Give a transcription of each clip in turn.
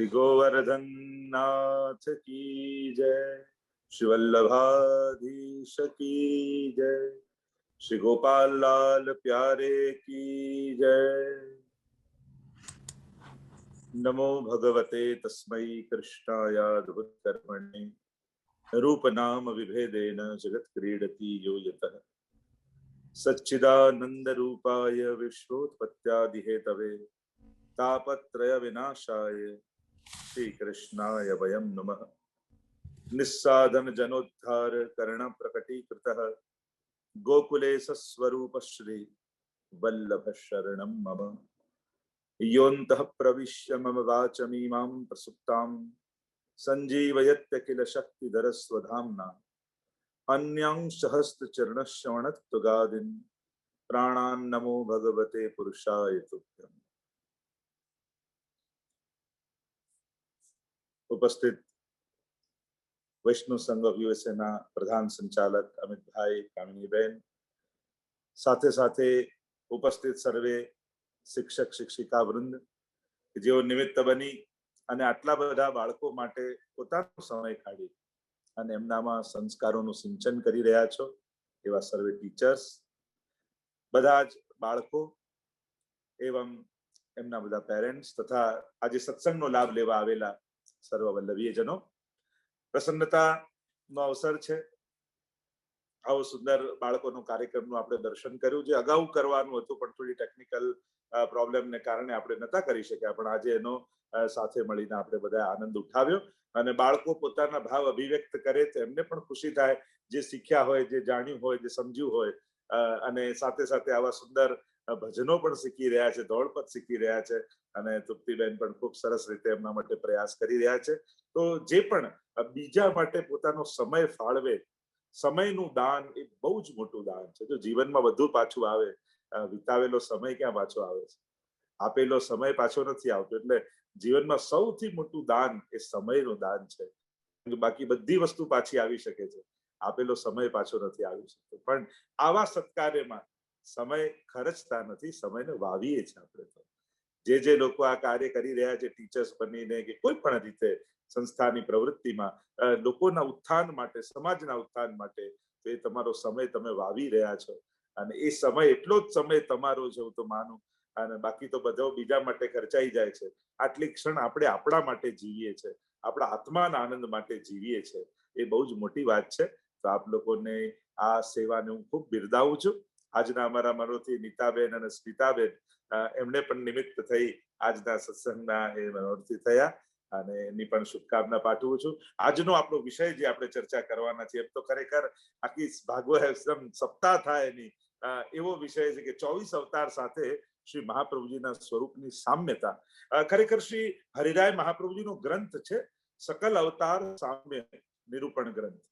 गोवर्धन नाथ की जय, श्री वल्लभाधीश की जय, श्री गोपाल लाल प्यारे की जय। नमो भगवते तस्मै कृष्णायाद्भुत कर्मणे रूप नाम विभेदेन जगत क्रीडति यो यतः सच्चिदानंद रूपाय विश्वोत्पत्त्यादि हेतवे तापत्रय विनाशाय श्री कृष्णाय वयं नमः। निस्साधन जनोद्धार कर्ण प्रकटीकृतः गोकुले सस्वरूप श्री वल्लभ शरणं मम। योऽन्तः प्रविश्य मम वाचमीमां प्रसुप्तां सञ्जीवयत्य किल शक्तिधर स्वधाम्ना अन्यांश हस्तचरणश्रवणत्वगादीन् प्राणान् नमो भगवते पुरुषाय तुभ्यम्। उपस्थित वैष्णव संघ ऑफ यूएसए ना प्रधान संचालक अमित भाई, कामिनीबेन, साथे साथे उपस्थित सर्वे शिक्षक शिक्षिका वृंद જેઓ નિમિત્ત બની અને આટલા બધા બાળકો માટે પોતાનો સમય કાઢી અને એમનામાં સંસ્કારોનું સિંચન કરી રહ્યા છો એવા સર્વે ટીચર્સ, બધા જ બાળકો એવં એમના બધા પેરેન્ટ્સ તથા આજે સત્સંગનો લાભ લેવા આવેલા સર્વ વલ્લભીયજનો, પ્રસન્નતાનો અવસર છે. આવો સુંદર બાળકોનો કાર્યક્રમનું આપણે દર્શન કર્યું, જે અગાઉ કરવાનું હતું પણ થોડી ટેકનિકલ પ્રોબ્લેમને કારણે આપણે નતા કરી શક્યા, પણ આજે એનો સાથે મળીને આપણે બધા આનંદ ઉઠાવ્યો અને બાળકો પોતાના ભાવ અભિવ્યક્ત કરે તો એમને પણ ખુશી થાય, જે શીખ્યા હોય, જે જાણ્યું હોય, જે સમજ્યું હોય, અને સાથે સાથે આવા સુંદર ભજનો પણ શીખી રહ્યા છે, ધોળપદ શીખી રહ્યા છે અને તૃપ્તિબેન પણ ખૂબ સરસ રીતે એમના માટે પ્રયાસ કરી રહ્યા છે. તો જે પણ બીજા માટે પોતાનો સમય ફાળવે, સમયનું દાન એ બહુ જ મોટું દાન છે. જો જીવનમાં બધું પાછું આવે, વિતાવેલો સમય ક્યાં પાછો આવે છે? આપેલો સમય પાછો નથી આવતો. એટલે જીવનમાં સૌથી મોટું દાન એ સમયનું દાન છે. બાકી બધી વસ્તુ પાછી આવી શકે છે, આપેલો સમય પાછો નથી આવી શકતો. પણ આવા સત્કાર્યમાં સમય ખર્ચતા નથી, સમયને વાવીએ છીએ આપણે. તો જે લોકો આ કાર્ય કરી રહ્યા છે, ટીચર્સ બનીને કે કોઈ પણ રીતે સંસ્થાની પ્રવૃત્તિમાં લોકોના ઉત્થાન માટે, સમાજના ઉત્થાન માટે, તો એ તમારો સમય તમે વાવી રહ્યા છો અને એ સમય એટલો જ સમય તમારો છે હું તો માનું. અને બાકી તો બધો બીજા માટે ખર્ચાઈ જાય છે. આટલી ક્ષણ આપણે આપણા માટે જીવીએ છીએ, આપણા આત્માના આનંદ માટે જીવીએ છીએ, એ બહુ જ મોટી વાત છે. તો આપ લોકોને આ સેવાને હું ખૂબ બિરદાવું છું. આજના અમારા મનોથી નીતાબેન અને સ્મિતાબેન, એમને પણ નિમિત્ત થઈ આજના સત્સંગના એ મનોરથી થયા અને એની પણ શુભકામના પાઠવું છું. આજનો આપણો વિષય જે આપણે ચર્ચા કરવાના છીએ, એમ તો ખરેખર આખી ભાગવત સપ્તાહ થાય એની એવો વિષય છે કે 24 અવતાર સાથે શ્રી મહાપ્રભુજીના સ્વરૂપની સામ્યતા. ખરેખર શ્રી હરિરાય મહાપ્રભુજીનો ગ્રંથ છે સકલ અવતાર સામ્ય નિરૂપણ ગ્રંથ.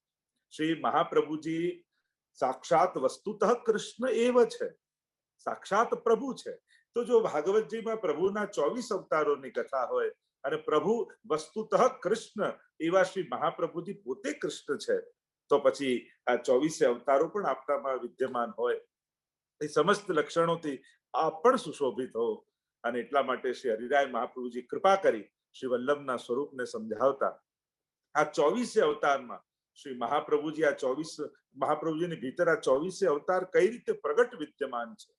શ્રી મહાપ્રભુજી સાક્ષાત વસ્તુતઃ કૃષ્ણ એવ છે, સાક્ષાત પ્રભુ છે. તો જો ભાગવતજીમાં પ્રભુના 24 અવતારોની કથા હોય અને પ્રભુ વસ્તુતઃ કૃષ્ણ એવા શ્રી મહાપ્રભુજી પોતે કૃષ્ણ છે, તો પછી આ 24 અવતારો પણ આપણામાં વિદ્યમાન હોય, એ સમસ્ત લક્ષણોથી આપ પણ સુશોભિત હો. અને એટલા માટે શ્રી હરિરાય મહાપ્રભુજી કૃપા કરી શ્રી વલ્લભના સ્વરૂપને સમજાવતા આ 24 અવતારમાં શ્રી મહાપ્રભુજી, આ 24 મહાપ્રભુજીની ભીતર આ 24 અવતાર કઈ રીતે પ્રગટ વિદ્યમાન છે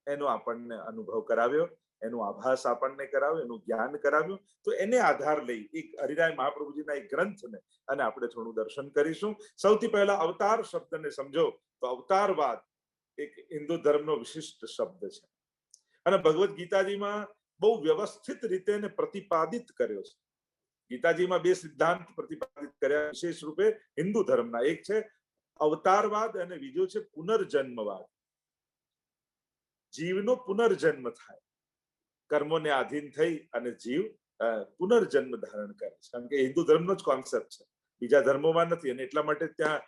એનો આપણને અનુભવ કરાવ્યો, એનો આભાસ આપણને કરાવ્યો, એનું જ્ઞાન કરાવ્યું. તો એને આધાર લઈ એક હરિરાય મહાપ્રભુજીના એક ગ્રંથને અને આપણે થોડું દર્શન કરીશું. સૌથી પહેલા અવતાર શબ્દને સમજો તો અવતારવાદ એક હિન્દુ ધર્મનો વિશિષ્ટ શબ્દ છે અને ભગવદ્ ગીતાજીમાં બહુ વ્યવસ્થિત રીતે એને પ્રતિપાદિત કર્યો છે. ગીતાજીમાં બે સિદ્ધાંત પ્રતિપાદિત કર્યા વિશેષ રૂપે હિન્દુ ધર્મના. એક છે અવતારવાદ અને બીજો છે પુનર્જન્મવાદ. જીવનો પુનર્જન્મ થાય, કર્મોને આધીન થઈ અને જીવ પુનર્જન્મ ધારણ કરે છે. કારણ કે હિન્દુ ધર્મનો જ કોન્સેપ્ટ છે, બીજા ધર્મોમાં નથી. અને એટલા માટે ત્યાં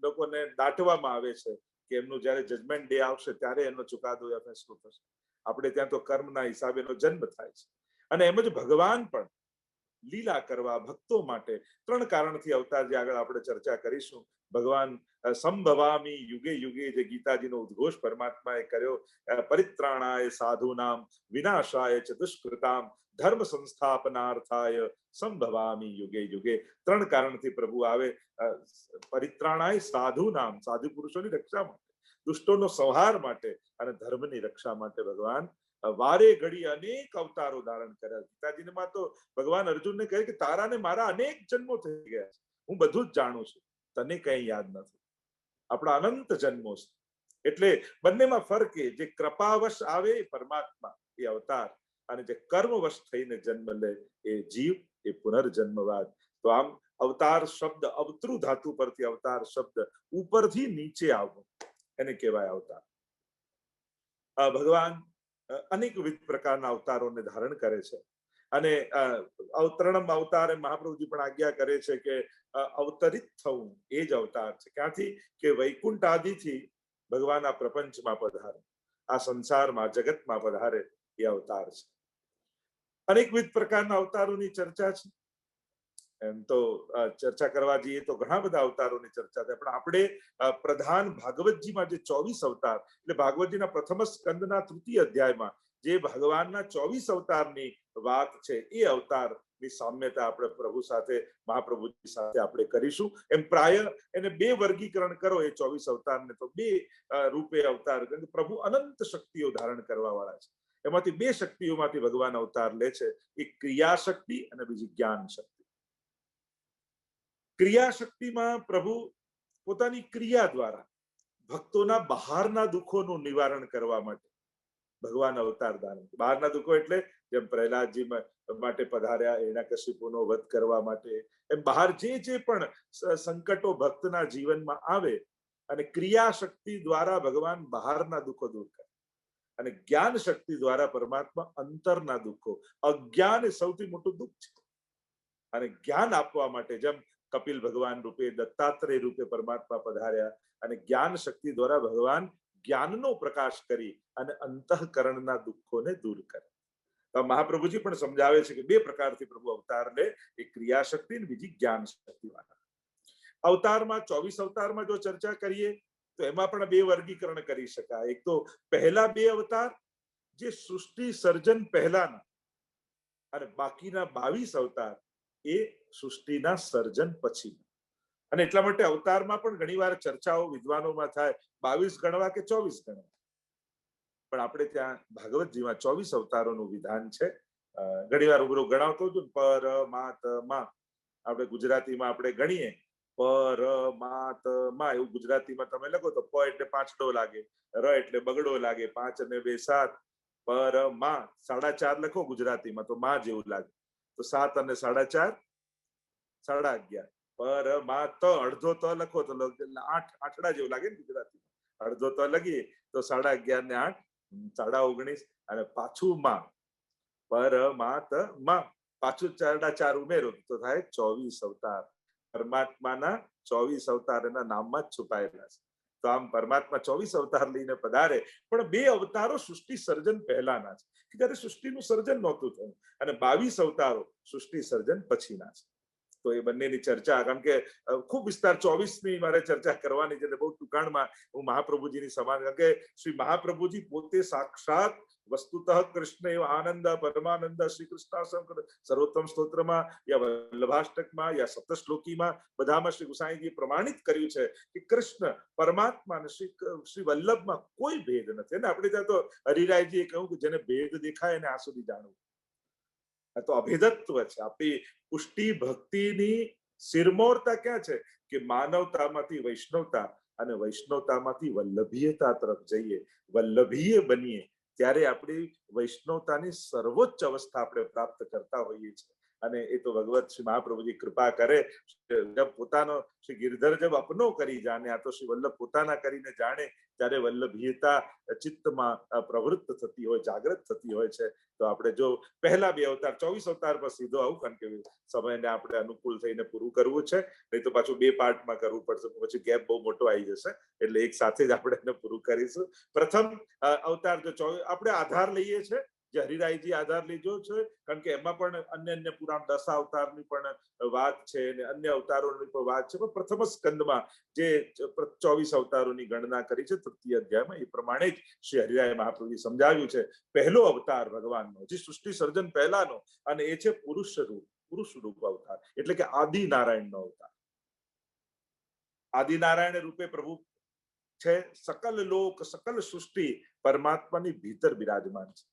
લોકોને દાટવામાં આવે છે કે એમનું જયારે જજમેન્ટ ડે આવશે ત્યારે એનો ચુકાદો યા ફેસલો થશે. આપણે ત્યાં તો કર્મના હિસાબે એનો જન્મ થાય છે. અને એમ જ ભગવાન પણ લીલા કરવા ભક્તો માટે 3 કારણથી અવતાર, જે આગળ આપણે ચર્ચા કરીશું, ભગવાન સંભવામી યુગે યુગે, જે ગીતાજીનો ઉદ્ઘોષ પરમાત્માએ કર્યો, પરિત્રાણાય સાધુનામ વિનાશાય ચ દુષ્કૃતામ ધર્મ સંસ્થાપનાર્થાય સંભવામી યુગે યુગે. ત્રણ કારણથી પ્રભુ આવે: પરિત્રાણાય સાધુનામ, સાધુ પુરુષોની રક્ષા માટે, દુષ્ટોનો સંહાર માટે અને ધર્મની રક્ષા માટે ભગવાન વારે ઘડી અનેક અવતારો ધારણ કર્યા. ગીતાજીમાં તો ભગવાન અર્જુનને કહે કે તારાને મારા અનેક જન્મો થઈ ગયા છે, હું બધું જ જાણું છું, તને કઈ યાદ નથી. આપણા અનંત જન્મો છે. એટલે બંનેમાં ફરક એ, જે કૃપાવશ આવે એ પરમાત્મા, એ અવતાર, અને જે કર્મવશ થઈને જન્મ લે એ જીવ, એ પુનર્જન્મવાદ. તો આમ અવતાર શબ્દ, અવતૃ ધાતુ પરથી અવતાર શબ્દ, ઉપરથી નીચે આવવું, એને કહેવાય અવતાર. ભગવાન અનેકવિધ પ્રકારના અવતારોને ધારણ કરે છે. અને અવતરણમ અવતાર મહાપ્રભુજી પણ આજ્ઞા કરે છે કે અવતરિત થવું એ જ અવતાર છે. ક્યાંથી? કે વૈકુંઠ આદિથી ભગવાન આ પ્રપંચમાં પધારે, આ સંસારમાં, જગતમાં પધારે, એ અવતાર છે. અનેકવિધ પ્રકારના અવતારોની ચર્ચા છે. એમ તો ચર્ચા કરવા જઈએ તો ઘણા બધા અવતારોની ચર્ચા થાય, પણ આપણે પ્રધાન ભાગવતજીમાં જે 24 અવતાર, એટલે ભાગવતજીના પ્રથમ સ્કંદના 3ય અધ્યાયમાં જે ભગવાનના 24 અવતારની વાત છે, એ અવતારની સામ્યતા આપણે પ્રભુ સાથે, મહાપ્રભુજી સાથે આપણે કરીશું. એમ પ્રાય એને બે વર્ગીકરણ કરો, એ 24 અવતારને તો બે રૂપે અવતાર, કારણ કે પ્રભુ અનંત શક્તિઓ ધારણ કરવા વાળા છે. એમાંથી બે શક્તિઓમાંથી ભગવાન અવતાર લે છે, એક ક્રિયા શક્તિ અને બીજી જ્ઞાન શક્તિ. ક્રિયા શક્તિમાં પ્રભુ પોતાની ક્રિયા દ્વારા ભક્તોના બહારના દુઃખોનું નિવારણ કરવા માટે ભગવાન અવતાર ધારણ. બહારના દુઃખો એટલે જેમ પ્રહલાદજી માટે પધાર્યા, હિરણ્યકશિપુનો વધ કરવા માટે, એમ બહાર જે પણ સંકટો ભક્તના જીવનમાં આવે, અને ક્રિયા શક્તિ દ્વારા ભગવાન બહારના દુઃખો દૂર કરે, અને જ્ઞાન શક્તિ દ્વારા પરમાત્મા અંતરના દુઃખો, અજ્ઞાન એ સૌથી મોટું દુઃખ છે, અને જ્ઞાન આપવા માટે જેમ કપિલ ભગવાન રૂપે, દત્તાત્રેય રૂપે પરમાત્મા પધાર્યા, અને જ્ઞાન શક્તિ દ્વારા ભગવાન જ્ઞાનનો પ્રકાશ કરી અને અંતઃકરણના દુઃખોને દૂર કરે. તો મહાપ્રભુજી પણ સમજાવે છે કે બે પ્રકારથી પ્રભુ અવતાર લે, એક ક્રિયા શક્તિ અને બીજી જ્ઞાન શક્તિ વાળા. અવતારમાં 24 અવતારમાં જો ચર્ચા કરીએ તો એમાં પણ બે વર્ગીકરણ કરી શકાય. એક તો પહેલા બે અવતાર જે સૃષ્ટિ સર્જન પહેલાના, અને બાકીના 22 અવતાર એ સૃષ્ટિના સર્જન પછી. અને એટલા માટે અવતારમાં પણ ઘણીવાર ચર્ચાઓ વિદ્વાનોમાં થાય, 22 ગણવા કે 24 ગણવા. પણ આપણે ત્યાં ભાગવતજીમાં 24 અવતારોનું વિધાન છે. ઘણીવાર ઉગ્રો ગણાવતો છું, પરમાત્મા, આપણે ગુજરાતીમાં આપણે ગણીએ પરમાત્મા, એવું ગુજરાતીમાં તમે લખો તો પ એટલે પાંચડો લાગે, ર એટલે બગડો લાગે, 5 અને 2 7, પરમા 4.5 લખો ગુજરાતીમાં તો માં જેવું લાગે, તો 7 અને 4.5 11.5. પરમાત અડધો ત લખો તો 8 આઠડા જેવું લાગે ને ગુજરાતીમાં, અડધો ત લગીએ તો 11.5 ને 8 19.5, અને પાછું માં, પરમાત્મા, પાછું 4.4 ઉમેરો તો થાય 24 અવતાર. પરમાત્માના 24 અવતાર એના નામમાં જ છુપાયેલા છે. તો આમ પરમાત્મા 24 અવતાર લઈને પધારે, પણ બે અવતારો સૃષ્ટિ સર્જન પહેલાના છે, કે જ્યારે સૃષ્ટિનું સર્જન નહોતું થયું, અને 22 અવતારો સૃષ્ટિ સર્જન પછીના છે. તો એ બંનેની ચર્ચા, કારણ કે ખૂબ વિસ્તાર 24ની મારે ચર્ચા કરવાની છે, એટલે બહુ ટૂંકાણમાં હું મહાપ્રભુજીની સમાન, કારણ કે શ્રી મહાપ્રભુજી પોતે સાક્ષાત વસ્તુતઃ કૃષ્ણ એવ આનંદ પરમાનંદ શ્રી કૃષ્ણ સર્વોત્તમ સ્તોત્રમાં, યા વલ્લભાષ્ટકમાં, યા સપ્તશ્લોકીમાં, બધામાં શ્રી ગુસાઈજીએ પ્રમાણિત કર્યું છે કે કૃષ્ણ પરમાત્મા અને શ્રી વલ્લભમાં કોઈ ભેદ નથી. અને આપણે ત્યાં તો હરિરાયજીએ કહ્યું કે જેને ભેદ દેખાય એને આ સુધી જાણવું. આ તો અભેદત્વ છે. આપણી પુષ્ટિ ભક્તિની શિરમોરતા ક્યાં છે? કે માનવતામાંથી વૈષ્ણવતા, અને વૈષ્ણવતામાંથી વલ્લભીયતા તરફ જઈએ, વલ્લભીય બનીએ, ત્યારે આપણી વૈષ્ણવતાની સર્વોચ્ચ અવસ્થા આપણે પ્રાપ્ત કરતા હોઈએ છીએ. અને એ તો ભગવત શ્રી મહાપ્રભુજી કૃપા કરે, જબ પોતાનો શ્રી ગિરધર જબ અપનો કરી જાણે, આ તો શ્રી વલ્લભ પોતાના કરીને જાણે, ત્યારે વલ્લભીયતા ચિત્તમાં પ્રવૃત્ત થતી હોય, જાગૃત થતી હોય છે. તો આપણે જો પહેલા બે અવતાર 24 અવતાર પર સીધો આવું, કારણ કે સમયને આપણે અનુકૂળ થઈને પૂરું કરવું છે, નહીં તો પાછું બે પાર્ટમાં કરવું પડશે, પછી ગેપ બહુ મોટો આવી જશે, એટલે એક સાથે જ આપણે એને પૂરું કરીશું. પ્રથમ અવતાર જો આપણે આધાર લઈએ છીએ જે હરિરાયજી આધાર લીધો છે, કારણ કે એમાં પણ અન્ય પુરાણ 10 અવતારની પણ વાત છે અને અન્ય અવતારોની પણ વાત છે, પણ પ્રથમ સ્કંદમાં જે 24 અવતારોની ગણના કરી છે તૃતીય અધ્યાયમાં, એ પ્રમાણે જ શ્રી હરિરાય મહાપ્રભુએ સમજાવ્યું છે પહેલો અવતાર ભગવાનનો, જે સૃષ્ટિ સર્જન પહેલાનો, અને એ છે પુરુષ રૂપ અવતાર, એટલે કે આદિ નારાયણનો અવતાર. આદિનારાયણ રૂપે પ્રભુ છે. સકલ લોક સકલ સૃષ્ટિ પરમાત્માની ભીતર બિરાજમાન છે,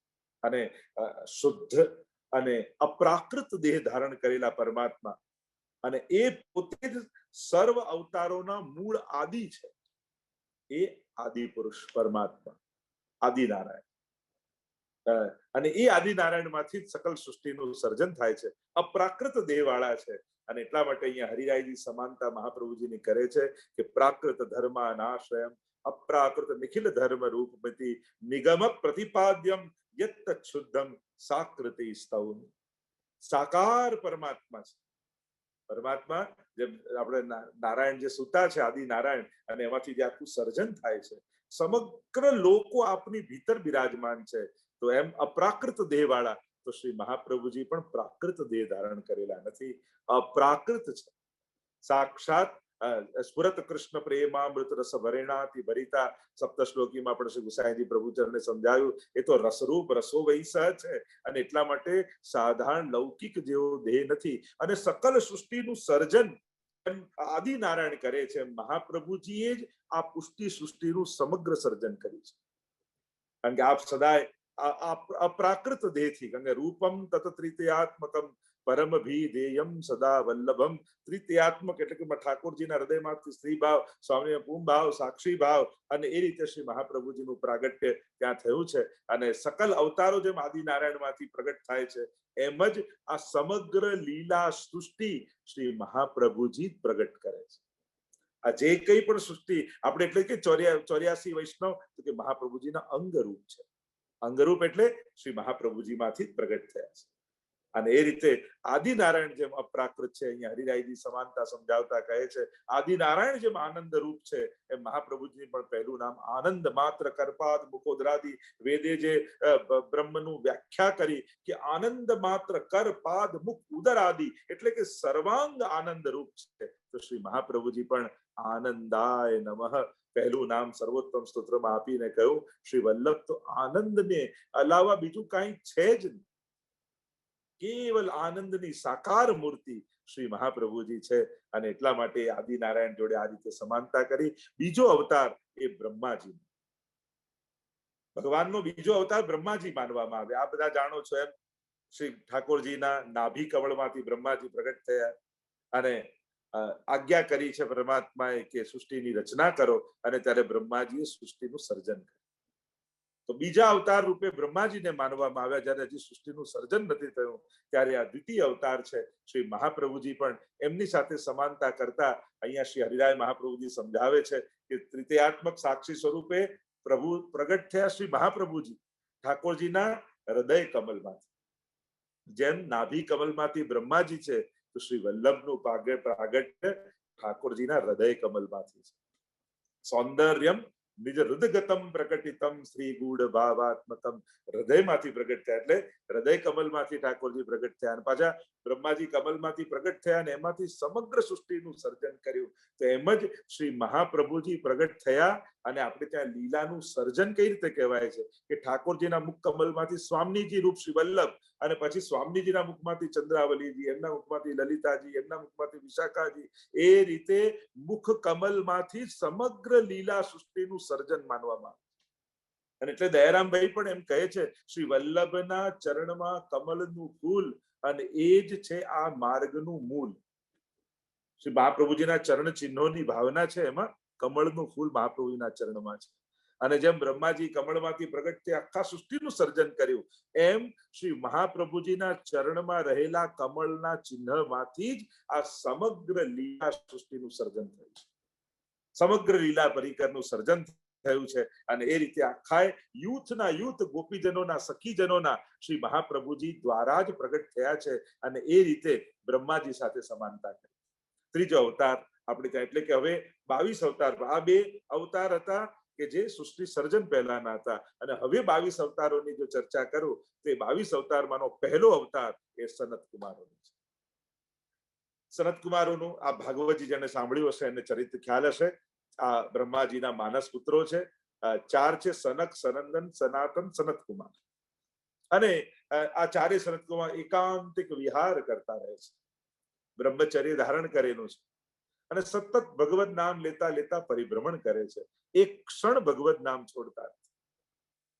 અને શુદ્ધ અને અપ્રાકૃત દેહ ધારણ કરેલા પરમાત્મા, અને એ પોતે જ સર્વ અવતારોના મૂળ આદિ છે. એ આદિ પુરુષ પરમાત્મા આદિનારાયણ, અને એ આદિનારાયણ માંથી સકલ સૃષ્ટિનું સર્જન થાય છે. અપ્રાકૃત દેહ વાળા છે, અને એટલા માટે અહીંયા હરિરાયજી સમાનતા મહાપ્રભુજીની કરે છે કે પ્રાકૃત ધર્માનાશ્રયમ અપ્રાકૃત નિખિલ ધર્મ રૂપમતી નિગમ પ્રતિપાદ્યમ યત્ત શુદ્ધમ સાકૃતિ સ્તવમ. સાકાર પરમાત્મા છે. પરમાત્મા જેમ આપણે નારાયણ જે સૂતા છે આદિ નારાયણ, અને એમાંથી જે આખું સર્જન થાય છે, સમગ્ર લોકો આપની ભીતર બિરાજમાન છે. તો એમ અપ્રાકૃત દેહ વાળા તો શ્રી મહાપ્રભુજી પણ પ્રાકૃત દેહ ધારણ કરેલા નથી, અપ્રાકૃત છે. સાક્ષાત સ્ફુરત કૃષ્ણ પ્રેમામૃત રસ ભરેણાથી ભરિતા સપ્તશ્લોકીમાં પણ શ્રી ગુસાઈજી પ્રભુચરણે સમજાવ્યું, એ તો રસરૂપ રસો વૈસ છે, અને એટલા માટે સાધારણ લૌકિક જેવો દેહ નથી. અને સકલ સૃષ્ટિનું સર્જન આદિનારાયણ કરે છે, મહાપ્રભુજીએ જ આ પુષ્ટિ સૃષ્ટિનું સમગ્ર સર્જન કર્યું છે. કારણ કે આપ સદાય અપ્રાકૃત દેહથી, કારણ કે રૂપમ તત ત્રિતયાત્મકમ પરમ ભીદેયમ સદા વલ્લભમ. ત્રિતયાત્મક એટલે કે ઠાકોરજીના હૃદયમાંથી સ્ત્રી ભાવ, સ્વામી પૂમ ભાવ, સાક્ષી ભાવ, અને એ રીતે શ્રી મહાપ્રભુજીનું પ્રાગટ્ય ત્યાં થયું છે. અને સકલ અવતારો જેમ આદિનારાયણમાંથી પ્રગટ થાય છે, એમ જ આ સમગ્ર લીલા સૃષ્ટિ શ્રી મહાપ્રભુજી પ્રગટ કરે છે. આ જે કંઈ પણ સૃષ્ટિ આપણે એટલે કે 84 વૈષ્ણવ તો કે મહાપ્રભુજીના અંગરૂપ છે. અંગરૂપ એટલે શ્રી મહાપ્રભુજીમાંથી પ્રગટ થયા છે. અને એ રીતે આદિનારાયણ જેમ અપ્રાકૃત છે, અહીંયા હરિરાયજી સમાનતા સમજાવતા કહે છે આદિનારાયણ જેમ આનંદ રૂપ છે, એમ મહાપ્રભુજી પણ પહેલું નામ આનંદ માત્ર કરપાદ મુખોદરાદિ વેદે જે બ્રહ્મનું વ્યાખ્યા કરી કે આનંદ માત્ર કરપાદ મુખ ઉદર આદિ એટલે કે સર્વાંગ આનંદ રૂપ છે. તો શ્રી મહાપ્રભુજી પણ આનંદાય નમઃ પહેલું નામ સર્વોત્તમ સ્તોત્રમાં આપીને કહ્યું શ્રી વલ્લભ તો આનંદને અલાવા બીજું કાંઈ છે જ નહીં, કેવલ આનંદની સાકાર મૂર્તિ શ્રી મહાપ્રભુજી છે. અને એટલા માટે આદિનારાયણ જોડે આ રીતે સમાનતા કરી. બીજો અવતાર એ બ્રહ્માજી, ભગવાનનો બીજો અવતાર બ્રહ્માજી માનવામાં આવે. આ બધા જાણો છો એમ શ્રી ઠાકોરજીના નાભી કમળમાંથી બ્રહ્માજી પ્રગટ થયા, અને આજ્ઞા કરી છે પરમાત્માએ કે સૃષ્ટિની રચના કરો, અને ત્યારે બ્રહ્માજીએ સૃષ્ટિનું સર્જન કર્યું. તો બીજા અવતાર રૂપે બ્રહ્માજીને માનવામાં આવ્યા. જ્યારે હજી સૃષ્ટિનું સર્જન નથી થયું ત્યારે આ દ્વિતીય અવતાર છે શ્રી મહાપ્રભુજી. પણ એમની સાથે સમાનતા કરતા અહીંયા શ્રી હરિરાય મહાપ્રભુજી સમજાવે છે કે તૃતીયાત્મક સાક્ષી સ્વરૂપે પ્રભુ પ્રગટ થયા શ્રી મહાપ્રભુજી ઠાકોરજીના હૃદય કમલમાંથી. જેમ નાભી કમલમાંથી બ્રહ્માજી છે, તો શ્રી વલ્લભનું પ્રાગટ્ય ઠાકોરજીના હૃદય કમલમાંથી છે. સૌંદર્યમ નિજ હૃદગતમ પ્રકટિતમ શ્રી ગૂઢ ભાવાત્મકમ. હૃદયમાંથી પ્રગટ થયા એટલે હૃદય કમલમાંથી ઠાકોરજી પ્રગટ થયા, અને પાછા બ્રહ્માજી કમલમાંથી પ્રગટ થયા અને એમાંથી સમગ્ર સૃષ્ટિનું સર્જન કર્યું. તો એમ જ શ્રી મહાપ્રભુજી પ્રગટ થયા, અને આપણે ત્યાં લીલાનું સર્જન કઈ રીતે કહેવાય છે કે ઠાકોરજીના મુખ કમલમાંથી સ્વામીજી રૂપ શ્રી વલ્લભ, અને પછી સ્વામીજીના મુખમાંથી ચંદ્રાવલીજી, એમના મુખમાંથી લલિતાજી, એમના મુખમાંથી વિશાખાજી, એ રીતે મુખ કમલમાંથી સમગ્ર લીલા સૃષ્ટિનું સર્જન માનવામાં આવે. અને એટલે દયારામભાઈ પણ એમ કહે છે શ્રી વલ્લભના ચરણમાં કમલનું ફૂલ, અને એ જ છે આ માર્ગનું મૂળ. શ્રી મહાપ્રભુજીના ચરણ ચિહ્નોની ભાવના છે, એમાં કમળનું ફૂલ મહાપ્રભુજીના ચરણમાં છે. અને જેમ બ્રહ્માજી કમળમાંથી પ્રગટ થઈ આખા સૃષ્ટિનું સર્જન કર્યું, એમ શ્રી મહાપ્રભુજીના ચરણમાં રહેલા કમળના ચિહ્નમાંથી જ આ સમગ્ર લીલા સૃષ્ટિનું સર્જન થયું છે. સમગ્ર લીલા પરિકરનું સર્જન થયું છે. અને એ રીતે આખા યુથ ગોપીજનોના સખીજનોના શ્રી મહાપ્રભુજી દ્વારા જ પ્રગટ થયા છે. અને એ રીતે બ્રહ્માજી સાથે સમાનતા કરી. ત્રીજો અવતાર આપણે ત્યાં એટલે કે હવે 22 અવતાર. આ બે અવતાર હતા કે જે સૃષ્ટિ સર્જન પહેલાના હતા. અને હવે 22 અવતારોની જો ચર્ચા કરું તો 22 અવતારમાંનો પહેલો અવતાર એ સનત કુમારોનો છે. સનત કુમારોનું આ ભાગવતજી જેને સાંભળ્યું હશે એને ચરિત્ર ખ્યાલ હશે. આ બ્રહ્માજીના માનસ પુત્રો છે. 4 છે: સનક, સનંદન, સનાતન, સનત કુમાર. અને આ ચારે સનત કુમાર એકાંતિક વિહાર કરતા રહે છે, બ્રહ્મચર્ય ધારણ કરેલું છે અને સતત ભગવત નામ લેતા લેતા પરિભ્રમણ કરે છે. એક ક્ષણ ભગવત નામ છોડતા.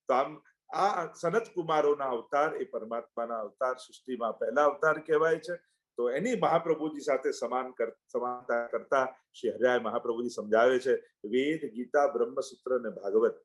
તો આમ આ સનત કુમારોના અવતાર એ પરમાત્માના અવતાર, સૃષ્ટિમાં પહેલા અવતાર કહેવાય છે. તો એની મહાપ્રભુજી સાથે સમાનતા કરતા શ્રી હરિરાય મહાપ્રભુજી સમજાવે છે વેદ, ગીતા, બ્રહ્મસૂત્ર અને ભાગવત.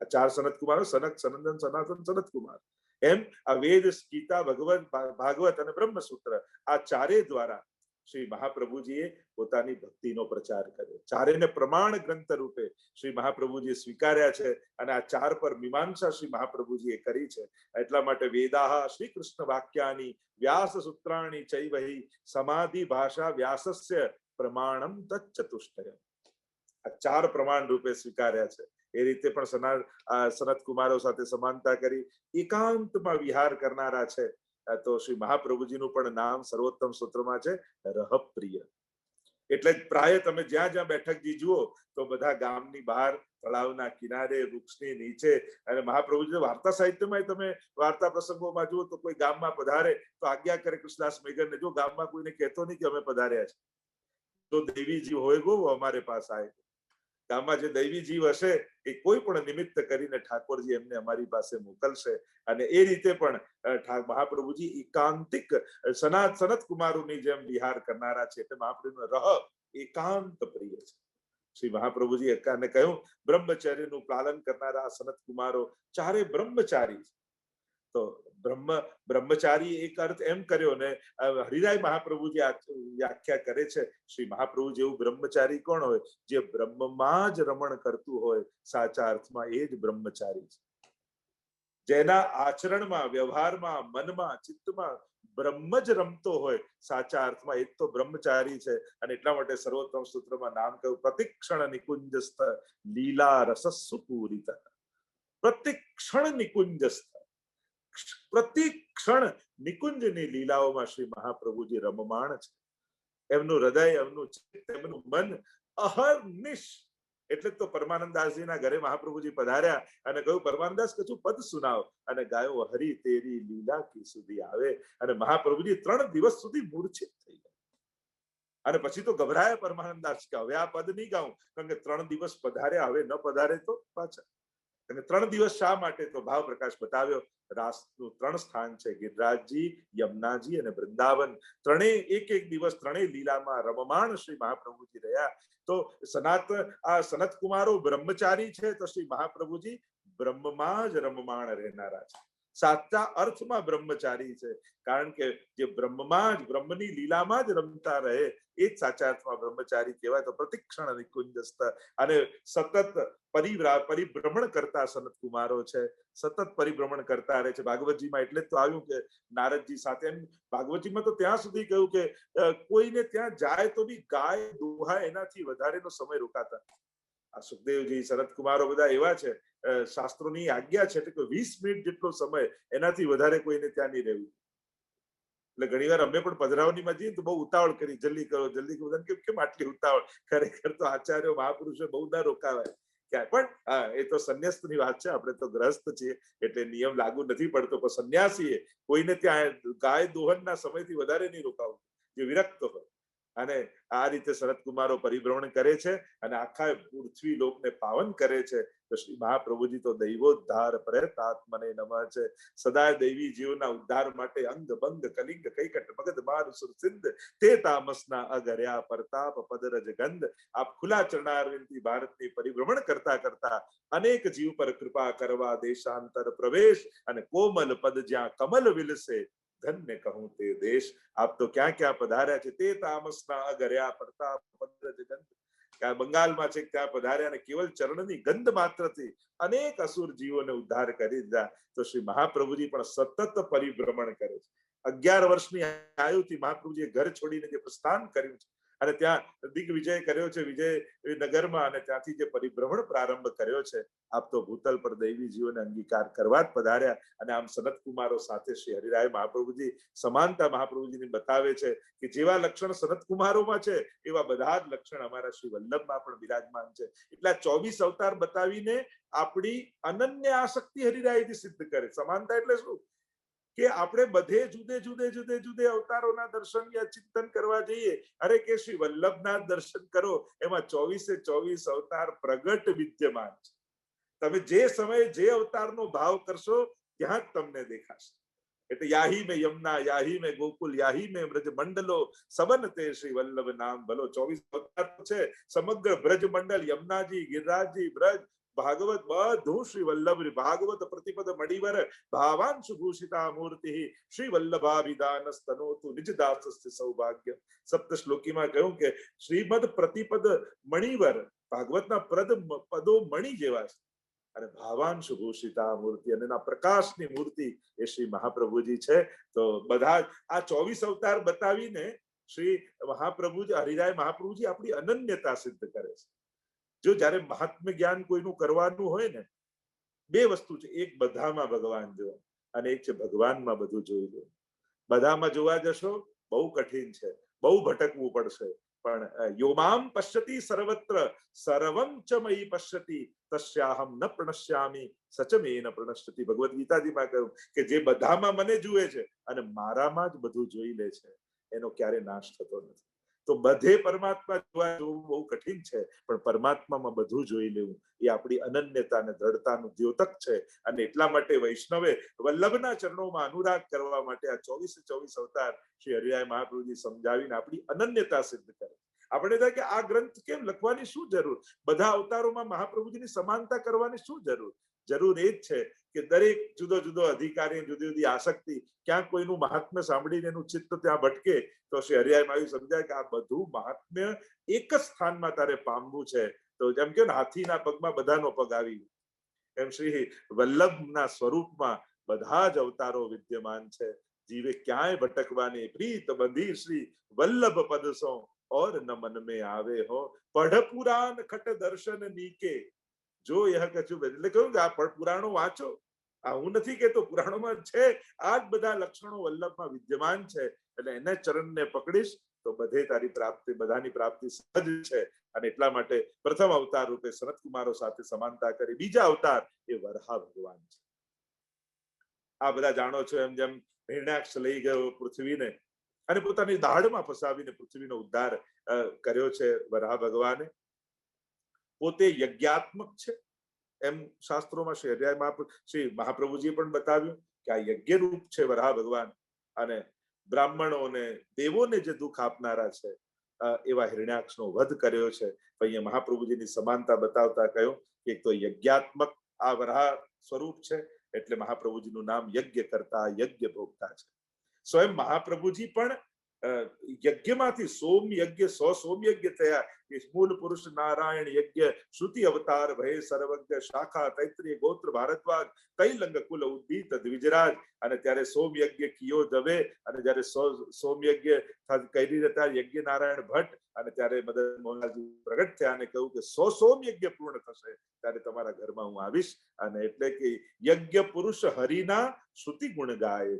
આ 4 સનત કુમારો, સનક, સનંદન, સનાતન, સનત કુમાર. એમ આ વેદ, ગીતા, ભગવત, ભાગવત અને બ્રહ્મસૂત્ર આ ચારે દ્વારા શ્રી મહાપ્રભુજીએ પોતાની ભક્તિનો પ્રચાર કર્યો. ચારેને પ્રમાણ ગ્રંથ રૂપે શ્રી મહાપ્રભુજીએ સ્વીકાર્યા છે અને આ 4 પર મીમાંસા શ્રી મહાપ્રભુજીએ કરી છે. એટલા માટે વેદાહ શ્રી કૃષ્ણ વાક્યાની વ્યાસ સૂત્રાણી ચૈવહી સમાધિ ભાષા વ્યાસસ્ય પ્રમાણમ તચ્ચતુષ્ટય. આ 4 પ્રમાણ રૂપે સ્વીકાર્યા છે. એ રીતે પણ સનત કુમારો સાથે સમાનતા કરી એકાંતમાં વિહાર કરનારા છે. તો શ્રી મહાપ્રભુજીનું પણ નામ સર્વોત્તમ સૂત્રમાં છે રહપ્રિય. એટલે જ પ્રાય તમે જ્યાં જ્યાં બેઠકજી જુઓ તો બધા ગામની બહાર, તળાવના કિનારે, વૃક્ષની નીચે, અને મહાપ્રભુજી વાર્તા સાહિત્યમાં તમે વાર્તા પ્રસંગોમાં જુઓ તો કોઈ ગામમાં પધારે તો આજ્ઞા કરે કૃષ્ણદાસ મેઘરને, જો ગામમાં કોઈને કહેતો નહીં કે અમે પધાર્યા છે, તો દૈવી જીવ હોય ગો અમારે પાસ આય. ગામમાં જે દૈવી જીવ હશે એ કોઈ પણ નિમિત્ત કરીને ઠાકોરજી એમને અમારી પાસે મોકલશે. અને એ રીતે પણ મહાપ્રભુજી એકાંતિક સનત કુમારોની જેમ વિહાર કરનારા છે. એટલે મહાપ્રભુનો રહ એકાંત પ્રિય છે. શ્રી મહાપ્રભુજી એકાને કહ્યું બ્રહ્મચર્યનું પાલન કરનારા સનત કુમારો ચારે બ્રહ્મચારી છે. તો બ્રહ્મચારી એક અર્થ એમ કર્યો ને હરિરાય મહાપ્રભુજી વ્યાખ્યા કરે છે શ્રી મહાપ્રભુ જેવું બ્રહ્મચારી કોણ હોય? જે બ્રહ્મમાં જ રમણ કરતું હોય, સાચા અર્થમાં એ જ બ્રહ્મચારી છે. જેના આચરણમાં, વ્યવહારમાં, મનમાં, ચિત્તમાં બ્રહ્મ જ રમતો હોય, સાચા અર્થમાં એ તો બ્રહ્મચારી છે. અને એટલા માટે સર્વોત્તમ સૂત્રમાં નામ કહ્યું પ્રતિક્ષણ નિકુંજસ્થ લીલા રસસ્સુ પૂરિત. પ્રતિક્ષણ નિકુંજસ્થ, પ્રતિ ક્ષણ નિકુંજની લીલાઓમાં શ્રી મહાપ્રભુજી રમમાણ છે. એમનું હૃદય, એમનું ચિત્ત, એમનું મન અહર્નિશ. એટલે તો પરમાનંદદાસજીના ઘરે મહાપ્રભુજી પધાર્યા અને કહ્યું પરમાનંદાસ કશું પદ સુનાવ. અને ગાયો હરી તેરી લીલા કી સુધી આવે. અને મહાપ્રભુજી 3 દિવસ સુધી મૂર્છિત થઈ ગયા. અને પછી તો ગભરાયા પરમાનંદદાસ કે હવે આ પદ નહીં ગાઉં, કારણ કે 3 દિવસ પધાર્યા, હવે ન પધારે તો પાછા. અને 3 દિવસ શા માટે? તો ભાવ પ્રકાશ બતાવ્યો. રાસનું 3 સ્થાન છે, ગિરિરાજજી, યમુનાજી અને વૃંદાવન. ત્રણેય એક દિવસ ત્રણેય લીલામાં રમમાણ શ્રી મહાપ્રભુજી રહ્યા. તો સનત કુમારો બ્રહ્મચારી છે, તો શ્રી મહાપ્રભુજી બ્રહ્મમાં જ રમમાણ રહેનારા છે. સાચા અર્થમાં બ્રહ્મચારી છે, કારણ કે જે બ્રહ્મમાં જ, બ્રહ્મની લીલામાં જ રમતા રહે એ જ સાચા અર્થમાં બ્રહ્મચારી કહેવાય. તો પ્રતિક્ષણ નિકુંજસ્થ અને સતત પરિભ્રમણ કરતા સનત કુમારો છે. સતત પરિભ્રમણ કરતા રહે છે. ભાગવતજીમાં એટલે જ તો આવ્યું કે નારદજી સાથે, ભાગવતજીમાં તો ત્યાં સુધી કહ્યું કે કોઈને ત્યાં જાય તો બી ગાય દોહા એનાથી વધારેનો સમય રોકાતા. આ સુખદેવજી, સનત કુમારો બધા એવા છે, શાસ્ત્રોની આજ્ઞા છે કે 20 મિનિટ જેટલો સમય, એનાથી વધારે કોઈને ત્યાં નહીં રહેવું. એટલે ઘણી વાર અમે પણ પધરાવણીમાં જઈએ તો બહુ ઉતાવળ કરી, જલ્દી કરો જલ્દી કરો, કેમ આટલી ઉતાવળ? ખરેખર તો આચાર્યો મહાપુરુષો બહુ ના રોકાવાય ક્યાંય પણ. એ તો સંન્યાસ્તની વાત છે, આપણે તો ગ્રસ્ત છીએ એટલે નિયમ લાગુ નથી પડતો. પણ સંન્યાસીએ કોઈને ત્યાં ગાય દોહનના સમયથી વધારે નહીં રોકાવું, જે વિરક્ત હોય. અને આ રીતે સનત કુમારો પરિભ્રમણ કરે છે અને આખા પૃથ્વી લોકને પાવન કરે છે. તો શ્રી મહાપ્રભુજી તો દૈવોદ્ધાર પ્રયતાત્મને નમઃ છે. સદાય દૈવી જીવના ઉદ્ધાર માટે અંગ ભંગ કલિંગ કૈકટ મગધ માર સુર સિંધ તે તામસના અગર્યા પ્રતાપ પદરજ ગંધ. આપ ખુલ્લા ચરણારવિંદથી ભારતની પરિભ્રમણ કરતા કરતા અનેક જીવ પર કૃપા કરવા દેશાંતર પ્રવેશ, અને કોમલ પદ જ્યાં કમલ વિલસે ધન્ય કહું તે દેશ. આપ તો ક્યાં ક્યાં પધાર્યા છે. તે તામસના અગર્યા પ્રતાપ પદરજ ગંધ. બંગાળમાં છે ત્યાં પધાર્યા અને કેવલ ચરણની ગંધ માત્રથી અનેક અસુર જીવોને ઉદ્ધાર કરી દીધા. તો શ્રી મહાપ્રભુજી પણ સતત પરિભ્રમણ કરે છે. 11 વર્ષની આયુથી મહાપ્રભુજીએ ઘર છોડીને જે પ્રસ્થાન કર્યું છે, અને ત્યાં દિગ્વિજય કર્યો છે વિજયનગરમાં, અને ત્યાંથી જે પરિભ્રમણ પ્રારંભ કર્યો છે. આપ તો ભૂતલ પર દૈવી જીવોને અંગીકાર કરવા જ પધાર્યા, અને આમ સનત કુમારો સાથે શ્રી હરિરાય મહાપ્રભુજી સમાનતા મહાપ્રભુજીની બતાવે છે કે જેવા લક્ષણ સનત કુમારોમાં છે એવા બધા જ લક્ષણ અમારા શ્રી વલ્લભમાં પણ બિરાજમાન છે. એટલે 24 અવતાર બતાવીને આપણી અનન્ય આસક્તિ હરિરાયથી સિદ્ધ કરે. સમાનતા એટલે શું કે આપણે બધે જુદે અવતારોના દર્શન યા ચિંતન કરવા જઈએ, અરે કે શ્રી વલ્લભના દર્શન કરો, એમાં 24 અવતાર પ્રગટ વિદ્યમાન છે. તમે જે સમયે જે અવતારનો ભાવ કરશો ત્યાં જ તમને દેખાશે. એટલે યાહી મેં યમુના, યાહી મેં ગોકુલ, યાહી મેં બ્રજ મંડલો, સબન તે શ્રી વલ્લભ નામ ભલો. 24 અવતાર છે. સમગ્ર બ્રજ મંડળ, યમુનાજી, ગિરિરાજજી, બ્રજ, ભાગવત બધું શ્રી વલ્લભ. ભાગવત પ્રતિપદ મણિવર ભાવાંશુ ભૂષિતા મૂર્તિ શ્રી વલ્લભાભિદાન સ્તનોતુ નિજ દાસસ્ય સૌભાગ્ય. સપ્ત શ્લોકીમાં કહ્યું કે શ્રીમદ પ્રતિપદ મણિવર, ભાગવતના પદો મણિ જેવા છે, અને ભાવાંશુ ભૂષિતા મૂર્તિ, અને એના પ્રકાશની મૂર્તિ એ શ્રી મહાપ્રભુજી છે. તો બધા આ 24 અવતાર બતાવીને શ્રી મહાપ્રભુજી હરિરાય મહાપ્રભુજી આપણી અનન્યતા સિદ્ધ કરે છે. જો જયારે મહાત્મ્ય જ્ઞાન કોઈનું કરવાનું હોય ને, બે વસ્તુ છે. એક બધામાં ભગવાન જોવા, અને એક છે ભગવાનમાં બધું જોઈ લો. બધામાં જોવા જશો બહુ કઠિન છે, બહુ ભટકવું પડશે. પણ યોમામ પશ્યતિ સર્વત્ર સર્વમ ચ મયી પશ્યતિ તસ્યાહમ ન પ્રણશ્યામી સચમે ન પ્રણશ્યતિ. ભગવદ ગીતાજીમાં કહ્યું કે જે બધામાં મને જુએ છે અને મારામાં જ બધું જોઈ લે છે, એનો ક્યારે નાશ થતો નથી. તો બધે પરમાત્મા જોવા જોવું બહુ કઠિન છે, પણ પરમાત્મામાં બધું જોઈ લેવું એ આપણી અનન્યતા અને દ્રઢતાનું દ્યોતક છે. અને એટલા માટે વૈષ્ણવે વલ્લભના ચરણોમાં અનુરાગ કરવા માટે આ 24 અવતાર શ્રી હરિરાય મહાપ્રભુજી સમજાવીને આપણી અનન્યતા સિદ્ધ કરે. આપણે થાય કે આ ગ્રંથ કેમ લખવાની શું જરૂર, બધા અવતારોમાં મહાપ્રભુજીની સમાનતા કરવાની શું જરૂર? જરૂર એ જ છે કે દરેક જુદો અધિકારી, જુદી આસક્તિ, ક્યાંક કોઈનું મહાત્મ્ય સાંભળીને એનું ચિત્ત ત્યાં ભટકે તો શ્રી હરિરાયમાં એવું સમજાય કે આ બધું મહાત્મ્ય એક જ સ્થાનમાં તારે પામવું છે. તો જેમ કે હાથીના પગમાં બધાનો પગ આવી, એમ શ્રી વલ્લભના સ્વરૂપમાં બધા જ અવતારો વિદ્યમાન છે. જીવે ક્યાંય ભટકવાની પ્રીત બંધી શ્રી વલ્લભ પદ સો ઓર ન મન में આવે હો પઢ પુરાણ ખટ દર્શન નીકે જો યહ કછું. એટલે કહ્યું કે આ પુરાણો વાંચો. આ હું નથી કેતો, પુરાણોમાં છે. આ જ બધા લક્ષણો વલ્લભમાં વિદ્યમાન છે. એટલે એને ચરણને પકડીશ તો બધે તારી પ્રાપ્તિ, બધાની પ્રાપ્તિ સહજ છે. અને એટલા માટે પ્રથમ અવતાર રૂપે સનત કુમારો સાથે સમાનતા કરી. બીજા અવતાર એ વરહા ભગવાન છે. આ બધા જાણો છો, એમ જેમ હિરણ્યાક્ષ લઈ ગયો પૃથ્વીને અને પોતાની દાઢમાં ફસાવીને પૃથ્વીનો ઉદ્ધાર કર્યો છે વરહા ભગવાને. પોતે યજ્ઞાત્મક છે એમ શાસ્ત્રોમાં શ્રી મહાપ્રભુજી પણ બતાવ્યું કે આ યજ્ઞ રૂપ છે વરહા ભગવાન. અને બ્રાહ્મણોને દેવોને જે દુઃખ આપનારા છે એવા હિરણ્યાક્ષનો વધ કર્યો છે. અહીંયા મહાપ્રભુજીની સમાનતા બતાવતા કહ્યું કે એક તો યજ્ઞાત્મક આ વરહા સ્વરૂપ છે, એટલે મહાપ્રભુજીનું નામ યજ્ઞ કરતા, યજ્ઞ ભોગતા છે. સ્વયં મહાપ્રભુજી પણ યજ્ઞમાંથી સોમ યજ્ઞ, સોમ યજ્ઞ થયા. મૂળ પુરુષ નારાયણ યજ્ઞ, શ્રુતિ અવતાર ભય સર્વજ્ઞ, શાખા તૈત્રીય ગોત્ર ભારદ્વાજ, તૈલંગ કુલ ઉદ્દીત દ્વિજરાજ. અને ત્યારે સોમ યજ્ઞ કિયો દવે, અને જયારે સોમ યજ્ઞ કરી રહ્યા યજ્ઞ નારાયણ ભટ્ટ, અને ત્યારે મદન મોહનલાલજી પ્રગટ થયા અને કહ્યું કે સોમ યજ્ઞ પૂર્ણ થશે ત્યારે તમારા ઘરમાં હું આવીશ. અને એટલે કે યજ્ઞ પુરુષ હરિના શ્રુતિ ગુણ ગાય.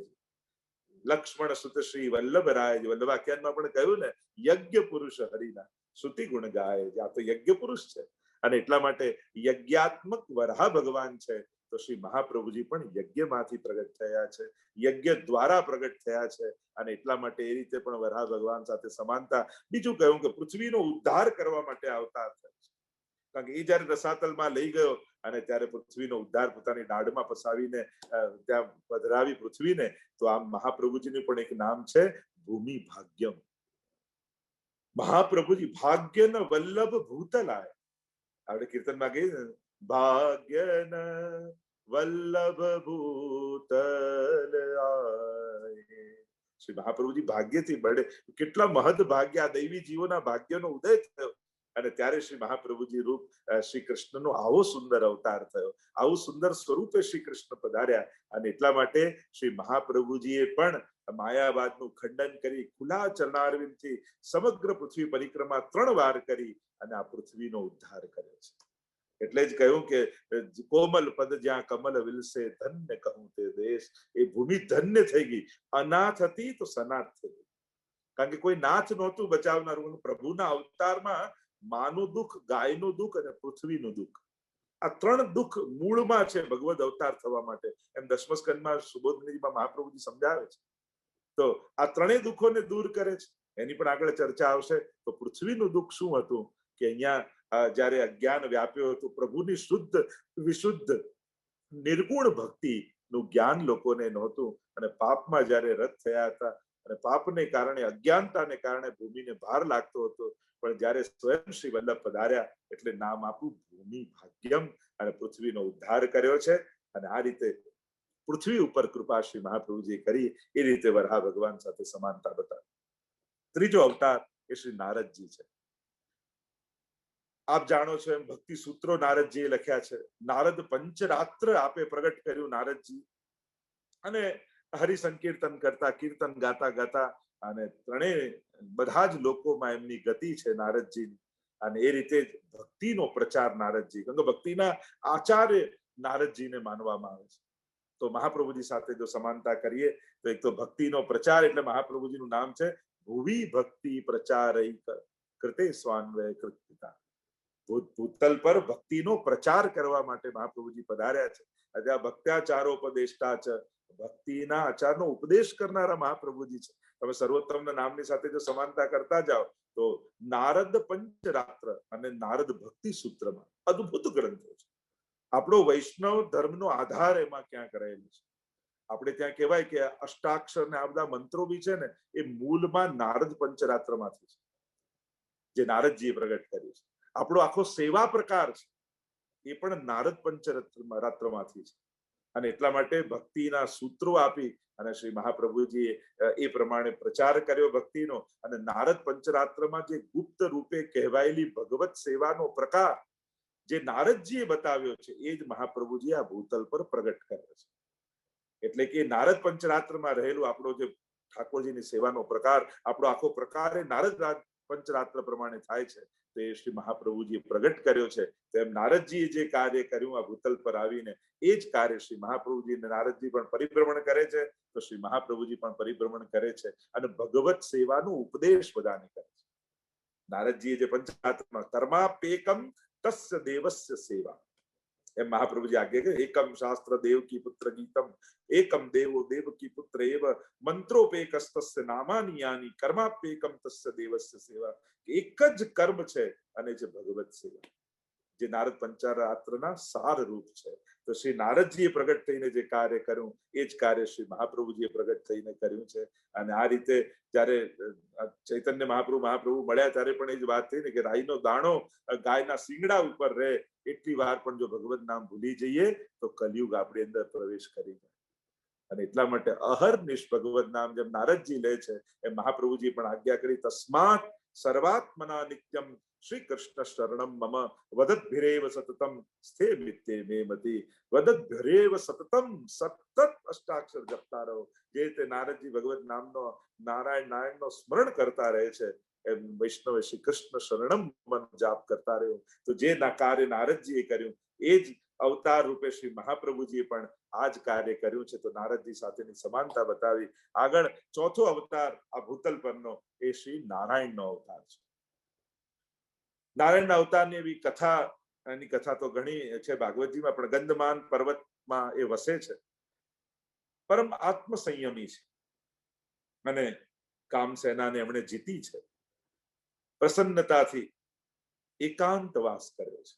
લક્ષ્મણ સુત શ્રી વલ્લભરાય, વલ્લભાખ્યાનમાં પણ કહ્યું ને, યજ્ઞ પુરુષ હરિના શ્રુતિ ગુણ ગાય. આ તો યજ્ઞ પુરુષ છે. અને એટલા માટે યજ્ઞાત્મક વરહા ભગવાન છે. તો શ્રી મહાપ્રભુજી પણ યજ્ઞમાંથી પ્રગટ થયા છે, યજ્ઞ દ્વારા પ્રગટ થયા છે. અને એટલા માટે એ રીતે પણ વરહા ભગવાન સાથે સમાનતા. બીજું કહ્યું કે પૃથ્વીનો ઉદ્ધાર કરવા માટે અવતાર થયો છે. કારણ કે એ જયારે રસાતલમાં લઈ ગયો અને ત્યારે પૃથ્વીનો ઉદ્ધાર પોતાની દાઢમાં ફસાવીને ત્યાં પધરાવી પૃથ્વીને, તો આમ મહાપ્રભુજીનું પણ એક નામ છે ભૂમિ ભાગ્યમ. મહાપ્રભુજી ભાગ્યન વલ્લભ ભૂતલાય. આપણે કીર્તનમાં કહીએ ભાગ્યન વલ્લભ ભૂતલ આય. શ્રી મહાપ્રભુજી ભાગ્યથી બળે. કેટલા મહદ ભાગ્ય, આ દૈવી જીવોના ભાગ્યનો ઉદય થયો અને ત્યારે શ્રી મહાપ્રભુજી રૂપ શ્રી કૃષ્ણનો આવો સુંદર અવતાર થયો, આવું સુંદર સ્વરૂપે શ્રી કૃષ્ણ પધાર્યા. અને એટલા માટે શ્રી મહાપ્રભુજીએ પણ માયાવાદનું ખંડન કરી ખુલ્લા ચરણારવિંદથી સમગ્ર પૃથ્વી પરિક્રમા 3 વાર કરી અને આ પૃથ્વીનો ઉદ્ધાર કર્યો છે. એટલે જ કહ્યું કે કોમલ પદ જ્યાં કમલ વિલસે ધન્ય કહું તે દેશ. એ ભૂમિ ધન્ય થઈ ગઈ, અનાથ હતી તો સનાથ થઈ ગઈ. કારણ કે કોઈ નાથ નહોતું બચાવનારું. પ્રભુના અવતારમાં માનું દુઃખ, ગાયનું દુઃખ અને પૃથ્વીનું દુઃખ, આ 3 દુઃખ મૂળમાં છે ભગવદ અવતાર થવા માટે. એમ દસમ સ્કંદમાં સુબોધનીજીમાં મહાપ્રભુજી સમજાવે છે. તો આ 3 દુઃખોને દૂર કરે છે. એની પણ આગળ ચર્ચા આવશે. તો પૃથ્વીનું દુઃખ શું હતું કે અહીંયા જ્યારે અજ્ઞાન વ્યાપ્યો હતું, પ્રભુની શુદ્ધ વિશુદ્ધ નિર્ગુણ ભક્તિનું જ્ઞાન લોકોને નહોતું અને પાપમાં જ્યારે રત થયા હતા અને પાપને કારણે, અજ્ઞાનતાને કારણે ભૂમિને ભાર લાગતો હતો. પણ જ્યારે સ્વયં શ્રી વલ્લભ પધાર્યા એટલે નામ આપ્યું ભૂમિ ભાગ્યમ અને પૃથ્વીનો ઉદ્ધાર કર્યો છે. અને આ રીતે પૃથ્વી ઉપર કૃપા શ્રી મહાપ્રભુજી કરી. એ રીતે વરાહ ભગવાન સાથે સમાનતા બતાવી. ત્રીજો અવતાર એ શ્રી નારદજી છે. આપ જાણો છો એમ ભક્તિ સૂત્રો નારદજીએ લખ્યા છે. નારદ પંચરાત્ર આપે પ્રગટ કર્યું નારદજી. અને હરિસંકીર્તન કરતા, કીર્તન ગાતા ગાતા અને બધા જ લોકોમાં એમની ગતિ છે નારદજીની. અને એ રીતે ભક્તિનો પ્રચાર નારદજી, કારણ કે ભક્તિના આચાર્ય નારદજીને માનવામાં આવે છે. તો મહાપ્રભુજી સાથે જો સમાનતા કરીએ તો એક તો ભક્તિનો પ્રચાર એટલે મહાપ્રભુજીનું નામ છે ભુવિ ભક્તિ પ્રચારૈક કૃતે સ્વાન્વય કૃતિતા. ભૂતલ પર ભક્તિનો પ્રચાર કરવા માટે મહાપ્રભુજી પધાર્યા છે. આજે ભક્ત્યાચારોપદેષ્ટા છે, ભક્તિના આચારનો ઉપદેશ કરનારા મહાપ્રભુજી છે. તમે સર્વોત્તમના નામની સાથે જો સમાનતા કરતા જાઓ તો નારદ પંચરાત્ર અને નારદ ભક્તિ સૂત્રમાં અદ્ભુત ગ્રંથો છે. આપણો વૈષ્ણવ ધર્મનો આધાર એમાં ક્યાંક રહેલો છે. આપણે ત્યાં કહેવાય કે અષ્ટાક્ષર ને આ બધા મંત્રો બી છે ને, એ મૂળમાં નારદ પંચરાત્રમાંથી છે, જે નારદજીએ પ્રગટ કર્યું છે. આપણો આખો સેવા પ્રકાર છે એ પણ નારદ પંચરાત્રમાંથી છે. અને એટલા માટે ભક્તિના સૂત્રો આપી અને શ્રી મહાપ્રભુજીએ એ પ્રમાણે પ્રચાર કર્યો ભક્તિનો. અને નારદ પંચરાત્રમાં જે ગુપ્ત રૂપે કહેવાયેલી ભગવત સેવાનો પ્રકાર જે નારદજીએ બતાવ્યો છે એ જ મહાપ્રભુજી આ ભૂતલ પર પ્રગટ કર્યો છે. એટલે કે નારદ પંચરાત્રમાં રહેલું આપણો જે ઠાકોરજીની સેવાનો પ્રકાર, આપણો આખો પ્રકાર એ નારદ પંચરાત્ર પ્રમાણે થાય છે. તો એ શ્રી મહાપ્રભુજીએ પ્રગટ કર્યો છે. તેમ નારદજીએ જે કાર્ય કર્યું આ ભૂતલ પર આવીને, એ જ કાર્ય શ્રી મહાપ્રભુજી અને નારદજી પણ પરિભ્રમણ કરે છે. તો શ્રી મહાપ્રભુજી પણ પરિભ્રમણ કરે છે અને ભગવત સેવાનો ઉપદેશ બધાને કરે છે. નારદજીએ જે પંચરાત્રમાં કર્માપ્યેકમ તસ્ય દેવસ્ય સેવા, એમ મહાપ્રભુજી આજ્ઞા કે એકમ શાસ્ત્ર દેવકી પુત્ર ગીતમ એકમ દેવો દેવકી પુત્ર એવ મંત્રોપેકસ્તસ્ય નામાની યાની કર્માપ્યેકમ તસ્ય દેવસ્ય સેવા. એક જ કર્મ છે અને જે ભગવત સેવા, જે નારદ પંચરાત્રના સાર રૂપ છે. તો શ્રી નારદજીએ પ્રગટ થઈને જે કાર્ય કર્યું એ જ કાર્ય શ્રી મહાપ્રભુજીએ પ્રગટ થઈને કર્યું છે. અને આ રીતે જયારે ચૈતન્ય મહાપ્રભુ મળ્યા ત્યારે પણ એ જ વાત થઈ ને કે રાઈનો દાણો ગાયના શિંગડા ઉપર રહે એટલી વાર પણ જો ભગવત નામ ભૂલી જઈએ તો કલયુગ આપણી અંદર પ્રવેશ કરી જાય. અને એટલા માટે અહર્નિશ ભગવત નામ જેમ નારદજી લે છે એમ મહાપ્રભુજી પણ આજ્ઞા કરી તસ્માત સર્વાત્મના નિત્યમ શ્રી કૃષ્ણ શરણમ મમ વદદ્ભિરેવ સતતમ સ્થે મિત્તે મે મતિ. વદદ્ભિરેવ સતતમ, સતત અષ્ટાક્ષર જપતા રહો. જે રીતે નારદજી ભગવત નામનો નારાયણનો સ્મરણ કરતા રહે છે એમ વૈષ્ણવે શ્રી કૃષ્ણ શરણમ મન જાપ કરતા રહ્યો. તો જે કાર્ય નારદજીએ કર્યું એ જ અવતાર રૂપે શ્રી મહાપ્રભુજીએ પણ આ જ કાર્ય કર્યું છે. તો નારદજી સાથેની સમાનતા બતાવી. આગળ ચોથો અવતાર આ ભૂતલ પરનો એ શ્રી નારાયણનો અવતાર છે. નારાયણના અવતારની એવી કથા, એની કથા તો ઘણી છે ભાગવતજીમાં, પણ ગંધમાન પર્વતમાં એ વસે છે. પરમ આત્મસંયમી છે અને કામસેનાને એમણે જીતી છે. પ્રસન્નતાથી એકાંતવાસ કર્યો છે.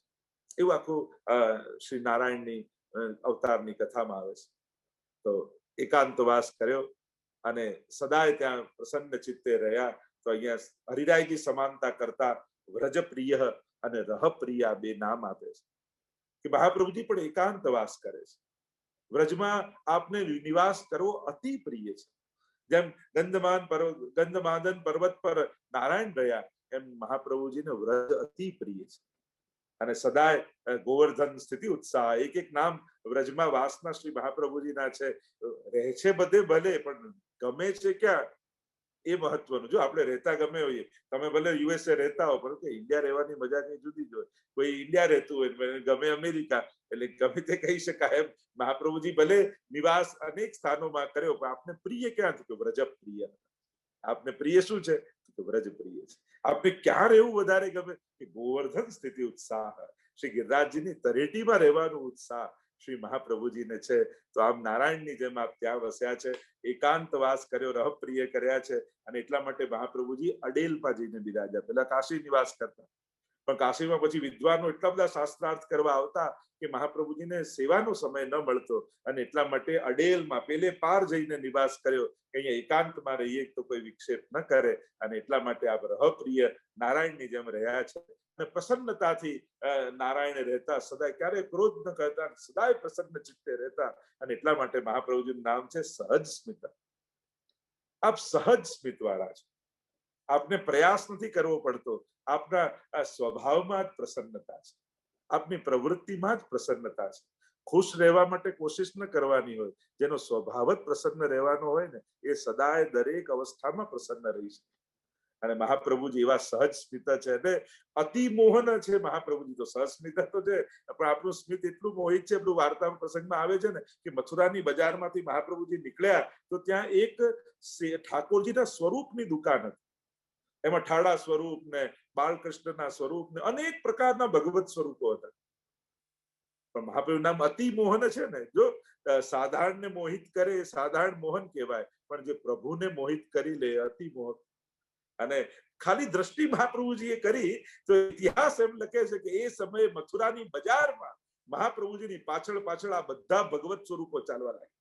એવું આખું શ્રી નારાયણની અવતારની કથામાં આવે છે. તો એકાંતવાસ કર્યો અને સદાય ત્યાં પ્રસન્ન ચિત્તે રહ્યા. તો અહીંયા હરિરાયજી સમાનતા કરતા વ્રજપ્રિય અને રહપ્રિયા બે નામ આપે છે કે મહાપ્રભુજી પણ એકાંતવાસ કરે છે. વ્રજમાં આપને નિવાસ કરવો અતિ પ્રિય છે. જેમ ગંધમાદન પર્વત પર નારાયણ રહ્યા એમ મહાપ્રભુજીને વ્રજ અતિ પ્રિય છે અને સદાય ગોવર્ધન સ્થિતિ ઉત્સાહ એક એક નામ વ્રજમાં વાસના શ્રી મહાપ્રભુજીના છે. રહે છે બધે ભલે પણ ગમે છે ક્યાં એ મહત્વનું. જો આપણે રહેતા ગમે હોઈએ, તમે ભલે યુએસએ રહેતા હો, પરંતુ ઇન્ડિયા રહેવાની મજા કઈ જુદી જ હોય. કોઈ ઇન્ડિયા રહેતું હોય ગમે અમેરિકા, એટલે ગમે તે કહી શકાય એમ મહાપ્રભુજી ભલે નિવાસ અનેક સ્થાનોમાં કર્યો પણ આપને પ્રિય ક્યાં થયું? વ્રજ પ્રિય. આપને પ્રિય શું છે? તો વ્રજ પ્રિય છે. આપને ક્યાં રહેવું વધારે ગમે? કે ગોવર્ધન સ્થિતિ ઉત્સાહ, શ્રી ગિરિરાજજીની તરેટીમાં રહેવાનું ઉત્સાહ શ્રી મહાપ્રભુજીને છે. તો આમ નારાયણની જેમ આપ ત્યાં વસ્યા છે, એકાંતવાસ કર્યો, રહપ્રિય કર્યા છે અને એટલા માટે મહાપ્રભુજી અડેલમાં જઈને બિરાજ્યા. પેલા કાશી નિવાસ કરતા, પણ કાશીમાં પછી વિદ્વાનો એટલા બધા શાસ્ત્રાર્થ કરવા આવતા કે મહાપ્રભુજીને સેવાનો સમય ન મળતો અને એટલા માટે અડેલમાં પેલે પાર જઈને નિવાસ કર્યો કે અહીંયા એકાંતમાં રહીએ તો કોઈ વિક્ષેપ ન કરે અને એટલા માટે આપ રહપ્રિય નારાયણની જેમ રહ્યા છે અને પ્રસન્નતાથી નારાયણ રહેતા, સદાય ક્યારેય ક્રોધ ન કરતા, સદાય પ્રસન્ન ચિત્તે રહેતા અને એટલા માટે મહાપ્રભુજીનું નામ છે સહજ સ્મિત. આપ સહજ સ્મિત વાળા છો. આપને પ્રયાસ નથી કરવો પડતો. આપના સ્વભાવમાં જ પ્રસન્નતા છે, આપની પ્રવૃત્તિમાં જ પ્રસન્નતા છે. ખુશ રહેવા માટે કોશિશ ન કરવાની હોય. જેનો સ્વભાવ જ પ્રસન્ન રહેવાનો હોય ને, એ સદાય દરેક અવસ્થામાં પ્રસન્ન રહી શકે. અને મહાપ્રભુજી એવા સહજ સ્મિત છે એટલે અતિ મોહન છે મહાપ્રભુજી. તો સહજ સ્મિત તો છે, પણ આપણું સ્મિત એટલું મોહિત છે, આપણું વાર્તા પ્રસંગમાં આવે છે ને કે મથુરાની બજારમાંથી મહાપ્રભુજી નીકળ્યા તો ત્યાં એક ઠાકોરજીના સ્વરૂપની દુકાન હતી. એમાં ઠાડા સ્વરૂપ ને બાલકૃષ્ણના સ્વરૂપ ને અનેક પ્રકારના ભગવત સ્વરૂપો હતા. પણ મહાપ્રભુ નામ અતિ મોહન છે ને, જો સાધારણ ને મોહિત કરે એ સાધારણ મોહન કહેવાય, પણ જે પ્રભુને મોહિત કરી લે અતિ મોહન. અને ખાલી દ્રષ્ટિ મહાપ્રભુજીએ કરી તો ઇતિહાસ એમ લખે છે કે એ સમયે મથુરાની બજારમાં મહાપ્રભુજીની પાછળ પાછળ આ બધા ભગવત સ્વરૂપો ચાલવા લાગ્યા.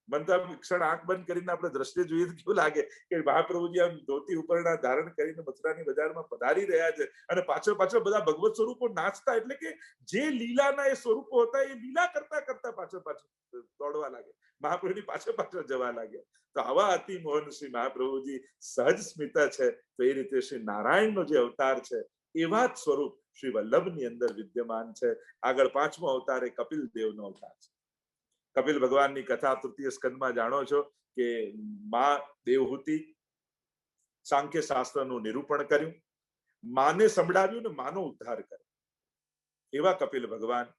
મને તો આમ ક્ષણ આંખ બંધ કરીને આપણે દ્રષ્ટિ જોઈએ તો કેવું લાગે કે મહાપ્રભુજી આમ ધોતી ઉપરના ધારણ કરીને મથુરાની બજારમાં પધારી રહ્યા છે અને પાછળ પાછળ બધા ભગવત સ્વરૂપો નાચતા, એટલે કે જે લીલાના એ સ્વરૂપો હતા એ લીલા કરતા કરતા પાછળ પાછળ દોડવા લાગે, મહાપ્રભુની પાછળ પાછળ જવા લાગ્યા. તો આવા અતિ મોહન શ્રી મહાપ્રભુજી સહજ સ્મિતા છે. તો એ રીતે શ્રી નારાયણનો જે અવતાર છે એવા જ સ્વરૂપ શ્રી વલ્લભની અંદર વિદ્યમાન છે. આગળ 5મો અવતાર એ કપિલ દેવનો અવતાર છે. કપિલ ભગવાનની કથા તૃતીય સ્કંદમાં જાણો છો કે માં દેવહૂતિ સાંખ્ય શાસ્ત્રનું નિરૂપણ કર્યું, માને સંભળાવ્યું ને માનો ઉદ્ધાર કર્યો. એવા કપિલ ભગવાન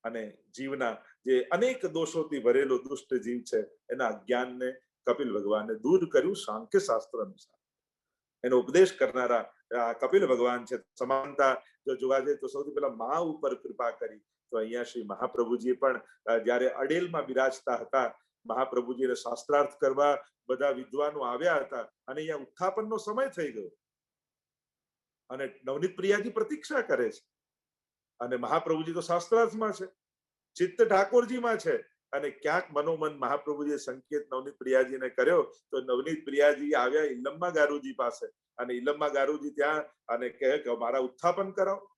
અને જીવના જે અનેક દોષોથી ભરેલો દુષ્ટ જીવ છે એના અજ્ઞાનને કપિલ ભગવાને દૂર કર્યું સાંખ્ય શાસ્ત્ર અનુસાર. એનો ઉપદેશ કરનારા કપિલ ભગવાન છે. સમાનતા જો જોવા જઈએ તો સૌથી પહેલા મા ઉપર કૃપા કરી. તો અહીંયા શ્રી મહાપ્રભુજી પણ જયારે અડેલમાં બિરાજતા હતા, મહાપ્રભુજીને શાસ્ત્રાર્થ કરવા બધા વિદ્વાનો આવ્યા હતા અને અહીંયા ઉત્થાપનનો સમય થઈ ગયો અને નવનીત પ્રિયાજી પ્રતીક્ષા કરે છે અને મહાપ્રભુજી તો શાસ્ત્રાર્થમાં છે, ચિત્ત ઠાકોરજીમાં છે અને ક્યાંક મનોમન મહાપ્રભુજીએ સંકેત નવનીત પ્રિયાજીને કર્યો તો નવનીત પ્રિયાજી આવ્યા ઇલમ્મા ગારુજી પાસે અને ઇલમ્મા ગારુજી ત્યાં અને કહે કે મારા ઉત્થાપન કરાવો.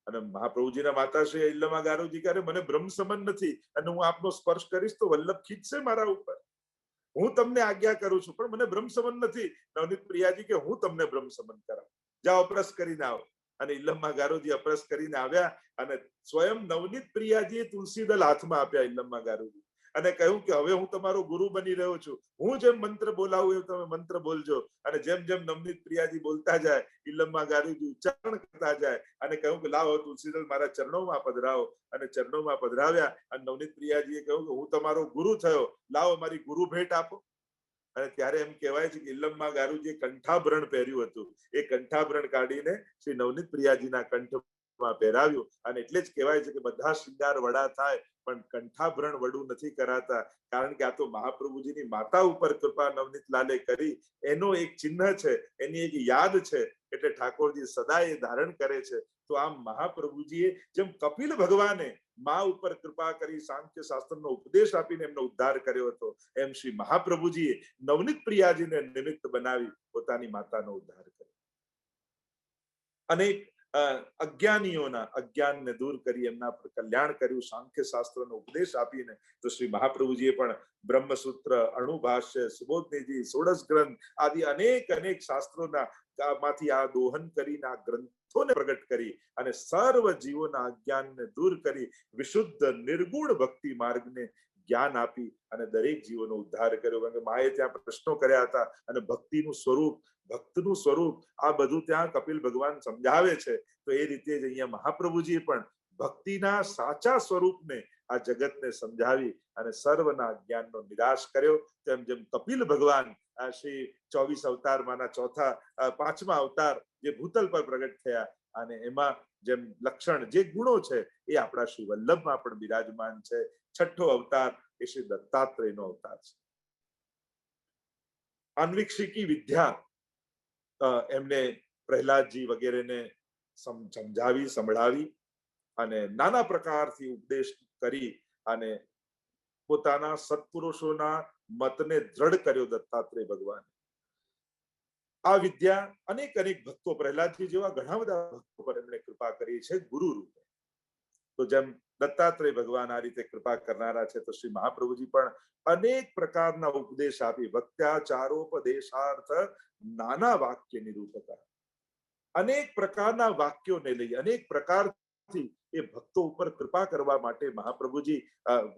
અને મહાપ્રભુજીના માતાશ્રી ઇલ્લમા ગારુજી કહે મને બ્રહ્મ સમન નથી અને હું આપનો સ્પર્શ કરીશ તો વલ્લભ ખીચશે મારા ઉપર, હું તમને આજ્ઞા કરું છું પણ મને બ્રહ્મ સમન નથી. નવનીત પ્રિયાજી કે હું તમને બ્રહ્મ સમન કરાવું, જાઓ અપરસ કરીને આવો. અને ઇલ્લમા ગારુજી અપરસ કરીને આવ્યા અને સ્વયં નવનીત પ્રિયાજીએ તુલસી દલ હાથમાં આપ્યા ઇલ્લમા ગારુજી અને કહ્યું કે હવે હું તમારો ગુરુ બની રહ્યો છું, હું જેમ મંત્ર બોલાવું એવું તમે મંત્ર બોલજો. અને જેમ જેમ નવનીત પ્રિયાજી બોલતા જાય ઇલ્લમા ગારુજી ઉચ્ચારણ કરતા જાય અને કહ્યું કે લાવો તુલસીદલ મારા ચરણોમાં પધરાવો. અને ચરણોમાં પધરાવ્યા અને નવનીત પ્રિયાજીએ કહ્યું કે હું તમારો ગુરુ થયો, લાવો મારી ગુરુ ભેટ આપો. અને ત્યારે એમ કહેવાય છે કે ઇલ્લમા ગારુજીએ કંઠાભરણ પહેર્યું હતું, એ કંઠાભરણ કાઢીને શ્રી નવનીત પ્રિયાજીના કંઠમાં પહેરાવ્યું અને એટલે જ કહેવાય છે કે બધા શૃંગાર વડા થાય પણ કંઠાભરણ વડું નથી કરાતા, કારણ કે આ તો મહાપ્રભુજીની માતા ઉપર કૃપા નવનીત લાલે કરી એનો એક ચિહ્ન છે, એની એક યાદ છે, એટલે ઠાકોરજી સદાય ધારણ કરે છે. તો આમ મહાપ્રભુજીએ જેમ કપિલ ભગવાને મા ઉપર કૃપા કરી સાંખ્ય શાસ્ત્રનો ઉપદેશ આપીને એમનો ઉદ્ધાર કર્યો હતો, એમ શ્રી મહાપ્રભુજીએ નવનીત પ્રિયાજીને નિમિત્ત બનાવી પોતાની માતાનો ઉદ્ધાર કર્યો. અનેક અજ્ઞાનીઓના અજ્ઞાનને દૂર કરી એમના પર કલ્યાણ કર્યું, સાંખ્ય શાસ્ત્રનો ઉપદેશ આપીને. તો શ્રી મહાપ્રભુજીએ પણ બ્રહ્મસૂત્ર, અણુભાષ્ય, સુબોધનીજી, ષોડશ ગ્રંથ આદિ અનેક અનેક શાસ્ત્રોના માંથી આ દોહન કરીને આ ગ્રંથોને પ્રગટ કરી અને સર્વ જીવોના અજ્ઞાનને દૂર કરી વિશુદ્ધ નિર્ગુણ ભક્તિ માર્ગને જ્ઞાન આપી અને દરેક જીવોનો ઉદ્ધાર કર્યો. કારણ કે માએ ત્યાં પ્રશ્નો કર્યા હતા અને ભક્તિનું સ્વરૂપ, ભક્તનું સ્વરૂપ આ બધું ત્યાં કપિલ ભગવાન સમજાવે છે. તો એ રીતે જ અહીંયા મહાપ્રભુજીએ પણ ભક્તિના સાચા સ્વરૂપને આ જગતને સમજાવી અને સર્વના જ્ઞાનનો નિરાશ કર્યો. તેમ જેમ કપિલ ભગવાન શ્રી 24 અવતારમાંના પાંચમા અવતાર જે ભૂતલ પર પ્રગટ થયા અને એમાં જેમ લક્ષણ જે ગુણો છે એ આપણા શ્રી વલ્લભમાં પણ બિરાજમાન છે. છઠ્ઠો અવતાર એ શ્રી દત્તાત્રેયનો અવતાર છે. અન્વિક્ષિકી વિદ્યા એમને પ્રહલાદજી વગેરેને સમજાવી, સંભળાવી અને નાના પ્રકારથી ઉપદેશ કરી અને પોતાના સત્પુરુષોના મતને દ્રઢ કર્યો દત્તાત્રેય ભગવાન. આ વિદ્યા અનેક અનેક ભક્તો, પ્રહલાદજી જેવા ઘણા બધા ભક્તો પર એમણે કૃપા કરી છે ગુરુ રૂપે. તો જેમ દત્તાત્રેય ભગવાન આ રીતે કૃપા કરનારા છે, તો શ્રી મહાપ્રભુજી પણ અનેક પ્રકારના ઉપદેશ આપી. ભક્ત્યાચારોપદેશાર્થ નાના વાક્ય નિરૂપકા, અનેક પ્રકારના વાક્યોને લઈ અનેક પ્રકારથી એ ભક્તો ઉપર કૃપા કરવા માટે મહાપ્રભુજી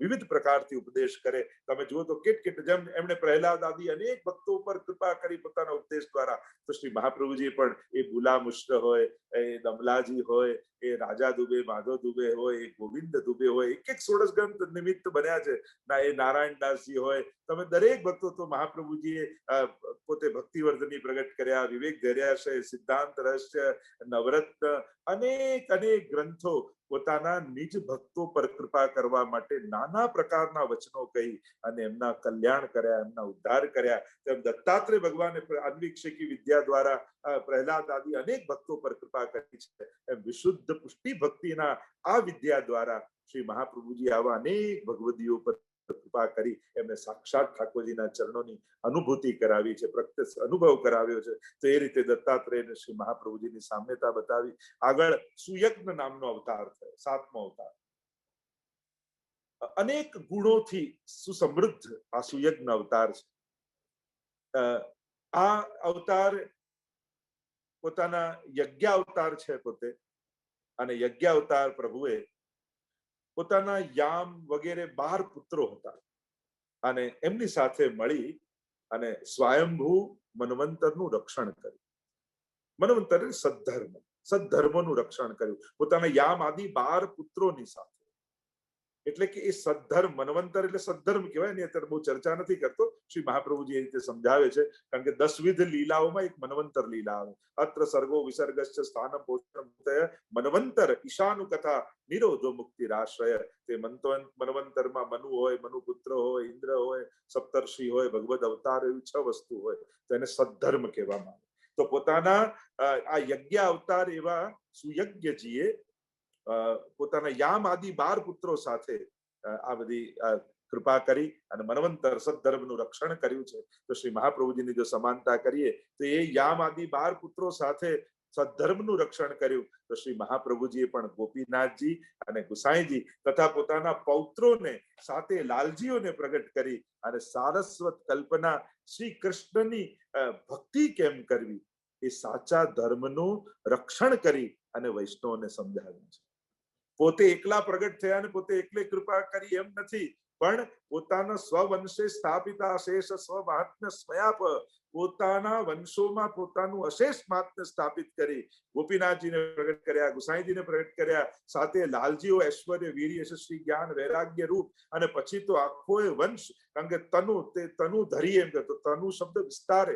વિવિધ પ્રકારથી ઉપદેશ કરે. તમે જુઓ તો કેટ જેમ એમણે પ્રહલાદ આદિ અનેક ભક્તો ઉપર કૃપા કરી પોતાના ઉપદેશ દ્વારા, તો શ્રી મહાપ્રભુજી પણ એ બુલા મુશ્ર હોય, એ દમલાજી હોય, એ રાજા દુબે, માધવ દુબે હોય, એ ગોવિંદ દુબે હોય, એક એક ષોડશ ગ્રંથ નિમિત્ત બન્યા છે ના, એ નારાયણદાસજી હોય, તમે દરેક ભક્તો તો મહાપ્રભુજીએ પોતે ભક્તિવર્ધની પ્રગટ કર્યા, વિવેક ધૈર્યાશય, સિદ્ધાંત રહસ્ય, નવરત્ન, અનેક અનેક ગ્રંથો પોતાના નિજ ભક્તો પર કૃપા કરવા માટે નાના પ્રકારના વચનો કહી અને એમના કલ્યાણ કર્યા, એમના ઉદ્ધાર કર્યા. તેમ દત્તાત્રેય ભગવાને અન્વિક્ષિકી વિદ્યા દ્વારા પ્રહલાદ આદિ અનેક ભક્તો પર કૃપા કરી છે. એમ વિશુદ્ધ પુષ્ટિ ભક્તિના આ વિદ્યા દ્વારા શ્રી મહાપ્રભુજી આવા અનેક ભગવદીઓ પર કૃપા કરી એમને સાક્ષાત ઠાકોરજીના ચરણોની અનુભૂતિ કરાવી છે, પ્રત્યક્ષ અનુભવ કરાવ્યો છે. તો એ રીતે દત્તાત્રેયને શ્રી મહાપ્રભુજીની સામ્યતા બતાવી. આગળ સુયજ્ઞ નામનો અવતાર થયો, સાતમો અવતાર. અનેક ગુણોથી સુસમૃદ્ધ આ સુયજ્ઞ અવતાર છે. આ અવતાર પોતાના યજ્ઞ અવતાર છે પોતે, અને યજ્ઞ અવતાર પ્રભુએ પોતાના યામ વગેરે 12 પુત્રો હતા અને એમની સાથે મળી અને સ્વયંભૂ મન્વંતરનું રક્ષણ કર્યું. મન્વંતર સદ્ધર્મનું રક્ષણ કર્યું પોતાના યામ આદિ 12 પુત્રોની સાથે. એટલે કે એ સદ્ધર્મ, મન્વંતર એટલે સદ્ધર્મ કહેવાય ને. અત્યારે બહુ ચર્ચા નથી કરતો, શ્રી મહાપ્રભુજી એ રીતે સમજાવે છે. કારણ કે 10 વિધ લીલાઓમાં એક મન્વંતર લીલા આવે. અત્ર સર્ગો વિસર્ગશ્ચ સ્થાનમ પોષણમ મન્વંતર ઈશાનુ કથા નિરોધો મુક્તિરાશ્રય. તે મન્વંતરમાં મનુ હોય, મનુ પુત્ર હોય, ઇન્દ્ર હોય, સપ્તર્ષિ હોય, ભગવદ અવતાર, એવી 6 વસ્તુ હોય. તો એને સદ્ધર્મ કહેવામાં આવે. તો પોતાના આ યજ્ઞ અવતાર એવા સુયજ્ઞજીએ પોતાના યામ આદિ 12 પુત્રો સાથે આ બધી કૃપા કરી અને મન્વંતર સદ્ધર્મનું રક્ષણ કર્યું છે. તો શ્રી મહાપ્રભુજીની જો સમાનતા કરીએ તો એ યામ આદિ 12 પુત્રો સાથે સદ્ધર્મનું રક્ષણ કર્યું. તો શ્રી મહાપ્રભુજીએ પણ ગોપીનાથજી અને ગુસાઈજી તથા પોતાના પૌત્રોને સાથે લાલજીઓને પ્રગટ કરી અને સારસ્વત કલ્પના શ્રી કૃષ્ણની ભક્તિ કેમ કરવી એ સાચા ધર્મનું રક્ષણ કરી અને વૈષ્ણવને સમજાવ્યું છે. પોતે એકલા પ્રગટ થયા અને પોતે એકલે કૃપા કરી એમ નથી, પણ પોતાના સ્વવંશે સ્થાપિતા અશેષ સ્વમહાત્મ્ય સ્મયાપ, પોતાના વંશોમાં પોતાનું અશેષ મહાત્મ્ય સ્થાપિત કરી ગોપીનાથજીને પ્રગટ કર્યા, ગુસાઈજીને પ્રગટ કર્યા, સાથે લાલજીઓ ઐશ્વર્ય, વીર્ય, યશસ્વી, જ્ઞાન, વૈરાગ્ય રૂપ, અને પછી તો આખો એ વંશ. કારણ કે તનુ ધરી એમ કહેતો, તનુ શબ્દ વિસ્તારે,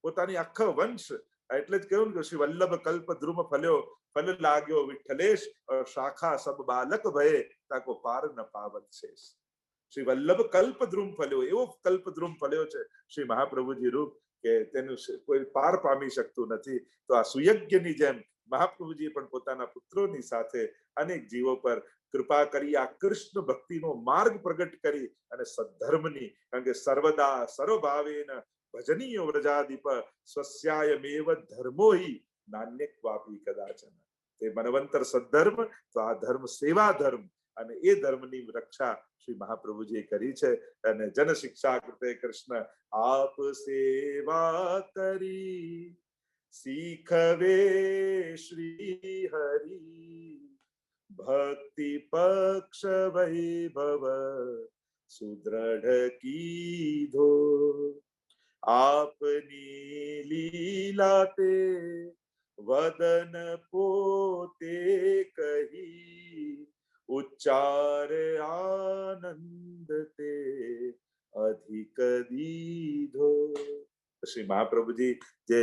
પોતાની આખા વંશ. એટલે જ કહ્યું કે શ્રી વલ્લભ કલ્પ ધ્રુમ ફલ્યો, ફલ લાગ્યો વિઠ્ઠલેશ, શાખા સબ બાલક ભયે, તાકો પાર ન પાવત શેષ. શ્રી વલ્લભ કલ્પ ધ્રુમ ફલ્યો, એવો કલ્પ ધ્રુમ ફલ્યો છે શ્રી મહાપ્રભુજી રૂપ કે તેનું કોઈ પાર પામી શકતું નથી. તો આ સુયજ્ઞની જેમ મહાપ્રભુજી પણ પોતાના પુત્રોની સાથે અનેક જીવો પર કૃપા કરી આ કૃષ્ણ ભક્તિનો માર્ગ પ્રગટ કરી અને સદ્ધર્મની, કારણ કે સર્વદા સર્વભાવેન ભજનીય વ્રજાધિપ સ્વસ્યાયમેવ ધર્મો હિ નાન્યક્વાપી કદાચન. તે મનવંતર સદ્ધર્મ, તો આ ધર્મ સેવા ધર્મ, અને એ ધર્મની રક્ષા શ્રી મહાપ્રભુજીએ કરી છે. અને જન શિક્ષા કૃતે કૃષ્ણ આપ સેવા કરી, શીખવે શ્રી હરિ, ભક્તિ પક્ષ વૈભવ સુદ્રઢ કીધો, આપની લીલા તે વદન પોતે કહી, ઉચ્ચાર આનંદ તે અધિક દીધો. શ્રી મહાપ્રભુજી જે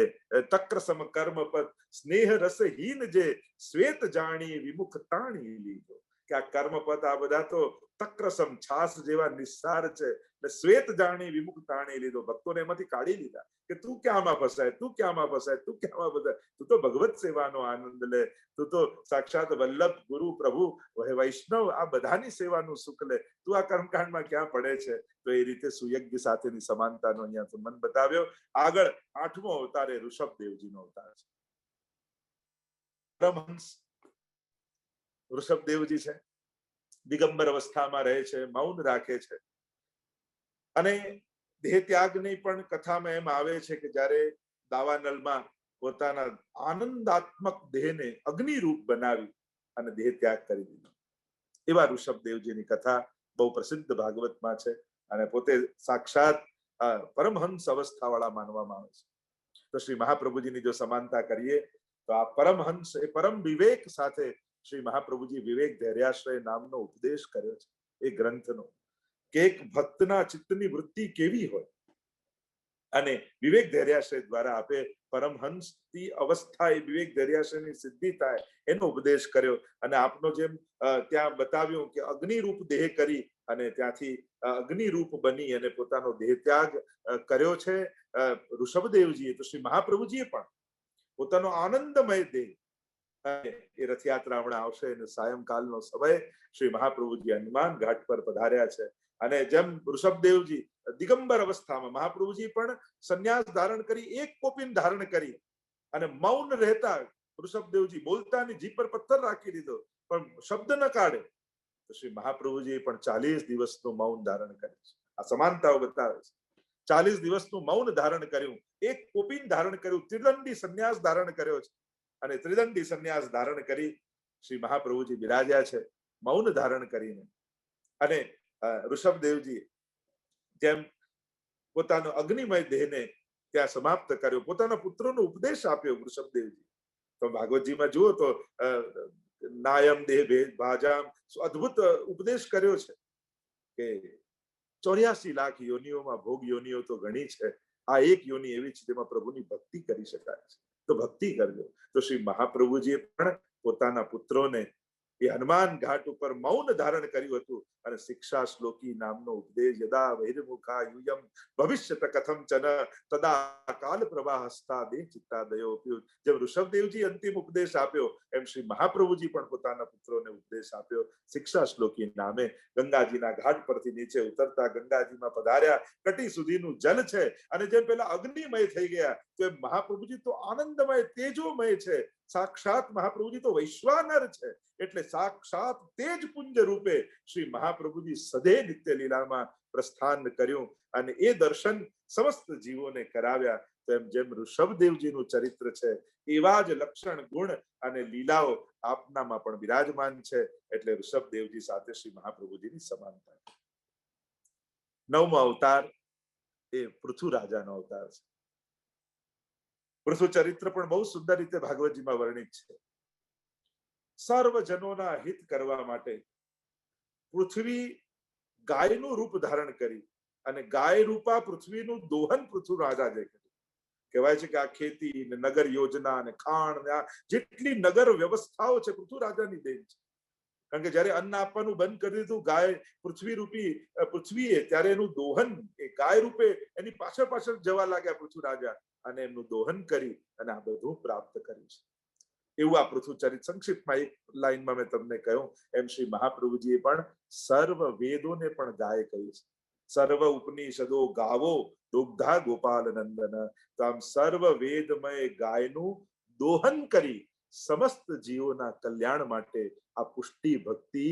તક્ર સમ કર્મ પદ સ્નેહ રસહીન જે શ્વેત જાણી વિમુખ તાણી લીધો, કે આ કર્મપદ આ બધા તો તક્રસમ છાસ જેવા નિસ્સાર છે, શ્વેત જાણી વિમુખ તાણી લીધો. ભક્તોને એમાંથી કાઢી લીધા કે તું ક્યાંમાં ફસાય, તું ક્યાંમાં ફસાય, તું ક્યાંમાં ફસાય, તું તો ભગવત સેવાનો આનંદ લે, તું તો સાક્ષાત વલ્લભ ગુરુ પ્રભુ વૈષ્ણવ આ બધાની સેવાનું સુખ લે, તું આ કર્મકાંડમાં ક્યાં પડે છે. તો એ રીતે સુયજ્ઞ સાથેની સમાનતાનો અહીંયા સંબંધ બતાવ્યો. આગળ 8મો અવતાર એ ઋષભદેવજીનો અવતાર છે. પરમહંસ ઋષભદેવજી છે, દિગંબર અવસ્થામાં રહે છે, મૌન રાખે છે, અને દેહ ત્યાગની પણ કથામાં એમ આવે છે કે જ્યારે દાવાનલમાં પોતાના આનંદાત્મક દેહને અગ્નિરૂપ બનાવી અને દેહ ત્યાગ કરી દીધો, એવા ઋષભદેવજીની કથા બહુ પ્રસિદ્ધ ભાગવતમાં છે, અને પોતે સાક્ષાત પરમહંસ અવસ્થાવાળા માનવામાં આવે છે. તો શ્રી મહાપ્રભુજીની જો સમાનતા કરીએ તો આ પરમહંસ એ પરમ વિવેક સાથે શ્રી મહાપ્રભુજી વિવેક ધૈર્યાશ્રય નામનો ઉપદેશ કર્યો છે એ ગ્રંથનો, કે એક ભક્તના ચિત્તની વૃત્તિ કેવી હોય, અને વિવેક ધૈર્યાશ્રય દ્વારા આપે પરમહંસની અવસ્થા એ વિવેક ધૈર્યાશ્રયની સિદ્ધિ થાય એનો ઉપદેશ કર્યો. અને આપનો જેમ ત્યાં બતાવ્યું કે અગ્નિરૂપ દેહ કરી અને ત્યાંથી અગ્નિરૂપ બની અને પોતાનો દેહ ત્યાગ કર્યો છે ઋષભદેવજીએ, તો શ્રી મહાપ્રભુજીએ પણ પોતાનો આનંદમય દેહ, એ રથયાત્રા હમણાં આવશે અને સાયંકાલનો સમય શ્રી મહાપ્રભુજી હનુમાન ઘાટ પર પધાર્યા છે. અને જેમ ઋષભદેવજી દિગંબર અવસ્થામાં, મહાપ્રભુજી પણ સંન્યાસ ધારણ કરી, એક કોપિન ધારણ કરી અને મૌન રહેતા, ઋષભદેવજી બોલતાની જીભ પર પથ્થર રાખી દીધો પણ શબ્દ ન કાઢે, તો શ્રી મહાપ્રભુજી પણ 40 દિવસનું મૌન ધારણ કર્યું છે. આ સમાનતાઓ બતાવે છે. 40 દિવસનું મૌન ધારણ કર્યું, એક કોપિન ધારણ કર્યું, ત્રિદંડી સંન્યાસ ધારણ કર્યો છે, અને ત્રિદંડી સંન્યાસ ધારણ કરી શ્રી મહાપ્રભુજી બિરાજ્યા છે મૌન ધારણ કરીને. અને ઋષભદેવજી જેમ પોતાનો અગ્નિમય દેહને ત્યાં સમાપ્ત કર્યો, પોતાના પુત્રોનો ઉપદેશ આપ્યો ઋષભદેવજી. તો ભાગવતજીમાં જુઓ તો નાયમ દેહ ભેદ ભાજામ અદ્ભુત ઉપદેશ કર્યો છે કે 84 લાખ યોનિઓમાં ભોગ યોનિઓ તો ઘણી છે, આ એક યોનિ એવી છે જેમાં પ્રભુની ભક્તિ કરી શકાય છે, તો ભક્તિ કરજો. તો શ્રી મહાપ્રભુજીએ પણ પોતાના પુત્રોને એ હનુમાન ઘાટ ઉપર મૌન ધારણ કર્યું હતું, અને શિક્ષા શ્લોકી નામનો ઉપદેશ, યદા વૈરમુખા યુયમ ભવિષ્યત કથમ ચન તદા કાલ પ્રવાહસ્તા દે ચિત્તાદયો. જેમ ઋષભદેવજી અંતિમ ઉપદેશ આપ્યો એમ શ્રી મહાપ્રભુજી પણ પોતાના પુત્રોને ઉપદેશ આપ્યો શિક્ષા શ્લોકી નામે. ગંગાજીના ઘાટ પરથી નીચે ઉતરતા ગંગાજીમાં પધાર્યા, કટી સુધીનું જલ છે, અને જેમ પેલા અગ્નિમય થઈ ગયા, તો એમ મહાપ્રભુજી તો આનંદમય તેજોમય છે. સાક્ષાત મહાપ્રભુજી તો વૈશ્વાનર છે, એટલે સાક્ષાત તેજ પુંજ રૂપે શ્રી મહાપ્રભુજી સદે નિત્ય લીલામાં પ્રસ્થાન કર્યું, અને એ દર્શન સમસ્ત જીવોને કરાવ્યા. તો એમ જેમ ઋષભદેવજીનું ચરિત્ર છે એવા જ લક્ષણ, ગુણ અને લીલાઓ આપનામાં પણ બિરાજમાન છે, એટલે ઋષભદેવજી સાથે શ્રી મહાપ્રભુજીની સમાનતા. 9મો અવતાર એ પૃથુ રાજાનો અવતાર છે. પૃથુ ચરિત્ર પણ બહુ સુંદર રીતે ભાગવતજીમાં વર્ણિત છે. સર્વજનોના હિત કરવા માટે પૃથ્વી ગાયનું રૂપ ધારણ કરી, અને ગાય રૂપા પૃથ્વીનું દોહન પૃથુ રાજાએ કર્યું. કહેવાય છે કે આ ખેતી ને નગર યોજના અને ખાણ ને આ જેટલી નગર વ્યવસ્થાઓ છે પૃથુ રાજાની દેન છે. કારણ કે જયારે અન્ન આપવાનું બંધ કરી દીધું ગાય પૃથ્વી રૂપી પૃથ્વીએ, ત્યારે એનું દોહન એ ગાય રૂપે એની પાછળ પાછળ જવા લાગ્યા પૃથુ રાજા, અને એમનું દોહન કરી અને આ બધું પ્રાપ્ત કર્યું છે. એવું આ પૃથુ ચરિત્ર સંક્ષિપ્તમાં એક લાઈનમાં મેં તમને કહ્યું એમ શ્રી મહાપ્રભુજીએ પણ સર્વ વેદોને પણ ગાય કહી છે. સર્વ ઉપનિષદો ગાવો દુગ્ધા ગોપાલ નંદન. તો આમ સર્વ વેદમય ગાયનું દોહન કરી સમસ્ત જીવોના કલ્યાણ માટે આ પુષ્ટિ ભક્તિ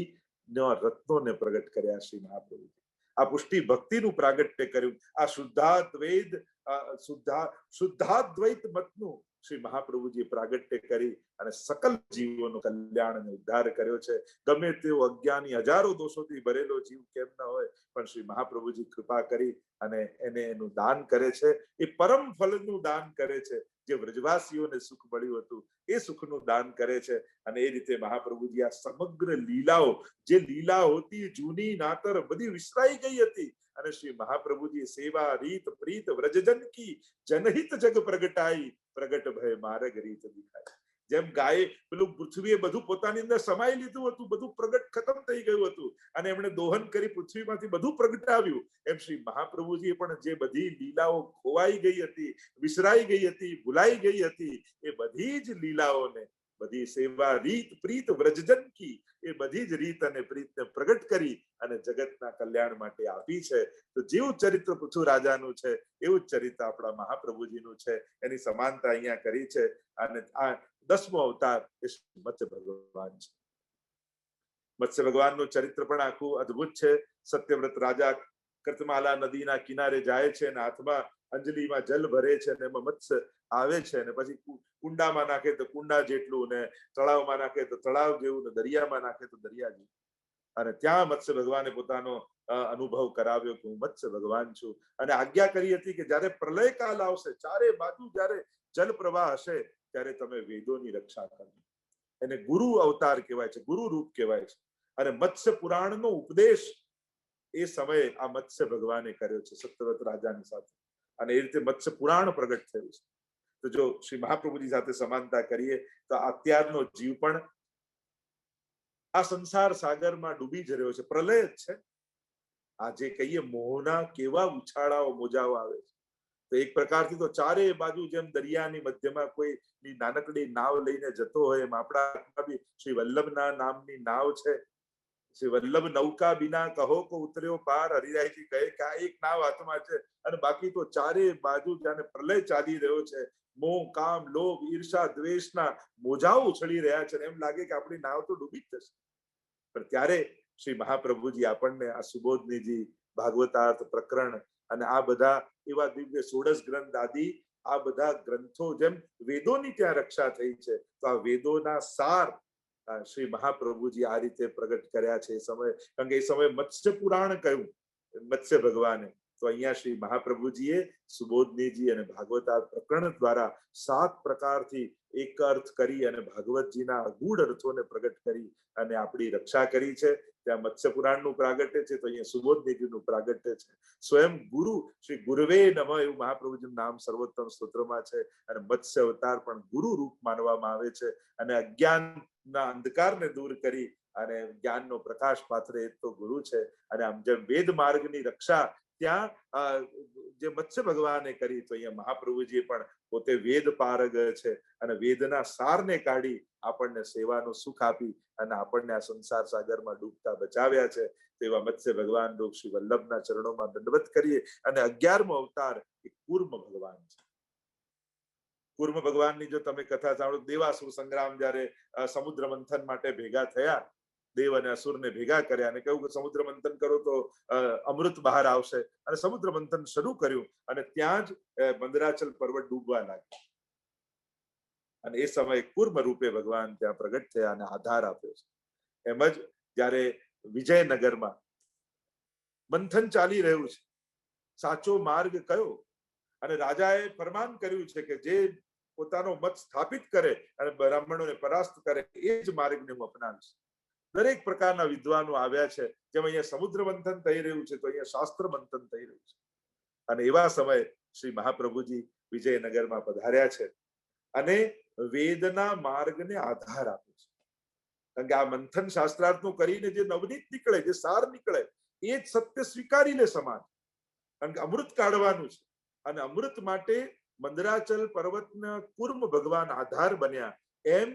રત્નોને પ્રગટ કર્યા શ્રી મહાપ્રભુજી. આ પુષ્ટિ ભક્તિનું પ્રાગટ્ય કર્યું. આ શુદ્ધાદ્વૈત મતનું શ્રી મહાપ્રભુજી પ્રાગટ્ય કરી અને સકલ જીવોનો કલ્યાણ અને ઉદ્ધાર કર્યો છે. ગમે તેવો અજ્ઞાની હજારો દોષોથી ભરેલો જીવ કેમ ન હોય, પણ શ્રી મહાપ્રભુજી કૃપા કરી અને એને એનું દાન કરે છે. એ પરમ ફલનું દાન કરે છે. જે વ્રજવાસીઓને સુખ મળ્યું હતું એ સુખનું દાન કરે છે. અને એ રીતે મહાપ્રભુજી આ સમગ્ર લીલાઓ, જે લીલા હોતી જૂની નાતર બધી વિસરાઈ ગઈ હતી, અને શ્રી મહાપ્રભુજી સેવા રીત પ્રીત વ્રજજન કી જનહિત જગ પ્રગટાઈ, પ્રગટ ભય માર્ગ રીત દિખાય. જેમ ગાય પેલું પૃથ્વીએ બધું પોતાની અંદર સમાઈ લીધું હતું, બધું પ્રગટ ખતમ થઈ ગયું હતું અને એમણે દોહન કરી પૃથ્વીમાંથી બધું પ્રગટાવ્યું, એમ શ્રી મહાપ્રભુજીએ પણ જે બધી લીલાઓ ખોવાઈ ગઈ હતી, વિસરાઈ ગઈ હતી, ભૂલાઈ ગઈ હતી, એ બધી જ લીલાઓને, બધી સેવા રીત પ્રીત વ્રજજન કી, એ બધી જ રીત અને પ્રીતને પ્રગટ કરી અને જગતના કલ્યાણ માટે આપી છે. તો જેવું ચરિત્ર પૃથુ રાજાનું છે એવું જ ચરિત્ર આપણા મહાપ્રભુજીનું છે. એની સમાનતા અહીંયા કરી છે. અને આ 10મો અવતાર એ મત્સ્ય ભગવાન છે. મત્સ્ય ભગવાનનું ચરિત્ર પણ આખું અદ્ભુત છે. સત્યવ્રત રાજા કર્તમાલા નદીના કિનારે જાય છે અને હાથમાં અંજલિમાં જલ ભરે છે અને એમાં મત્સ્ય આવે છે અને પછી કુંડામાં નાખે તો કુંડા જેટલું, ને તળાવમાં નાખે તો તળાવ જેવું, ને દરિયામાં નાખે તો દરિયા જેવું. અને ત્યાં મત્સ્ય ભગવાને પોતાનો અનુભવ કરાવ્યો કે હું મત્સ્ય ભગવાન છું. અને આજ્ઞા કરી હતી કે જયારે પ્રલય કાલ આવશે, ચારે બાજુ જયારે જલ પ્રવાહ હશે, ત્યારે તમે વેદોની રક્ષા કરો. એને ગુરુ અવતાર કહેવાય છે, ગુરુ રૂપ કહેવાય છે. અને મત્સ્ય પુરાણનો ઉપદેશ એ સમયે આ મત્સ્ય ભગવાને કર્યો છે સત્યવ્રત રાજાની સાથે. અને એ રીતે મત્સ્ય પુરાણ પ્રગટ થયું છે. તો જો શ્રી મહાપ્રભુજી સાથે સમાનતા કરીએ તો અત્યારનો જીવ પણ આ સંસાર સાગરમાં ડૂબી જ રહ્યો છે, પ્રલય જ છે. આ જે કહીએ મોહના કેવા ઉછાળાઓ મોજાઓ આવે છે. તો એક પ્રકારથી તો ચારે બાજુ જેમ દરિયાની મધ્યમાં કોઈ નાનકડી નાવ લઈને જતો હોય, એમ આપણા બી શ્રી વલ્લભના નામની નાવ છે. શ્રી વલ્લભ નૌકા બિના કહો કો ઉતર્યો પાર, હરિરાયજી કહે કે આ એક નાવ હાથમાં છે અને બાકી તો ચારે બાજુ જાણે પ્રલય ચાલી રહ્યો છે. મોહ કામ લોભ ઈર્ષા દ્વેષના મોજાઓ ઉછળી રહ્યા છે. એમ લાગે કે આપણી નાવ તો ડૂબી જ જશે. પણ ત્યારે શ્રી મહાપ્રભુજી આપણને આ સુબોધનીજી, ભાગવતાર્થ પ્રકરણ અને આ બધા એવા દિવ્ય 16 ગ્રંથ આદિ આ બધા ગ્રંથો જેમ વેદોની ત્યાં રક્ષા થઈ છે, તો આ વેદોના સાર શ્રી મહાપ્રભુજી આ રીતે પ્રગટ કર્યા છે. એ સમય, કારણ કે એ સમયે મત્સ્ય પુરાણ કહ્યું મત્સ્ય ભગવાને, તો અહીંયા શ્રી મહાપ્રભુજીએ સુબોધનીજી અને ભાગવતાર્થ પ્રકરણ દ્વારા 7 પ્રકારથી એક અર્થ કરી અને ભાગવતજીના અગૂઢ અર્થોને પ્રગટ કરી અને આપણી રક્ષા કરી છે. ત્યાં મત્સ્ય પુરાણનું પ્રાગટ્ય છે, તો અહીંયા સુબોધનીજીનું પ્રાગટ્ય છે. સ્વયં ગુરુ શ્રી ગુરવે નમઃ એવું મહાપ્રભુજીનું નામ સર્વોત્તમ સ્તોત્રમાં છે. અને મત્સ્ય અવતાર પણ ગુરુ રૂપ માનવામાં આવે છે. અને અજ્ઞાનના અંધકારને દૂર કરી અને જ્ઞાનનો પ્રકાશ પાથરે એ તો ગુરુ છે. અને આમ જેમ વેદ માર્ગની રક્ષા ત્યાં જે મત્સ્ય ભગવાને કરી, તો અહીંયા મહાપ્રભુજી પણ પોતે વેદ પારગ છે અને વેદના સારને કાઢી આપણને સેવાનું સુખ આપી અને આપણને આ સંસાર સાગરમાં ડૂબતા બચાવ્યા છે. તેવા મત્સ્ય ભગવાન રૂપ શ્રી વલ્લભના ચરણોમાં દંડવત કરીએ. અને 11મો અવતાર એ કૂર્મ ભગવાન છે. કૂર્મ ભગવાનની જો તમે કથા સાંભળો, દેવાસુર સંગ્રામ જયારે સમુદ્ર મંથન માટે ભેગા થયા, દેવ અને અસુરને ભેગા કર્યા અને કહ્યું કે સમુદ્ર મંથન કરો તો અમૃત બહાર આવશે. અને સમુદ્ર મંથન શરૂ કર્યું અને ત્યાં જ મંદરાચલ પર્વત ડૂબવા લાગ્યો. અને એ સમયે કૂર્મ રૂપે ભગવાન ત્યાં પ્રગટ થયા અને આધાર આપ્યો છે. એમ જ જયારે વિજયનગરમાં મંથન ચાલી રહ્યું છે, સાચો માર્ગ કયો, અને રાજાએ ફરમાન કર્યું છે કે જે પોતાનો મત સ્થાપિત કરે અને બ્રાહ્મણોને પરાસ્ત કરે એ જ માર્ગને હું અપનાવીશ. દરેક પ્રકારના વિદ્વાનો આવ્યા છે. જેમ અહીંયા સમુદ્ર મંથન થઈ રહ્યું છે, તો અહીંયા શાસ્ત્ર મંથન થઈ રહ્યું છે. અને એવા સમયે શ્રી મહાપ્રભુજી વિજયનગરમાં પધાર્યા છે અને વેદના માર્ગને આધાર આપે છે. કારણ કે આ મંથન શાસ્ત્રાર્થનું કરીને જે નવનીત નીકળે, જે સાર નીકળે, એ જ સત્ય સ્વીકારી લે સમાજ. કારણ કે અમૃત કાઢવાનું છે અને અમૃત માટે મંદરાચલ પર્વતના કૂર્મ ભગવાન આધાર બન્યા. એમ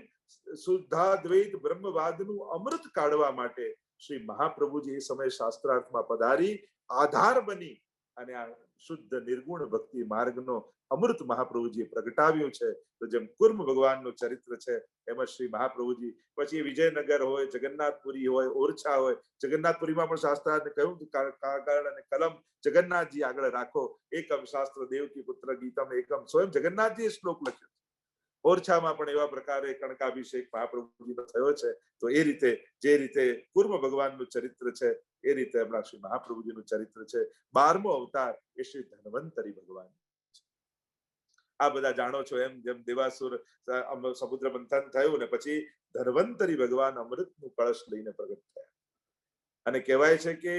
શુદ્ધાદ્વૈત બ્રહ્મવાદનું અમૃત કાઢવા માટે શ્રી મહાપ્રભુજી એ સમયે શાસ્ત્રાર્થમાં પધારી આધાર બની અને આ શુદ્ધ નિર્ગુણ ભક્તિ માર્ગનો અમૃત મહાપ્રભુજીએ પ્રગટાવ્યું છે. તો જેમ કુર્મ ભગવાનનું ચરિત્ર છે એમ શ્રી મહાપ્રભુજી, પછી વિજયનગર હોય, જગન્નાથપુરી હોય, ઓરછા હોય. જગન્નાથપુરીમાં પણ શાસ્ત્રાર્થે કહ્યું કાગળ અને કલમ જગન્નાથજી આગળ રાખો, એકમ શાસ્ત્ર દેવકી પુત્ર ગીતમ એકમ, સ્વયં જગન્નાથજીએ શ્લોક લખ્યો. ઓરછામાં પણ એવા પ્રકારે કણકાભિષેક મહાપ્રભુજીનો થયો છે. તો એ રીતે જે રીતે કુર્મ ભગવાનનું ચરિત્ર છે એ રીતે હમણાં શ્રી મહાપ્રભુજીનું ચરિત્ર છે. 12મો અવતાર એ શ્રી ધન્વંતરી ભગવાન. આ બધા જાણો છો એમ, જેમ દેવાસુર સમુદ્ર મંથન થયું ને પછી ધન્વંતરી ભગવાન અમૃતનું કળશ લઈને પ્રગટ થયા. અને કહેવાય છે કે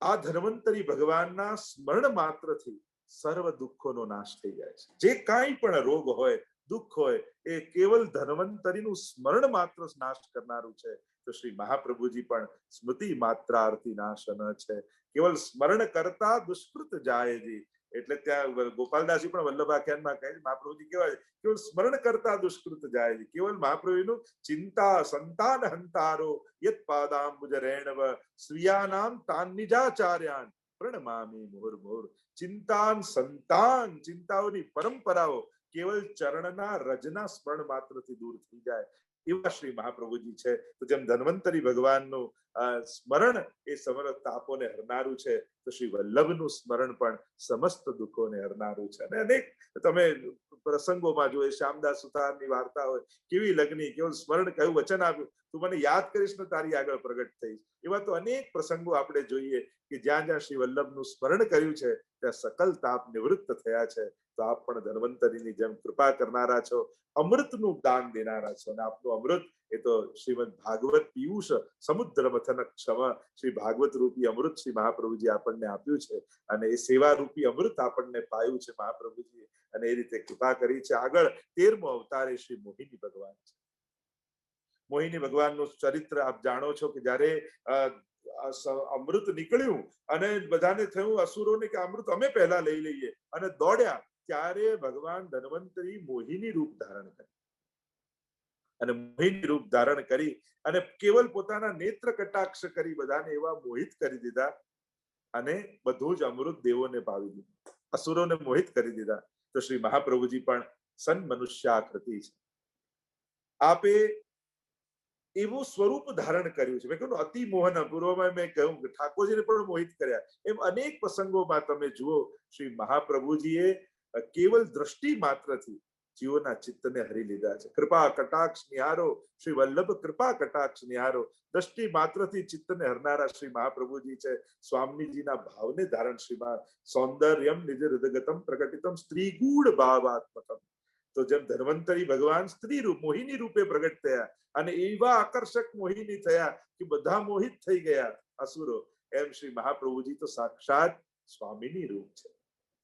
આ ધન્વંતરી ભગવાનના સ્મરણ માત્રથી સર્વ દુઃખોનો નાશ થઈ જાય છે. જે કાંઈ પણ રોગ હોય, દુઃખ હોય, એ કેવલ ધન્વંતરીનું સ્મરણ માત્ર નાશ કરનારું છે. તો શ્રી મહાપ્રભુજી પણ સ્મૃતિ માત્રાર્થી નાશન છે. કેવલ સ્મરણ કરતા દુષ્કૃત જાયજી. એટલે ત્યાં ગોપાલદાસજી પણ વલ્લભાખ્યાનમાં કહે છે મહાપ્રભુજી કેવા છે, કેવલ સ્મરણ કરતા દુષ્કૃત જાયજી. કેવલ મહાપ્રભુનું ચિંતા સંતાન હંતારો યત પાદાંબુજ રેણવ સ્વીયાનામ તાન નિજાચાર્યાન પ્રણમામી મુહુર્મુહુર. ચિંતાન સંતાન, ચિંતાઓની પરંપરાઓ કેવલ ચરણના રજના સ્મરણ માત્રથી દૂર થઈ જાય એવા શ્રી મહાપ્રભુજી છે. તો જેમ ધન્વંતરી ભગવાનનું સ્મરણ એ સમસ્ત તાપોને હરનારું છે, તો શ્રી વલ્લભનું સ્મરણ પણ સમસ્ત દુઃખોને હરનારું છે. અને અનેક તમે પ્રસંગોમાં જોઈએ, શ્યામદાસ સુતારની વાર્તા હોય, કેવી લગ્ની, કેવું સ્મરણ, કયું વચન આપ્યું, તું મને યાદ કરીશ ને તારી આગળ પ્રગટ થઈશ. એવા તો અનેક પ્રસંગો આપણે જોઈએ કે જ્યાં જ્યાં શ્રી વલ્લભનું સ્મરણ કર્યું છે ત્યાં સકલ તાપ નિવૃત્ત થયા છે. તો આપ પણ ધન્વંતરીની જેમ કૃપા કરનારા છો, અમૃતનું દાન દેનારા છો. અને આપનું અમૃત એ તો શ્રીમદ ભાગવત પિયુષ સમુદ્ર મથન ક્ષમ, શ્રી ભાગવત રૂપી અમૃત શ્રી મહાપ્રભુજી આપણને આપ્યું છે. અને એ સેવા રૂપી અમૃત આપણને પાયું છે મહાપ્રભુજીએ, અને એ રીતે કૃપા કરી છે. આગળ 13મો અવતાર એ શ્રી મોહિની ભગવાન છે. મોહિની ભગવાનનું ચરિત્ર આપ જાણો છો કે જ્યારે અમૃત નીકળ્યું અને બધાને થયું અસુરોને કે અમૃત અમે પહેલા લઈ લઈએ અને દોડ્યા, ત્યારે ભગવાન ધન્વંતરી મોહિની રૂપ ધારણ કરી અને મોહિની રૂપ ધારણ કરી અને કેવલ પોતાના નેત્ર કટાક્ષ કરી બધાને એવા મોહિત કરી દીધા અને બધું જ અમૃત દેવોને પાવી દીધું, અસુરોને મોહિત કરી દીધા. તો શ્રી મહાપ્રભુજી પણ સન મનુષ્યાકૃતિ છે. આપે એવું સ્વરૂપ ધારણ કર્યું છે. મેં કહ્યું અતિ મોહન, પૂર્વમાં મેં કહ્યું કે ઠાકોરજીને પણ મોહિત કર્યા. એમ અનેક પ્રસંગોમાં તમે જુઓ શ્રી મહાપ્રભુજીએ કેવલ દ્રષ્ટિ માત્રથી જીવોના ચિત્તને હરી લીધા છે. કૃપા કટાક્ષ નિહારો શ્રી વલ્લભ, કૃપા કટાક્ષ નિહારો. દ્રષ્ટિ માત્રથી ચિત્તને હરનારા શ્રી મહાપ્રભુજી છે. સ્વામીજીના ભાવને ધારણ શ્રીમાં સૌંદર્યમ નિજ હૃદગતમ પ્રકટિતમ સ્ત્રીગૂઢ ભાવાત્મકમ. તો જેમ ધન્વંતરી ભગવાન સ્ત્રી રૂપ મોહિની રૂપે પ્રગટ થયા અને એવા આકર્ષક મોહિની થયા કે બધા મોહિત થઈ ગયા અસુરો, એમ શ્રી મહાપ્રભુજી તો સાક્ષાત સ્વામીની રૂપ છે.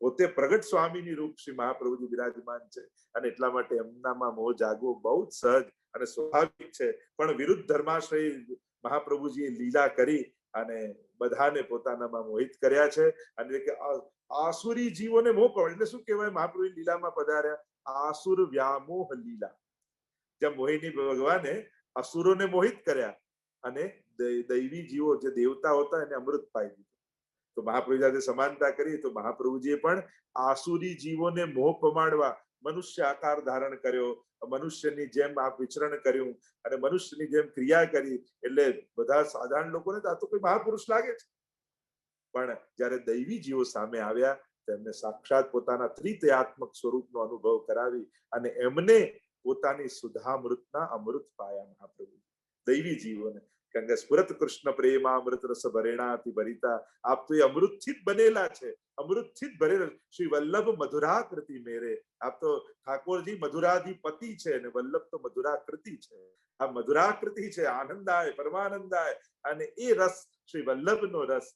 પોતે પ્રગટ સ્વામીની રૂપ શ્રી મહાપ્રભુજી બિરાજમાન છે. અને એટલા માટે એમનામાં મોહ જાગવો બહુ જ સહજ અને સ્વાભાવિક છે. પણ વિરુદ્ધ ધર્માશ્રય મહાપ્રભુજીએ લીલા કરી અને બધાને પોતાનામાં મોહિત કર્યા છે. અને કે આસુરી જીવોને મોહ પડે એટલે શું કહેવાય, મહાપ્રભુ લીલામાં પધાર્યા આસુર વ્યામોહ લીલા. જ્યાં મોહિની ભગવાને અસુરોને મોહિત કર્યા અને દૈવી જીવો જે દેવતા હતા એને અમૃત પાઈ દીધું. તો મહાપ્રભુજી સાથે સમાનતા કરી તો મહાપ્રભુજીએ પણ આસુરી જીવોને મોહ પમાડવા મનુષ્ય આકાર ધારણ કર્યો, મનુષ્યની જેમ આ વિચરણ કર્યું અને મનુષ્યની જેમ ક્રિયા કરી. એટલે બધા સાધારણ લોકોને તો આ તો કોઈ મહાપુરુષ લાગે છે, પણ જ્યારે દૈવી જીવો સામે આવ્યા તેમને સાક્ષાત પોતાના ત્રિતયાત્મક સ્વરૂપનો અનુભવ કરાવી અને એમને પોતાની સુધામૃતના અમૃત પાયા મહાપ્રભુ દૈવી જીવોને. કારણ કે સ્ફુરત કૃષ્ણ પ્રેમામૃત રસ ભરેણાથી ભરિતા. આપ તો એ અમૃતથી જ બનેલા છે, અમૃતથી જ ભરેલા. શ્રી વલ્લભ મધુરાકૃતિ મેરે. આપ તો ઠાકોરજી મધુરાધિપતિ છે અને વલ્લભ તો મધુરાકૃતિ છે. આ મધુરાકૃતિ છે, આનંદાય પરમાનંદાય. અને એ રસ શ્રી વલ્લભનો રસ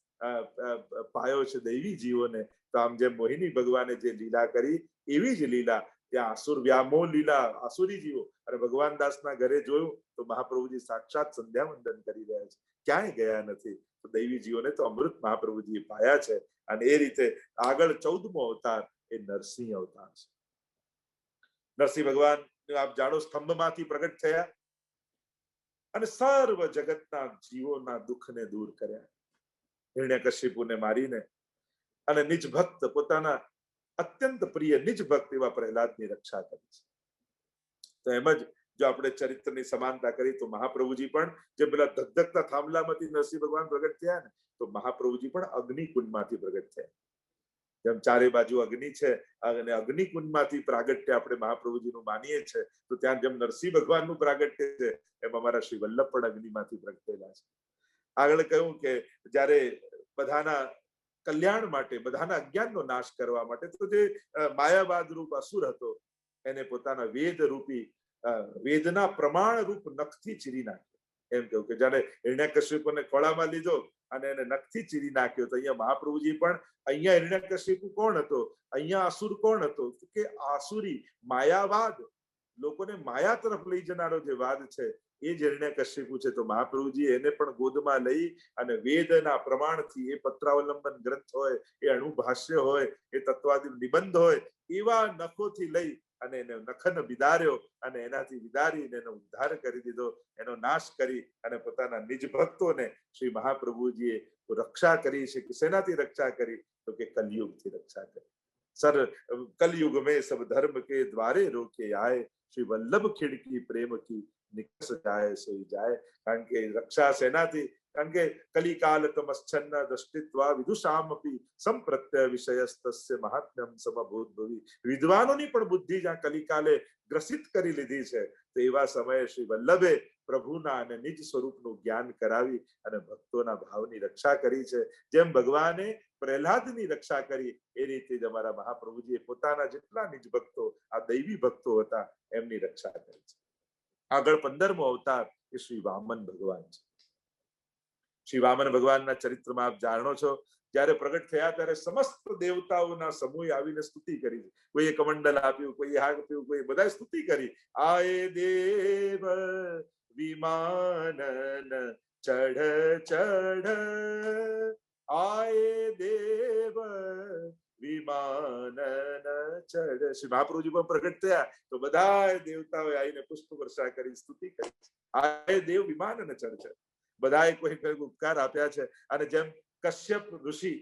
પાયો છે દૈવી જીવોને. તો આમ જેમ મોહિની ભગવાને જે લીલા કરી એવી જ લીલા ત્યાં આસુર વ્યામોહ લીલા, આસુરી જીવો. અને ભગવાન દાસના ઘરે જોયું તો મહાપ્રભુજી સાક્ષાત સંધ્યા વંદન કરી રહ્યા છે, ક્યાંય ગયા નથી. તો દૈવી જીવોને તો અમૃત મહાપ્રભુજીએ પાયા છે. અને એ રીતે આગળ 14મો અવતાર એ નરસિંહ અવતાર છે. નરસિંહ ભગવાન આપ જાણો સ્તંભમાંથી પ્રગટ થયા અને સર્વ જગતના જીવોના દુઃખને દૂર કર્યા. હિરણ્યકશિપુને મારીને અને નિજ ભક્ત પોતાના અત્યંત પ્રિય નિજ ભક્ત એવા પ્રહલાદની રક્ષા કરી છે. તો એમ જ જો આપણે ચરિત્રની સમાનતા કરી તો મહાપ્રભુજી પણ જે પેલા ધગધગતા થાંભલામાંથી નરસિંહ ભગવાન પ્રગટ થયા ને, તો મહાપ્રભુજી પણ અગ્નિકુંડમાંથી પ્રગટ થયા. જેમ ચારે બાજુ અગ્નિ છે અને અગ્નિકુંડમાંથી પ્રાગટ્ય આપણે મહાપ્રભુજીનું માનીએ છીએ, તો ત્યાં જેમ નરસિંહ ભગવાનનું પ્રાગટ્ય છે એમ અમારા શ્રી વલ્લભ પણ અગ્નિમાંથી પ્રગટેલા છે. આગળ કહ્યું કે જ્યારે બધાના કલ્યાણ માટે, બધાના અજ્ઞાનનો નાશ કરવા માટે, તો જે માયાવાદ રૂપ અસુર હતો એને પોતાના વેદ રૂપી વેદના પ્રમાણ રૂપ નખથી ચીરી નાખ્યો. એમ કહ્યું કે જાણે હિરણ્યકશ્યપને ખોળામાં લીધો અને એને નખથી ચીરી નાખ્યો. તો અહીંયા મહાપ્રભુજી પણ અહીંયા હિરણ્યકશ્યપુ કોણ હતો, અહીંયા અસુર કોણ હતો, કે આસુરી માયાવાદ, લોકોને માયા તરફ લઈ જનારો જે વાદ છે એ જ હિરણ્યકશ્યપુ છે. તો મહાપ્રભુજી એને પણ ગોદમાં લઈ અને વેદના પ્રમાણથી, એ પત્રાવલંબન ગ્રંથ હોય, એ અણુભાષ્ય હોય, એ તત્વાદી નિબંધ હોય, એવા નખોથી લઈ અને એને નખન વિદાર્યો અને એનાથી વિદારીને એનો ઉદ્ધાર કરી દીધો, એનો નાશ કરી અને પોતાના નિજ ભક્તોને શ્રી મહાપ્રભુજીએ રક્ષા કરી છે. કે શેનાથી રક્ષા કરી? તો કે કલયુગથી રક્ષા કરી. સર કલयुग में सब धर्म के द्वारे रोके आए, श्री वल्लभ खिड़की प्रेम की निकस जाए सोई जाए. કારણ કે રક્ષા સેનાથી, કારણ કે કલિકાલ તમશ્ચન્ન દષ્ટિત્વા વિદુષામપી સંપ્રત્ય વિષયસ્તસ્ય મહાત્મ્યમ સમભૂત ભુવિ. વિદ્વાનોની પણ બુદ્ધિ જ્યાં કલિકાલે ગ્રસિત કરી લીધી છે, તો એવા સમયે શ્રી વલ્લભે પ્રભુના અને નિજ સ્વરૂપનું જ્ઞાન કરાવી અને ભક્તોના ભાવની રક્ષા કરી છે. જેમ ભગવાને પ્રહલાદની રક્ષા કરી, એ રીતે જ અમારા મહાપ્રભુજીએ પોતાના જેટલા નિજ ભક્તો, આ દૈવી ભક્તો હતા, એમની રક્ષા કરી છે. આગળ 15મો અવતાર એ શ્રી વામન ભગવાન છે. શ્રી વામન ભગવાનના ચરિત્રમાં આપ જાણો છો, જ્યારે પ્રગટ થયા ત્યારે સમસ્ત દેવતાઓના સમૂહ આવીને સ્તુતિ કરી. કોઈએ કમંડલ આપ્યું, કોઈએ હાગ આપ્યું, કોઈ બધા સ્તુતિ કરી. આયે દેવ વિમાનન ચઢ ચઢ, આયે દેવ વિમાનન ચઢ. શ્રી મહાપ્રભુજી પણ પ્રગટ થયા તો બધા દેવતાઓએ આવીને પુષ્પ વર્ષા કરી, સ્તુતિ કરી. આયે દેવ વિમાનન ચઢ ચઢ. બધાએ કોઈ કોઈ ઉપકાર આપ્યા છે. અને જેમ કશ્યપ ઋષિ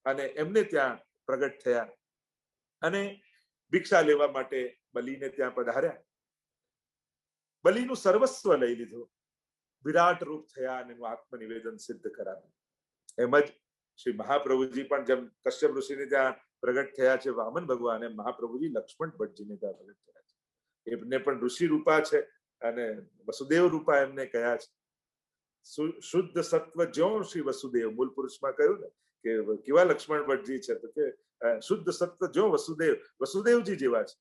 અને એમને ત્યાં પ્રગટ થયા અને ભિક્ષા લેવા માટે બલિને ત્યાં પધાર્યા, બલિનું સર્વસ્વ લઈ લીધું, વિરાટ રૂપ થયા અને એનું આત્મનિવેદન સિદ્ધ કરાવ્યું. એમ જ શ્રી મહાપ્રભુજી પણ જેમ કશ્યપ ઋષિને ત્યાં પ્રગટ થયા છે વામન ભગવાન, એમ મહાપ્રભુજી લક્ષ્મણ ભટ્ટજીને ત્યાં પ્રગટ થયા છે. એમને પણ ઋષિ રૂપા છે અને વસુદેવ રૂપા એમને કયા છે. શુદ્ધ સત્વ જ્યો શ્રી વસુદેવ, મૂળ પુરુષમાં કહ્યું ને કે કેવા લક્ષ્મણ ભટ્ટજી છે, તો કે શુદ્ધ સત્વ જ્યો વસુદેવ, વસુદેવજી જેવા છે.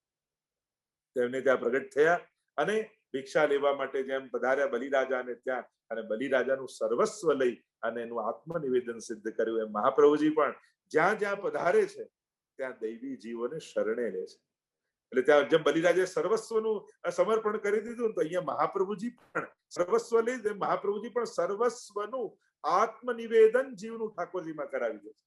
તેમને ત્યાં પ્રગટ થયા અને ભિક્ષા લેવા માટે જેમ પધાર્યા બલિરાજાને ત્યાં, અને બલિરાજાનું સર્વસ્વ લઈ અને એનું આત્મનિવેદન સિદ્ધ કર્યું, એમ મહાપ્રભુજી પણ જ્યાં જ્યાં પધારે છે ત્યાં દૈવી જીવોને શરણે લે છે. એટલે ત્યાં જેમ બલિરાજે સર્વસ્વનું સમર્પણ કરી દીધું, તો અહીંયા મહાપ્રભુજી પણ સર્વસ્વ લઈ, મહાપ્રભુજી પણ સર્વસ્વનું આત્મનિવેદન જીવનું ઠાકોરજીમાં કરાવી દે છે.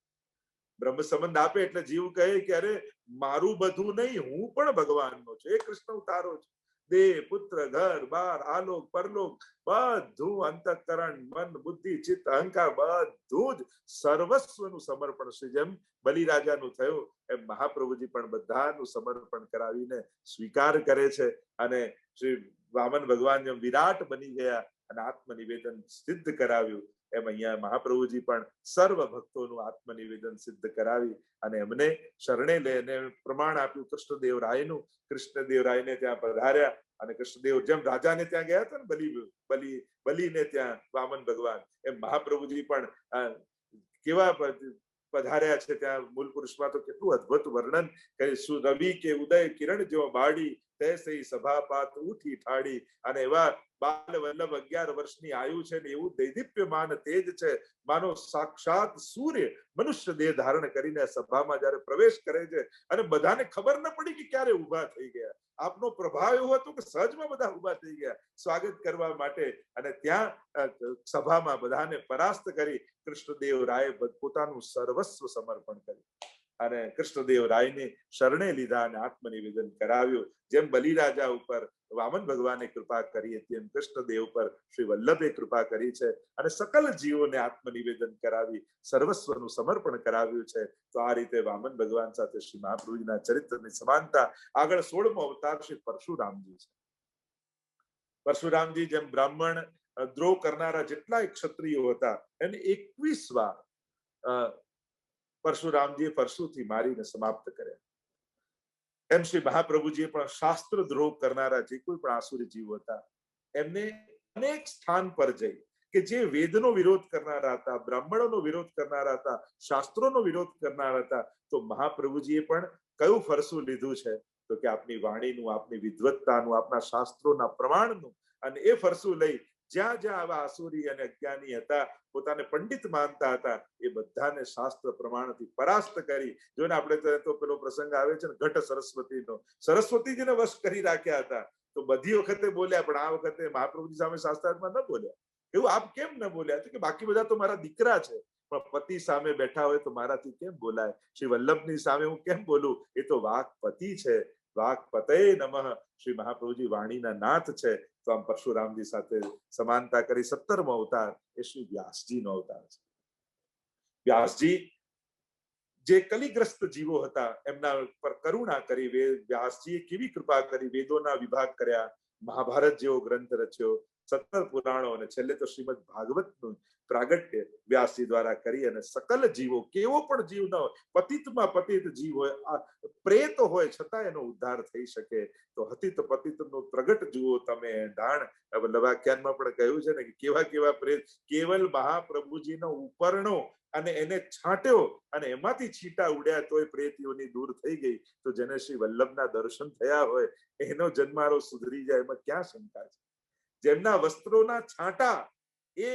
બ્રહ્મ સંબંધ આપે એટલે જીવ કહે કે અરે મારું બધું નહીં, હું પણ ભગવાનનો છું. એ કૃષ્ણ ઉતારો છે. દેહ, પુત્ર, ઘર બાર, આલોક પરલોક, બધું અંતઃકરણ, મન, બુદ્ધિ, ચિત્ત, અહંકાર, બધું જ સર્વસ્વનું સમર્પણ છે. જેમ બલિરાજાનું થયું એમ મહાપ્રભુજી પણ બધાનું સમર્પણ કરાવીને સ્વીકાર કરે છે. અને શ્રી વામન ભગવાન જેમ વિરાટ બની ગયા અને આત્મનિવેદન સિદ્ધ કરાવ્યું, એમ અહીંયા મહાપ્રભુજી પણ સર્વ ભક્તોનું આત્મનિવેદન સિદ્ધ કરાવી અને એમને શરણે લઈને પ્રમાણ આપ્યું કૃષ્ણદેવરાયનું. કૃષ્ણદેવરાયને ત્યાં પધાર્યા અને કૃષ્ણદેવ જેમ રાજાને ત્યાં ગયા હતા ને બલિને ત્યાં વામન ભગવાન, એમ મહાપ્રભુજી પણ કેવા પધાર્યા છે ત્યાં. મૂળ પુરુષમાં તો કેટલું અદ્ભુત વર્ણન કરે. રવિ કે ઉદય કિરણ જેવો બાડી, તૈસે સભાપાત ઉઠી ઠાડી. અને એવા બાલ વલ્લભ 11 વર્ષની આયુ છે ને એવું દૈદીપ્યમાન તેજ છે, માનો સાક્ષાત સૂર્ય મનુષ્ય દેહ ધારણ કરીને સભામાં જયારે પ્રવેશ કરે છે અને બધાને ખબર ન પડી કે ક્યારે ઉભા થઈ ગયા. આપનો પ્રભાવ એવો હતો કે સહજમાં બધા ઉભા થઈ ગયા સ્વાગત કરવા માટે. અને ત્યાં સભામાં બધાને પરાસ્ત કરી કૃષ્ણદેવ રાય પોતાનું સર્વસ્વ સમર્પણ કર્યું. અને કૃષ્ણદેવ રાયને શરણે લીધા અને આત્મનિવેદન કરાવ્યું. જેમ બલિરાજા ઉપર વામન ભગવાને કૃપા કરી હતી એમ કૃષ્ણદેવ પર શ્રી વલ્લભે કૃપા કરી છે અને સકલ જીવોને આત્મનિવેદન કરાવી સર્વસ્વનું સમર્પણ કરાવ્યું છે. તો આ રીતે વામન ભગવાન સાથે શ્રી મહાપ્રભુજીના ચરિત્રની સમાનતા. આગળ 16મો અવતાર શ્રી પરશુરામજી છે. પરશુરામજી જેમ બ્રાહ્મણ દ્રોહ કરનારા જેટલા ક્ષત્રિયો હતા એને 21 વાર પરશુરામજીએ પરશુથી મારીને સમાપ્ત કર્યા. એમ શ્રી મહાપ્રભુજીએ પણ શાસ્ત્ર દ્રોહ કરનારા જે કોઈ પણ આસુરી જીવો હતા એમને અનેક સ્થાન પર જઈ કે જે વેદનો વિરોધ કરનારા હતા, બ્રાહ્મણોનો વિરોધ કરનારા હતા, શાસ્ત્રોનો વિરોધ કરનારા હતા, તો મહાપ્રભુજીએ પણ કયું ફરસું લીધું છે તો કે આપની વાણીનું, આપની વિદ્વત્તાનું, આપના શાસ્ત્રોના પ્રમાણનું, અને એ ફરસું લઈ જ્યાં જ્યાં આવા આસુરી અને અજ્ઞાની હતા, પોતાને પંડિત માનતા હતા, એ બધાને શાસ્ત્ર પ્રમાણથી પરાસ્ત કરી. જો ને આપણે તો પેલો પ્રસંગ આવે છે ને ઘટ સરસ્વતીનો, સરસ્વતીજીને વશ કરી રાખ્યા હતા. તો બધી વખતે બોલ્યા પણ આ વખતે મહાપ્રભુજી સામે શાસ્ત્રાર્થમાં ન બોલ્યા. એવું આપ કેમ ન બોલ્યા? તો કે બાકી બધા તો મારા દીકરા છે, પણ પતિ સામે બેઠા હોય તો મારાથી કેમ બોલાય? શ્રી વલ્લભની સામે હું કેમ બોલું? એ તો વાક પતિ છે, વાક પતે નમઃ. શ્રી મહાપ્રભુજી વાણીના નાથ છે. તો આમ પરશુરામજી સાથે સમાનતા કરી. 17મો અવતાર એ શ્રી વ્યાસજીનો અવતાર છે. વ્યાસજી જે કલિગ્રસ્ત જીવો હતા એમના પર કરુણા કરી વ્યાસજીએ કેવી કૃપા કરી, વેદોના વિભાગ કર્યા, મહાભારત જેવો ગ્રંથ રચ્યો, 17 પુરાણો અને છેલ્લે તો શ્રીમદ ભાગવતનું પ્રાગટ્ય વ્યાસજી દ્વારા કરી અને સકલ જીવો, કેવો પણ જીવ ન હોય, પતિતમાં પતિત જીવ હોય, પ્રેત હોય છતાં એનો ઉદ્ધાર થઈ શકે. તો હતિત પતિતનું પ્રગટ જુઓ તમે ડાણ. વલ્લભાખ્યાનમાં પણ કહ્યું છે ને કે કેવા કેવા પ્રેત, કેવલ મહાપ્રભુજીનો ઉપરણો અને એને છાંટ્યો અને એમાંથી છીટા ઉડ્યા તોય પ્રેતીઓની દૂર થઈ ગઈ. તો જેને શ્રી વલ્લભના દર્શન થયા હોય એનો જન્મારો સુધરી જાય એમાં ક્યાં શંકા છે? જેમના વસ્ત્રોના છાંટા એ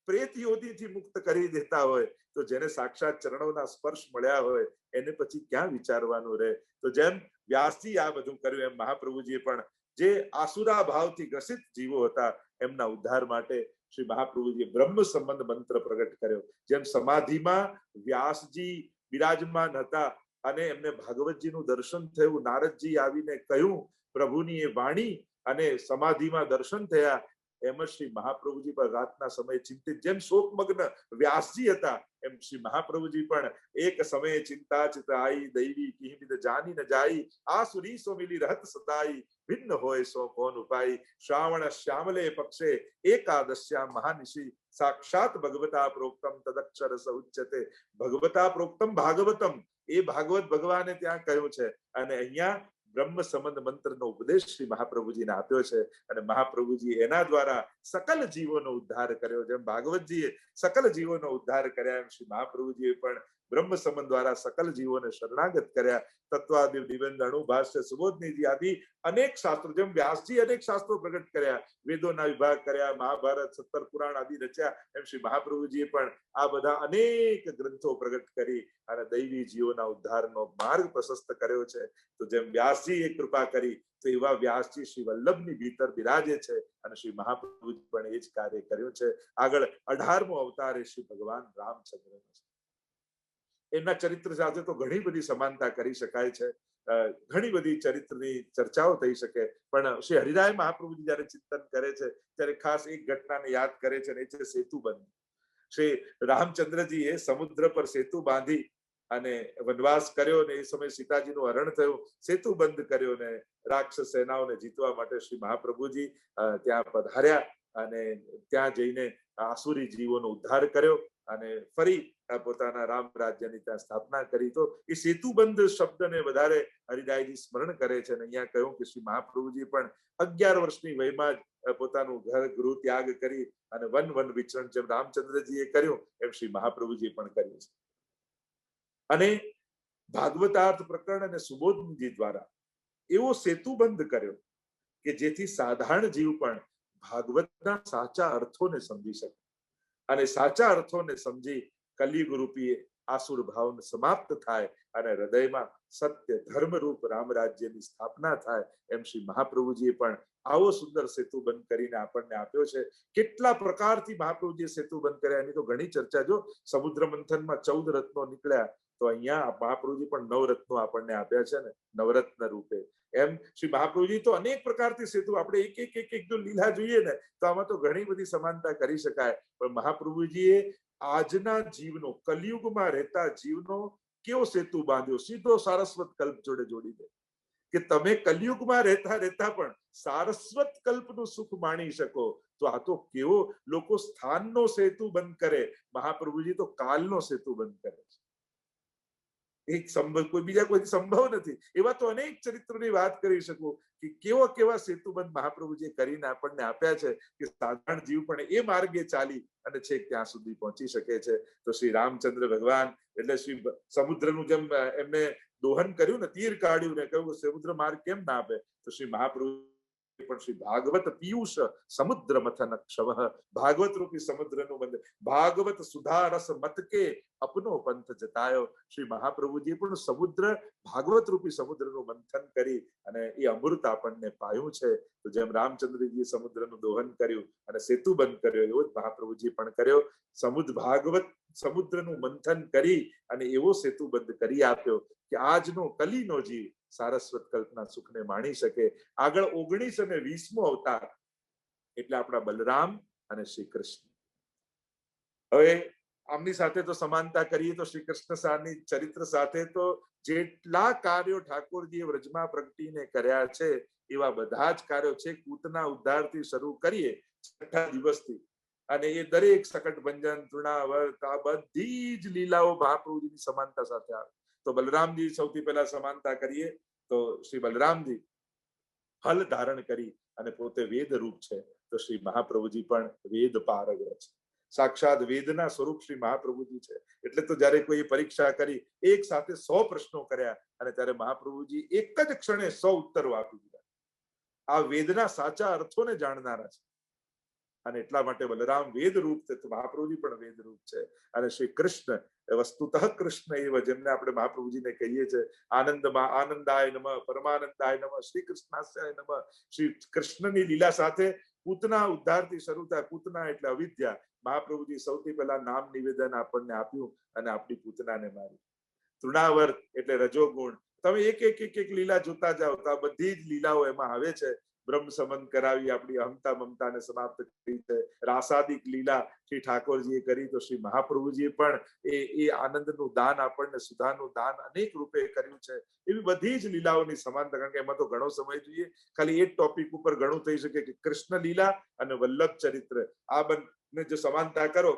પ્રેત યોનીથી મુક્ત કરી દેતા હોય, તો જેને સાક્ષાત ચરણોના સ્પર્શ મળ્યા હોય એને પછી ક્યાં વિચારવાનું રહે? તો જેમ વ્યાસજી આ બધું કર્યું એમ મહાપ્રભુજીએ પણ જે આસુરા ભાવથી ગ્રસિત જીવો હતા એમના ઉદ્ધાર માટે શ્રી મહાપ્રભુજીએ બ્રહ્મ સંબંધ મંત્ર પ્રગટ કર્યો. જેમ સમાધિમાં વ્યાસજી બિરાજમાન હતા અને એમને ભાગવતજીનું દર્શન થયું, નારદજી આવીને કહ્યું પ્રભુની એ વાણી અને સમાધિમાં દર્શન થયા, એમ જ શ્રી મહાપ્રભુજી પર રાતના સમયે ચિંતિત, જેમ શોકમગ્ન વ્યાસજી હતા એમ શ્રી મહાપ્રભુજી પણ એક સમયે ચિંતા ચિત આઈ, દૈવી કિહિમિદ જાની ન જાઈ, આસુરી સો મિલી રહત સદાઈ, ભિન્ન હોય સો કોન ઉપાય, શ્રાવણ શ્યામલે પક્ષે એકાદશ્યામ મહાનિશી, સાક્ષાત ભગવતા પ્રોક્તમ તદક્ષર સ ઉચ્યતે. ભગવતા પ્રોક્તમ ભાગવતમ, એ ભાગવત ભગવાને ત્યાં કહ્યું છે. અને અહીંયા બ્રહ્મ સંબંધ મંત્રનો ઉપદેશ શ્રી મહાપ્રભુજીને આપ્યો છે અને મહાપ્રભુજી એના દ્વારા સકલ જીવોનો ઉદ્ધાર કર્યો. જેમ ભાગવતજીએ સકલ જીવોનો ઉદ્ધાર કર્યા એમ શ્રી મહાપ્રભુજીએ પણ બ્રહ્મ સંબંધ દ્વારા સકલ જીવોને શરણાગત કર્યા. તત્વાદિ નિબંધ, અણુભાષ્ય, સુબોધનિધિ આદિ અનેક શાસ્ત્રો, જેમ વ્યાસજી અનેક શાસ્ત્રો પ્રગટ કર્યા, વેદોના વિભાગ કર્યા, મહાભારત 17 પુરાણ આદિ રચ્યા, એમ શ્રી મહાપ્રભુજીએ પણ આ બધા અનેક ગ્રંથો પ્રગટ કરી અને દૈવી જીવોના ઉદ્ધારનો માર્ગ પ્રશસ્ત કર્યો છે. તો જેમ વ્યાસજીએ કૃપા કરી તો એવા વ્યાસજી શ્રી વલ્લભની ભીતર બિરાજે છે અને શ્રી મહાપ્રભુજી પણ એ જ કાર્ય કર્યું છે. આગળ 18મો અવતાર એ શ્રી ભગવાન રામચંદ્રનો છે. એમના ચરિત્ર સાથે તો ઘણી બધી સમાનતા કરી શકાય છે, ઘણી બધી ચરિત્રની ચર્ચાઓ થઈ શકે, પણ શ્રી હરિરાય મહાપ્રભુજી જયારે ચિંતન કરે છે ત્યારે ખાસ એક ઘટનાને યાદ કરે છે, એ છે સેતુબંધ. શ્રી રામચંદ્રજીએ સમુદ્ર પર સેતુ બાંધી અને વનવાસ કર્યો ને એ સમયે સીતાજીનું હરણ થયું, સેતુ બંધ કર્યો ને રાક્ષસ સેનાઓને જીતવા માટે શ્રી મહાપ્રભુજી ત્યાં પધાર્યા અને ત્યાં જઈને આસુરી જીવોનો ઉદ્ધાર કર્યો અને ફરી પોતાના રામ રાજ્યની ત્યાં સ્થાપના કરી. તો એ સેતુબંધ શબ્દને વધારે હરિરાયજી સ્મરણ કરે છે અને અહીંયા કહ્યું કે શ્રી મહાપ્રભુજી પણ 11 વર્ષની વયમાં જ પોતાનું ઘર ગૃહ ત્યાગ કરી અને વન વિચરણ જેમ રામચંદ્રજીએ કર્યું એમ શ્રી મહાપ્રભુજીએ પણ કર્યું છે. અને ભાગવતાર્થ પ્રકરણ અને સુબોધનજી દ્વારા એવો સેતુબંધ કર્યો કે જેથી સાધારણ જીવ પણ ભાગવતના સાચા અર્થોને સમજી શકે અને સાચા અર્થોને સમજી કલિયુગ રૂપી આસુર ભાવને સમાપ્ત થાય અને હૃદયમાં સત્ય ધર્મ રૂપ રામ રાજ્યની સ્થાપના થાય. એમ શ્રી મહાપ્રભુજીએ પણ આવો સુંદર સેતુબંધ કરીને આપણને આપ્યો છે. કેટલા પ્રકારથી મહાપ્રભુજીએ સેતુબંધ કર્યા એની તો ઘણી ચર્ચા. જો સમુદ્ર મંથનમાં 14 રત્નો નીકળ્યા તો અહીંયા મહાપ્રભુજી પણ નવરત્નો આપણને આપ્યા છે ને, નવરત્ન રૂપે. એમ શ્રી મહાપ્રભુજી તો અનેક પ્રકારથી સેતુ, આપણે એક જો લીલા જોઈએ ને તો આમાં તો ઘણી બધી સમાનતા કરી શકાય. પણ મહાપ્રભુજીએ આજના જીવનો, કલિયુગમાં રહેતા જીવનો કેવો સેતુ બાંધ્યો, સીધો સારસ્વત કલ્પ જોડે જોડી દે કે તમે કલિયુગમાં રહેતા રહેતા પણ સારસ્વત કલ્પનું સુખ માણી શકો. તો આ તો કેવો, લોકો સ્થાનનો સેતુ બંધ કરે, મહાપ્રભુજી તો કાલનો સેતુ બંધ કરે છે. એક સંભવ, કોઈ બીજા કોઈ સંભવ નથી. એવા તો અનેક ચરિત્રોની વાત કરી શકું કે કેવા કેવા સેતુબંધ મહાપ્રભુજીએ કરીને આપણને આપ્યા છે કે સાધારણ જીવ પણ એ માર્ગે ચાલી અને છેક ત્યાં સુધી પહોંચી શકે છે. તો શ્રી રામચંદ્ર ભગવાન એટલે શ્રી સમુદ્રનું જેમ એમને દોહન કર્યું ને, તીર કાઢ્યું ને કહ્યું સમુદ્ર માર્ગ કેમ ના આપે, તો શ્રી મહાપ્રભુ પણ શ્રી ભાગવત પિયુષ સમુદ્ર મથન ક્ષવ, ભાગવત રૂપી સમુદ્રનું બંધ, ભાગવત સુધા રસ મત કે અપનો પંથ જતાયો. શ્રી મહાપ્રભુજી પણ સમુદ્ર, ભાગવત રૂપી સમુદ્રનું મંથન કરી અને એ અમૃત આપણને પાયું છે. તો જેમ રામચંદ્રજીએ સમુદ્રનું દોહન કર્યું અને સેતુ બંધ કર્યો, એવો જ મહાપ્રભુજી પણ કર્યો. ભાગવત સમુદ્રનું મંથન કરી અને એવો સેતુ બંધ કરી આપ્યો કે આજનો કલીનો જીવ સારસ્વત કલ્પના સુખને માણી શકે. આગળ 19 અને 20મો અવતાર એટલે આપણા બલરામ અને શ્રી કૃષ્ણ. હવે આમની સાથે તો સમાનતા કરીએ તો શ્રી કૃષ્ણ સારની ચરિત્ર સાથે તો જેટલા કાર્યો ઠાકોરજીએ વ્રજમાં પ્રગટીને કર્યા છે એવા બધા જ કાર્યો છે. પૂતના ઉદ્ધારથી શરૂ કરીએ 6 દિવસથી, અને એ દરેક સકટ ભંજન, તૃણાવર્ત, આ બધી જ લીલાઓ મહાપ્રભુજીની સમાનતા સાથે આવે. તો બલરામજી સૌથી પહેલા સમાનતા કરીએ તો શ્રી બલરામજી ફલ ધારણ કરી અને પોતે વેદ રૂપ છે. તો શ્રી મહાપ્રભુજી પણ વેદ પારંગત છે. સાક્ષાત વેદના સ્વરૂપ શ્રી મહાપ્રભુજી છે. એટલે તો જયારે કોઈ પરીક્ષા કરી, એક સાથે 100 પ્રશ્નો કર્યા અને ત્યારે મહાપ્રભુજી એક જ ક્ષણે 100 ઉત્તરો આપી દીધા. આ વેદના સાચા અર્થોને જાણનારા છે અને એટલા માટે બલરામ વેદ રૂપ છે, તો મહાપ્રભુજી પણ વેદ રૂપ છે. અને શ્રી કૃષ્ણ વસ્તુતઃ કૃષ્ણ એવ, જેમને આપણે મહાપ્રભુજીને કહીએ છીએ આનંદમાં આનંદાય નમઃ, પરમાનંદાય નમઃ, શ્રી કૃષ્ણાસ્યાય નમઃ. શ્રી કૃષ્ણની લીલા સાથે પૂતના ઉદ્ધારથી શરૂ થાય. પૂતના એટલે અવિદ્યા. મહાપ્રભુજી સૌથી પહેલા નામ નિવેદન આપણને આપ્યું અને આપણી પૂતનાને મારી. તૃણાવર્ત એટલે રજોગુણ. તમે એક લીલા જોતા જાઓ તો આ બધી જ લીલાઓ એમાં આવે છે. બ્રહ્મ સંબંધ કરાવી, આપણી અહમતા મમતાને સમાપ્ત કરી છે. રાસાદિક લીલા શ્રી ઠાકોરજીએ કરી, તો શ્રી મહાપ્રભુજીએ પણ એ આનંદનું દાન આપણને, સુધાનું દાન અનેક રૂપે કર્યું છે. એવી બધી જ લીલાઓની સમાનતા, કારણ કે એમાં તો ઘણો સમય જોઈએ, ખાલી એક ટોપિક ઉપર ઘણું થઈ શકે કે કૃષ્ણ લીલા અને વલ્લભ ચરિત્ર, આ બંને જો સમાનતા કરો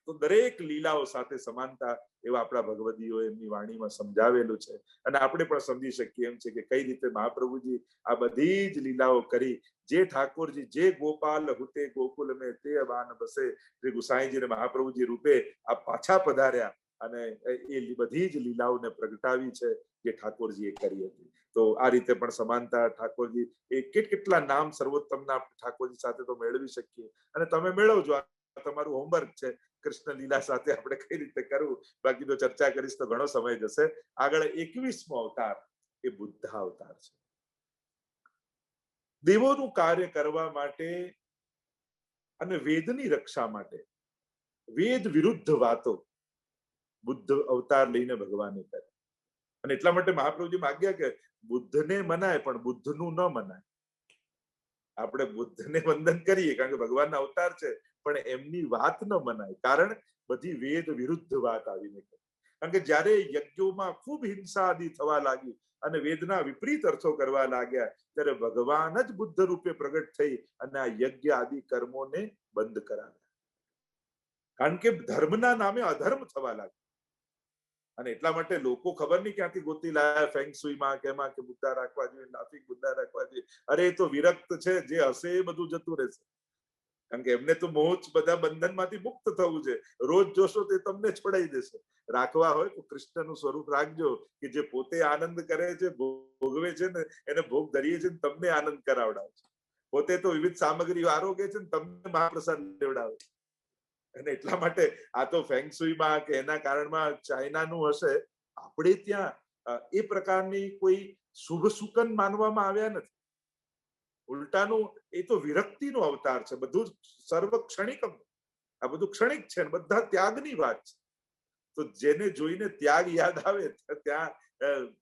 તો દરેક લીલાઓ સાથે સમાનતા એવા આપણા ભગવદીઓ એમની વાણીમાં સમજાવેલું છે. અને આપણે પણ સમજી શકીએ એમ છે કે કઈ રીતે મહાપ્રભુજી આ બધી જ લીલાઓ કરી. જે ઠાકોરજી જે ગોપાલ હુતે ગોકુલ મેં તે અબાન બસે, જે ગુસાઈજી ને મહાપ્રભુજી રૂપે આ પાછા પધાર્યા અને એ બધી જ લીલાઓને પ્રગટાવી છે જે ઠાકોરજીએ કરી હતી. તો આ રીતે પણ સમાનતા ઠાકોરજી એ કેટલા નામ સર્વોત્તમના ઠાકોરજી સાથે તો મેળવી શકીએ. અને તમે મેળવજો, તમારું હોમવર્ક છે. કૃષ્ણ લીલા સાથે આપણે કઈ રીતે કરવું, બાકી તો ચર્ચા કરીશ તો ઘણો સમય જશે. આગળ 21મો અવતાર એ બુદ્ધ અવતાર છે. દેવોનું કાર્ય કરવા માટે અને વેદની રક્ષા માટે વેદ વિરુદ્ધ વાતો બુદ્ધ અવતાર લઈને ભગવાને કરી. અને એટલા માટે મહાપ્રભુજી આજ્ઞા કે બુદ્ધને મનાય પણ બુદ્ધનું ન મનાય. આપણે બુદ્ધને વંદન કરીએ કારણ કે ભગવાનના અવતાર છે, પણ એમની વાત ન મનાય. કારણ બધી વેદ વિરુદ્ધ વાત આવીને કરી. કારણ કે જયારે યજ્ઞોમાં ખૂબ હિંસા આદિ થવા લાગી અને વેદના વિપરીત અર્થો કરવા લાગ્યા, ત્યારે ભગવાન જ બુદ્ધ રૂપે પ્રગટ થઈ અને આ યજ્ઞ આદિ કર્મોને બંધ કરાવ્યા. કારણ કે ધર્મના નામે અધર્મ થવા લાગ્યો. અને એટલા માટે લોકો ખબર નહીં ક્યાંથી ગોતી લાયા ફેંગ સુઈમાં કે એમાં કે બુદ્ધા રાખવા જોઈએ, નાફિક બુદ્ધા રાખવા જોઈએ. અરે એ તો વિરક્ત છે, જે હશે એ બધું જતું રહેશે. કારણ કે એમને તો મોહ બધા બંધનમાંથી મુક્ત થવું છે. રોજ જોશો તે તમને છોડાઈ દેશે. રાખવા હોય તો કૃષ્ણનું સ્વરૂપ રાખજો કે જે પોતે આનંદ કરે છે, ભોગવે છે ને, એને ભોગ ધરીએ છે, તમને આનંદ કરાવડાવે છે. પોતે તો વિવિધ સામગ્રી આરોગે છે ને તમને મહાપ્રસાદ લેવડાવે છે. અને એટલા માટે આ તો ફેંગસુઈમાં કે એના કારણમાં ચાઇનાનું હશે. આપણે ત્યાં એ પ્રકારની કોઈ શુભ સુકન માનવામાં આવ્યા નથી. ઉલટાનું એ તો વિરક્તિનો અવતાર છે. બધું સર્વ ક્ષણિક, આ બધું ક્ષણિક છે, બધા ત્યાગની વાત છે. તો જેને જોઈને ત્યાગ યાદ આવે ત્યાં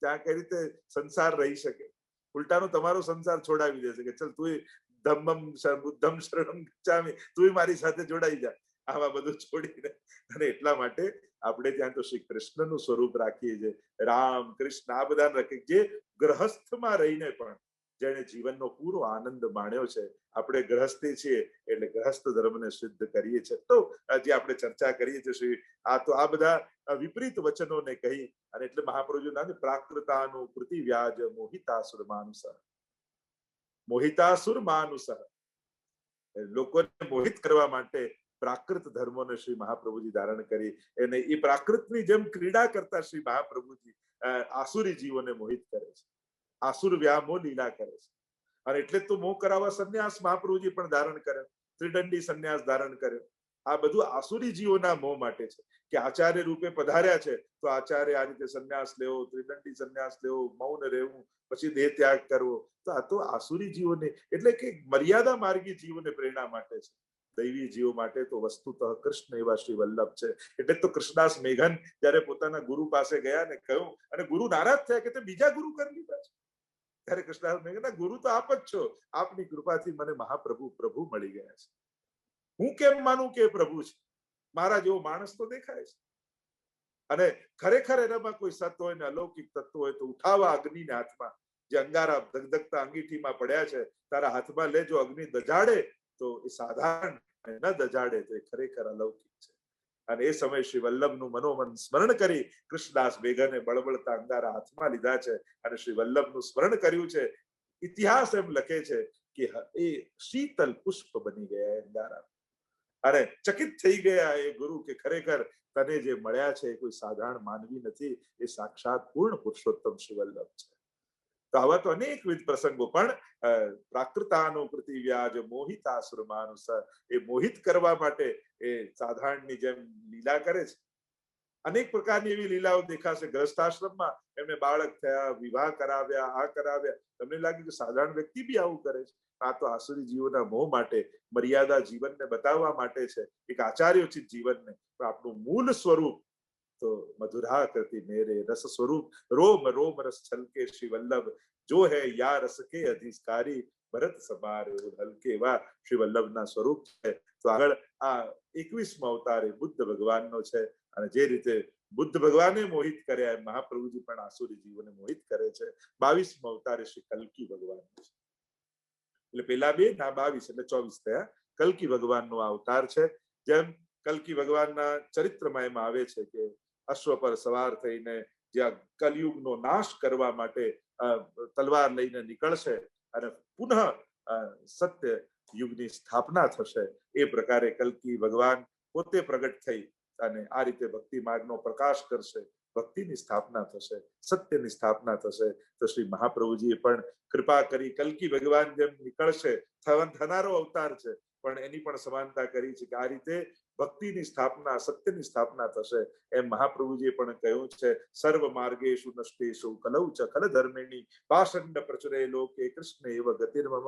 ત્યાં કઈ રીતે સંસાર રહી શકે? ઉલટાનો તમારો સંસાર છોડાવી દેશે કે ચલ તું ધમ્મમ બુદ્ધમ શરણમ ગચ્છામિ, તું મારી સાથે જોડાઈ જા આવા બધું છોડીને. અને એટલા માટે આપણે ત્યાં તો શ્રી કૃષ્ણનું સ્વરૂપ રાખીએ છીએ, રામ કૃષ્ણ આ બધા રાખીએ, જે ગ્રહસ્થમાં રહીને પણ જેને જીવનનો પૂરો આનંદ માણ્યો છે. આપણે ગ્રહસ્થી છીએ એટલે ગ્રહસ્થ ધર્મને સિદ્ધ કરીએ છીએ. તો જે આપણે ચર્ચા કરીએ છીએ શ્રી આ બધા વિપરીત વચનોને કહી અને એટલે મહાપ્રભુજી નામ પ્રાકૃતાનું કૃતિ વ્યાજ મોહિતાસુર માનુસ, મોહિતાસુર માનુસ, લોકોને મોહિત કરવા માટે પ્રાકૃત ધર્મોને શ્રી મહાપ્રભુજી ધારણ કરી અને એ પ્રાકૃતની જેમ ક્રીડા કરતા શ્રી મહાપ્રભુજી આસુરી જીવોને મોહિત કરે છે, આસુર વ્યામો લીલા કરે છે. અને એટલે તો મોહ કરાવવા સંન્યાસ મહાપ્રભુજી પણ ધારણ કર્યો, ત્રિદંડી સંન્યાસ ધારણ કર્યો. આ બધું આસુરી જીવોના મોહ માટે છે કે આચાર્ય રૂપે પધાર્યા છે તો આચાર્ય આ રીતે સંન્યાસ લેવો, ત્રિદંડી સંન્યાસ લેવો, મૌન રહેવું, પછી દેહ ત્યાગ કરવો. તો આ તો આસુરી જીવોને એટલે કે મર્યાદા માર્ગી જીવોને પ્રેરણા માટે છે. દૈવી જીવો માટે તો વસ્તુતઃ કૃષ્ણ એવા શ્રી વલ્લભ છે. એટલે તો કૃષ્ણદાસ મેઘન જયારે પોતાના ગુરુ પાસે ગયા ને કહ્યું, અને ગુરુ નારાજ થયા કે તે બીજા ગુરુ કરી લીધા છે. ત્યારે કૃષ્ણદાસ મેઘન, ગુરુ તો આપ જ છો, આપની કૃપાથી મને મહાપ્રભુ પ્રભુ મળી ગયા છે. હું કેમ માનું કે પ્રભુ છે? મારા જેવો માણસ તો દેખાય છે. અને ખરેખર એનામાં કોઈ સત્ય હોય ને અલૌકિક તત્વ હોય તો ઉઠાવા અગ્નિને હાથમાં, જે અંગારા ધગધગતા અંગીઠીમાં પડ્યા છે તારા હાથમાં લે, જો અગ્નિ દજાડે તો એ સાધારણ, ન દજાડે તો એ ખરેખર અલૌકિક છે. અને એ સમય શ્રી વલ્લભનું મનોમન સ્મરણ કરી કૃષ્ણદાસ બેગને બળબળતા અંગારા હાથમાં લીધા છે અને શ્રી વલ્લભનું સ્મરણ કર્યું છે. ઇતિહાસ એમ લખે છે કે એ શીતલ પુષ્પ બની ગયા અંગારા, અને ચકિત થઈ ગયા એ ગુરુ કે ખરેખર તને જે મળ્યા છે કોઈ સાધારણ માનવી નથી, એ સાક્ષાત પૂર્ણ પુરુષોત્તમ શ્રી વલ્લભ છે. તો આવા તો અનેકવિધ પ્રસંગો પણ પ્રાકૃતાનુકૃતિ વ્યાજ મોહિતાસુર માનુસ, એ મોહિત કરવા માટે એ સાધારણની જેમ લીલા કરે છે. અનેક પ્રકારની એવી લીલાઓ દેખાશે. ગ્રસ્તાશ્રમમાં એમને બાળક થયા, વિવાહ કરાવ્યા, આ કરાવ્યા. તમને લાગે કે સાધારણ વ્યક્તિ બી આવું કરે છે? આ તો આસુરી જીવોના મોહ માટે, મર્યાદા જીવનને બતાવવા માટે છે, એક આચાર્યોચિત જીવનને. પણ આપણું મૂળ સ્વરૂપ તો મધુરા કરતી મેરે રસ સ્વરૂપ, રોમ રોમ રસ છલકે શ્રી વલ્લભ, જો હે યા રસ કે અધિકારી, ભરત સમારે હલકે. એવા શ્રી વલ્લભના સ્વરૂપ છે. તો આગળ આ 21મો અવતાર એ બુદ્ધ ભગવાનનો છે. અને જે રીતે બુદ્ધ ભગવાને મોહિત કર્યા એમ મહાપ્રભુજી પણ આસુરી જીવોને મોહિત કરે છે. 22મો અવતાર શ્રી કલ્કી ભગવાન છે. એટલે પેલા બે ના 22 એટલે 24 થયા. કલ્કી ભગવાનનો અવતાર છે. જેમ કલ્કી ભગવાનના ચરિત્રમાં એમાં આવે છે કે અશ્વ પર સવાર થઈને જ્યાં કલયુગનો નાશ કરવા માટે તલવાર લઈને નીકળશે અને પુનઃ સત્ય યુગની સ્થાપના થશે. એ પ્રકારે કલ્કી ભગવાન પોતે પ્રગટ થઈ અને આ રીતે ભક્તિ માર્ગનો પ્રકાશ કરશે, ભક્તિની સ્થાપના થશે, સત્યની સ્થાપના થશે. તો શ્રી મહાપ્રભુજીએ પણ કૃપા કરી કલ્કી ભગવાન જેમ નીકળશે, થનારો અવતાર છે, પણ એની પણ સમાનતા કરી છે કે આ રીતે ભક્તિની સ્થાપના, સત્યની સ્થાપના થશે. એમ મહાપ્રભુજીએ પણ કહ્યું છે, સર્વ માર્ગેષુ નષ્ટેષુ કલૌ ચ ખલ ધર્મિણી પાષંડ પ્રચુરે લોકે કૃષ્ણ એવ ગતિર્મમ.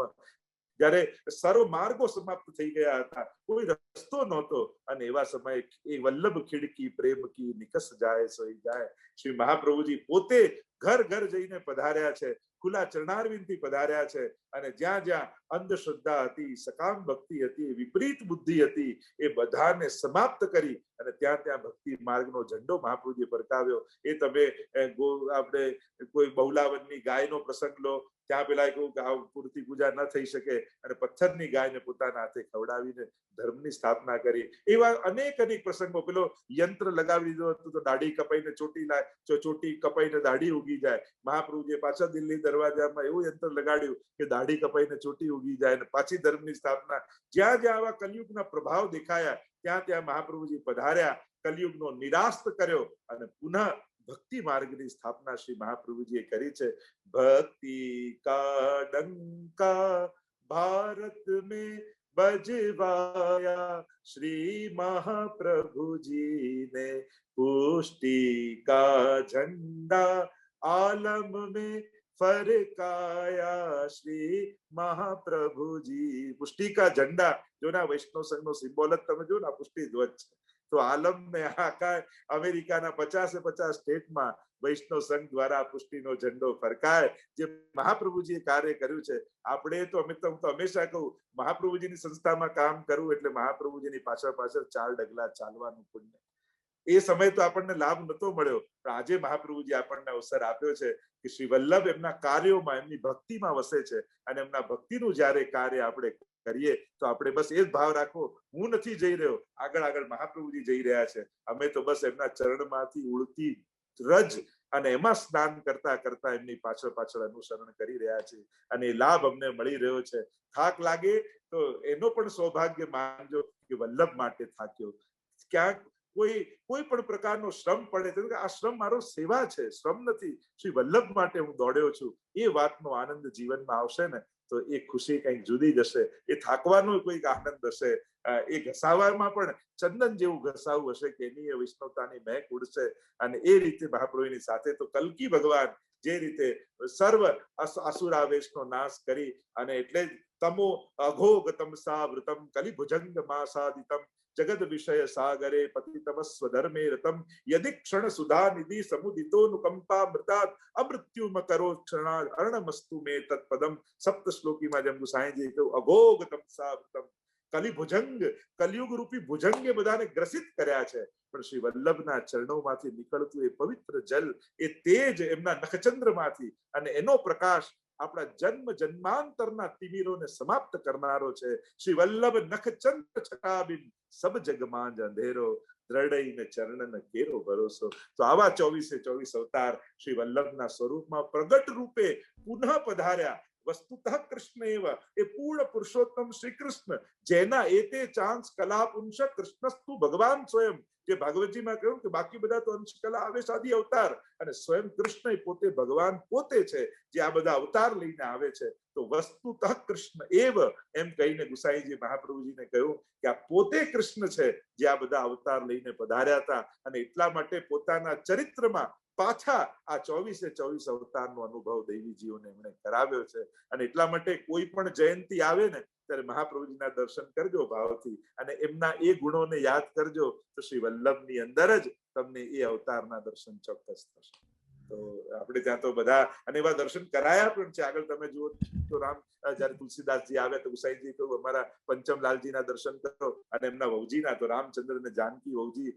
જ્યારે સર્વ માર્ગો સમાપ્ત થઈ ગયા હતા, કોઈ રસ્તો નહોતો, અને એવા સમયે એ વલ્લભ ખીડકી પ્રેમ કી નિકસ જાય સોઈ જાય. શ્રી મહાપ્રભુજી પોતે ઘર ઘર જઈને પધાર્યા છે, ખુલ્લા ચરણારવિંદથી પધાર્યા છે. અને જ્યાં જ્યાં અંધશ્રદ્ધા હતી, સકામ ભક્તિ હતી, વિપરીત બુદ્ધિ હતી, એ બધાને સમાપ્ત કરી અને ત્યાં ત્યાં ભક્તિ માર્ગનો ઝંડો મહાપ્રભુજીએ ફરકાવ્યો. એ તમે આપણે કોઈ બહુલાવનની ગાયનો પ્રસંગ લો, ત્યાં પેલા કહ્યું કે આ પૂરતી પૂજા ન થઈ શકે અને પથ્થરની ગાયને પોતાના હાથે ખવડાવીને ધર્મની સ્થાપના કરી. એવા અનેક અનેક પ્રસંગો. પેલો યંત્ર લગાવી દીધો હતું તો દાઢી કપાઈને ચોટી લાય, ચોટી કપાઈને દાઢી ઉગી જાય. મહાપ્રભુજીએ પાછા દિલ્હી દરવાજામાં એવું યંત્ર લગાડ્યું કે દાઢી કપાઈને ચોટી ઉગી જાય અને પાછી ધર્મની સ્થાપના. જ્યાં જ્યાં આવા કલયુગના પ્રભાવ દેખાયા ત્યાં ત્યાં મહાપ્રભુજી પધાર્યા, કલયુગનો નિરાસ્ત કર્યો અને પુનઃ ભક્તિ માર્ગની સ્થાપના શ્રી મહાપ્રભુજીએ કરી છે. ભક્તિ કા ડંકા ભારત में बजवाया, श्री महाप्रभुजी ने पुष्टि का झंडा आलम में फरकाया. श्री મહાપ્રભુજી પુષ્ટિ કા ઝંડા, જો ના વૈષ્ણવ સંઘનો સિમ્બોલ જ તમે જો ના પુષ્ટિ ધ્વજ છે. તો આલમને આખા અમેરિકાના 50 સ્ટેટમાં વૈષ્ણવ સંઘ દ્વારા પુષ્ટિનો ઝંડો ફરકાય. જે મહાપ્રભુજીએ કાર્ય કર્યું છે, આપણે તો હંમેશા કહું, મહાપ્રભુજીની સંસ્થામાં કામ કરવું એટલે મહાપ્રભુજીની પાછળ પાછળ 4 ડગલા ચાલવાનું પુણ્ય. એ સમય તો આપણને લાભ નતો મળ્યો, પણ આજે મહાપ્રભુજી આપણને અવસર આપ્યો છે કે શ્રી વલ્લભ એમના કાર્યોમાં, એમની ભક્તિમાં વસે છે, અને એમના ભક્તિનું જ્યારે કાર્ય આપણે કરીએ તો આપણે બસ એ જ ભાવ રાખવો, હું નથી જઈ રહ્યો, આગળ આગળ મહાપ્રભુજી જઈ રહ્યા છે, અમે તો બસ એમના ચરણમાંથી ઉડતી રજ અને એમાં સ્નાન કરતા કરતા એમની પાછળ પાછળ અનુસરણ કરી રહ્યા છે, અને એ લાભ અમને મળી રહ્યો છે. થાક લાગે તો એનો પણ સૌભાગ્ય માનજો કે વલ્લભ માટે થાક્યો. ક્યાંક કોઈ પણ પ્રકારનો શ્રમ પડે તો આ શ્રમ મારો સેવા છે, શ્રમ નથી, શ્રી વલ્લભ માટે હું દોડ્યો છું, એ વાતનો આનંદ જીવનમાં આવશે ને તો એ ખુશી કંઈક જુદી જ હશે. એ થાકવાનો કોઈક આનંદ હશે, એ ઘસાવામાં પણ ચંદન જેવું ઘસાવું હશે કે એની વૈષ્ણવતાની મહેક ઉડશે. અને એ રીતે મહાપ્રભુની સાથે તો કલ્કી ભગવાન જે રીતે સર્વ આસુરાવેશનો નાશ કરી, અને એટલે જ તમો અઘોગ તમસા વૃતમ કલિભુજંગ માસાદિતમ જગદ વિષય સાગરે પતિતમ સ્વધર્મે રતમ યદિ ક્ષણ સુધા નિધિ સમુદિતો નુકંપા મૃતાત અમૃત્યુમ કરો ક્ષણા અર્ણમસ્તુ મે તત્પદમ. સપ્ત શ્લોકીમાં જેમ ગુસાઈજી કહ્યું, અઘોગ તમસા વૃતમ કલિભુજંગ, કલિયુગ રૂપી ભુજંગે બધાને ગ્રસિત કર્યા છે, પણ શ્રી વલ્લભના ચરણોમાંથી નીકળતું એ પવિત્ર જલ, એ તેજ એમના નખચંદ્રમાંથી, અને એનો પ્રકાશ આપણા જન્મ જન્માંતરના તિમિરોને સમાપ્ત કરનારો છે. શ્રી વલ્લભ નખચંદ્ર છટાબિન સબ જગમાં જ અંધેરો, દ્રઢઈને ચરણન કેરો ભરોસો. તો આવા 24 અવતાર શ્રી વલ્લભના સ્વરૂપમાં પ્રગટ રૂપે પુનઃ પધાર્યા. વસ્તુતઃ કૃષ્ણ એવ, એ પૂર્ણ પુરુષોત્તમ શ્રી કૃષ્ણ, જેના એતે ચાંસ કલા પુંસ કૃષ્ણસ્તુ ભગવાન સ્વયં. જે ભાગવતજીમાં કહ્યું કે બાકી બધા તો અંશ કલા આવેશ આદિ અવતાર, અને સ્વયં કૃષ્ણ પોતે ભગવાન પોતે છે, જે આ બધા અવતાર લઈને આવે છે. તો વસ્તુતઃ કૃષ્ણ એવ એમ કહીને ગુસાઈજી મહાપ્રભુજીને કહ્યું કે આ પોતે કૃષ્ણ છે, જે આ બધા અવતાર લઈને પધાર્યા હતા, અને એટલા માટે પોતાના ચરિત્રમાં પાછા આ 24 અવતારનો અનુભવ દેવીજીઓને એમણે કરાવ્યો છે. અને એટલા માટે કોઈ પણ જયંતિ આવે ને ત્યારે મહાપ્રભુજીના દર્શન કરજો ભાવથી, અને એમના એ ગુણોને યાદ કરજો, તો શ્રી વલ્લભની અંદર જ તમને એ અવતારના દર્શન ચોક્કસ થશે. તો આપણે ત્યાં તો બધા અને એવા દર્શન કરાયા પણ છે. આગળ તમે જુઓ તો રામ જયારે તુલસીદાસજી આવ્યા તો ગુસાઈજી કહ્યું અમારા પંચમલાલજીના દર્શન કરો, અને એમના વહુજીના તો રામચંદ્ર અને જાનકી વહુજી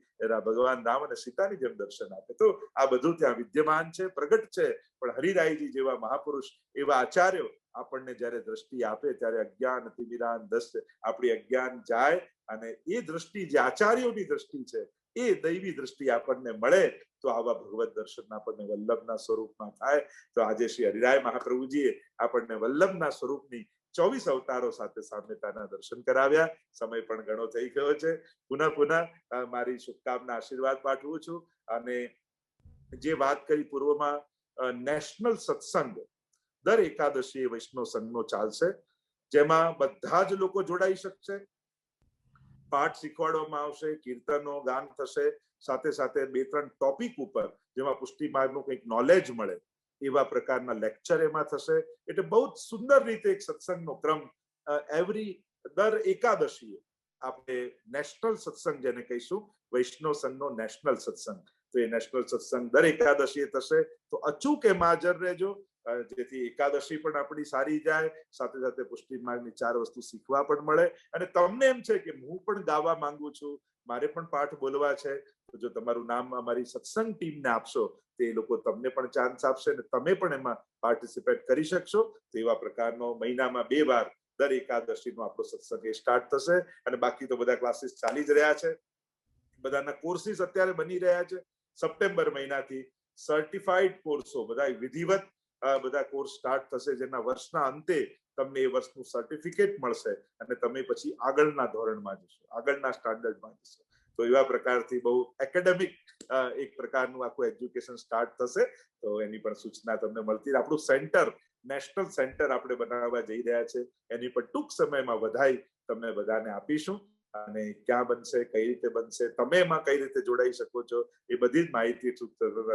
ભગવાન રામ અને સીતાની જેમ દર્શન આપે. તો આ બધું ત્યાં વિદ્યમાન છે, પ્રગટ છે. પણ હરિરાયજી જેવા મહાપુરુષ, એવા આચાર્યો આપણને જયારે દ્રષ્ટિ આપે ત્યારે અજ્ઞાન તિમિરાન દસ્ત આપણી અજ્ઞાન જાય, અને એ દ્રષ્ટિ જે આચાર્યોની દ્રષ્ટિ છે, એ દૈવી દ્રષ્ટિ આપણને મળે, તો આવા ભગવત દર્શન આપણને વલ્લભના સ્વરૂપમાં થાય. તો આજે શ્રી હરિરાય મહાપ્રભુજીએ આપણને વલ્લભના સ્વરૂપની 24 અવતારો સાથે સામ્યતાના દર્શન કરાવ્યા. સમય પણ ઘણો થઈ ગયો છે. પુનઃ મારી શુભકામના આશીર્વાદ પાઠવું છું. અને જે વાત કરી પૂર્વમાં, નેશનલ સત્સંગ દર એકાદશીએ વૈષ્ણવ સંઘનો ચાલશે, જેમાં બધા જ લોકો જોડાઈ શકશે. પાઠ શીખવાડવામાં આવશે, કીર્તનો ગાન થશે, સાથે સાથે 2-3 ટોપિક ઉપર જેમાં પુષ્ટિ માર્ગનું કંઈક નોલેજ મળે એવા પ્રકારના લેક્ચર એમાં થશે. એટલે બહુ જ સુંદર રીતે એક સત્સંગનો ક્રમ દર એકાદશીએ આપણે નેશનલ સત્સંગ જેને કહીશું, વૈષ્ણવ સંઘનો નેશનલ સત્સંગ. તો એ નેશનલ સત્સંગ દર એકાદશીએ થશે. તો અચૂક એમાં હાજર રહેજો, જેથી એકાદશી પણ આપણી સારી જાય, સાથે સાથે પુષ્ટિ માર્ગની 4 વસ્તુ શીખવા પણ મળે. અને તમને એમ છે કે હું પણ ગાવા માંગુ છું, મારે પણ પાઠ બોલવા છે, તો જો તમારું નામ અમારી સત્સંગ ટીમને આપશો તો એ લોકો તમને પણ ચાન્સ આપશે, અને તમે પણ એમાં પાર્ટિસિપેટ કરી શકશો. તો એવા પ્રકારનો મહિનામાં 2 વાર દર એકાદશીનો આપણો સત્સંગ એ સ્ટાર્ટ થશે. અને બાકી તો બધા ક્લાસીસ ચાલી જ રહ્યા છે, બધાના કોર્સીસ અત્યારે બની રહ્યા છે. સપ્ટેમ્બર મહિનાથી સર્ટિફાઈડ કોર્સો બધા વિધિવત બધા કોર્સ સ્ટાર્ટ થશે, જેના વર્ષના અંતે તમને એ વર્ષનું સર્ટિફિકેટ મળશે, અને તમે પછી આગળના ધોરણમાં જશો, આગળના સ્ટાન્ડર્ડમાં જશો. તો એવા પ્રકારથી બહુ એકેડેમિક એક પ્રકારનું આખું એજ્યુકેશન સ્ટાર્ટ થશે. તો એની પણ સૂચના તમને મળતી. આપણું સેન્ટર, નેશનલ સેન્ટર આપણે બનાવવા જઈ રહ્યા છે, એની પણ ટૂંક સમયમાં વધાઈ તમને બધાને આપીશું. અને ક્યાં બનશે, કઈ રીતે બનશે, તમે એમાં કઈ રીતે જોડાઈ શકો છો, એ બધી જ માહિતી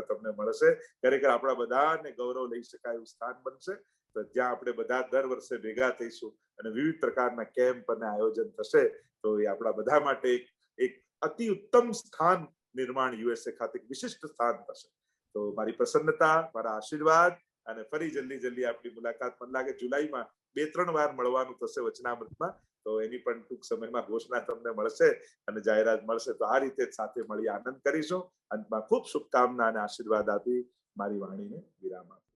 તમને મળશે. ખરેખર આપણા બધાને ગૌરવ લઈ શકાય એવું સ્થાન બનશે, તો જ્યાં આપણે બધા દર વર્ષે ભેગા થઈશું અને વિવિધ પ્રકારના કેમ્પ અને આયોજન થશે. તો એ આપણા બધા માટે એક અતિ ઉત્તમ સ્થાન નિર્માણ યુએસએ ખાતે વિશિષ્ટ સ્થાન થશે. તો મારી પ્રસન્નતા, મારા આશીર્વાદ અને ફરી જલ્દી આપણી મુલાકાત મને લાગે જુલાઈમાં 2-3 વાર મળવાનું થશે વચનામૃતમાં. તો એની પણ ટૂંક સમયમાં ઘોષણા તમને મળશે અને જાહેરાત મળશે. તો આ રીતે સાથે મળી આનંદ કરીશું. અંતમાં ખૂબ શુભકામના અને આશીર્વાદ આપી મારી વાણીને વિરામ આપું.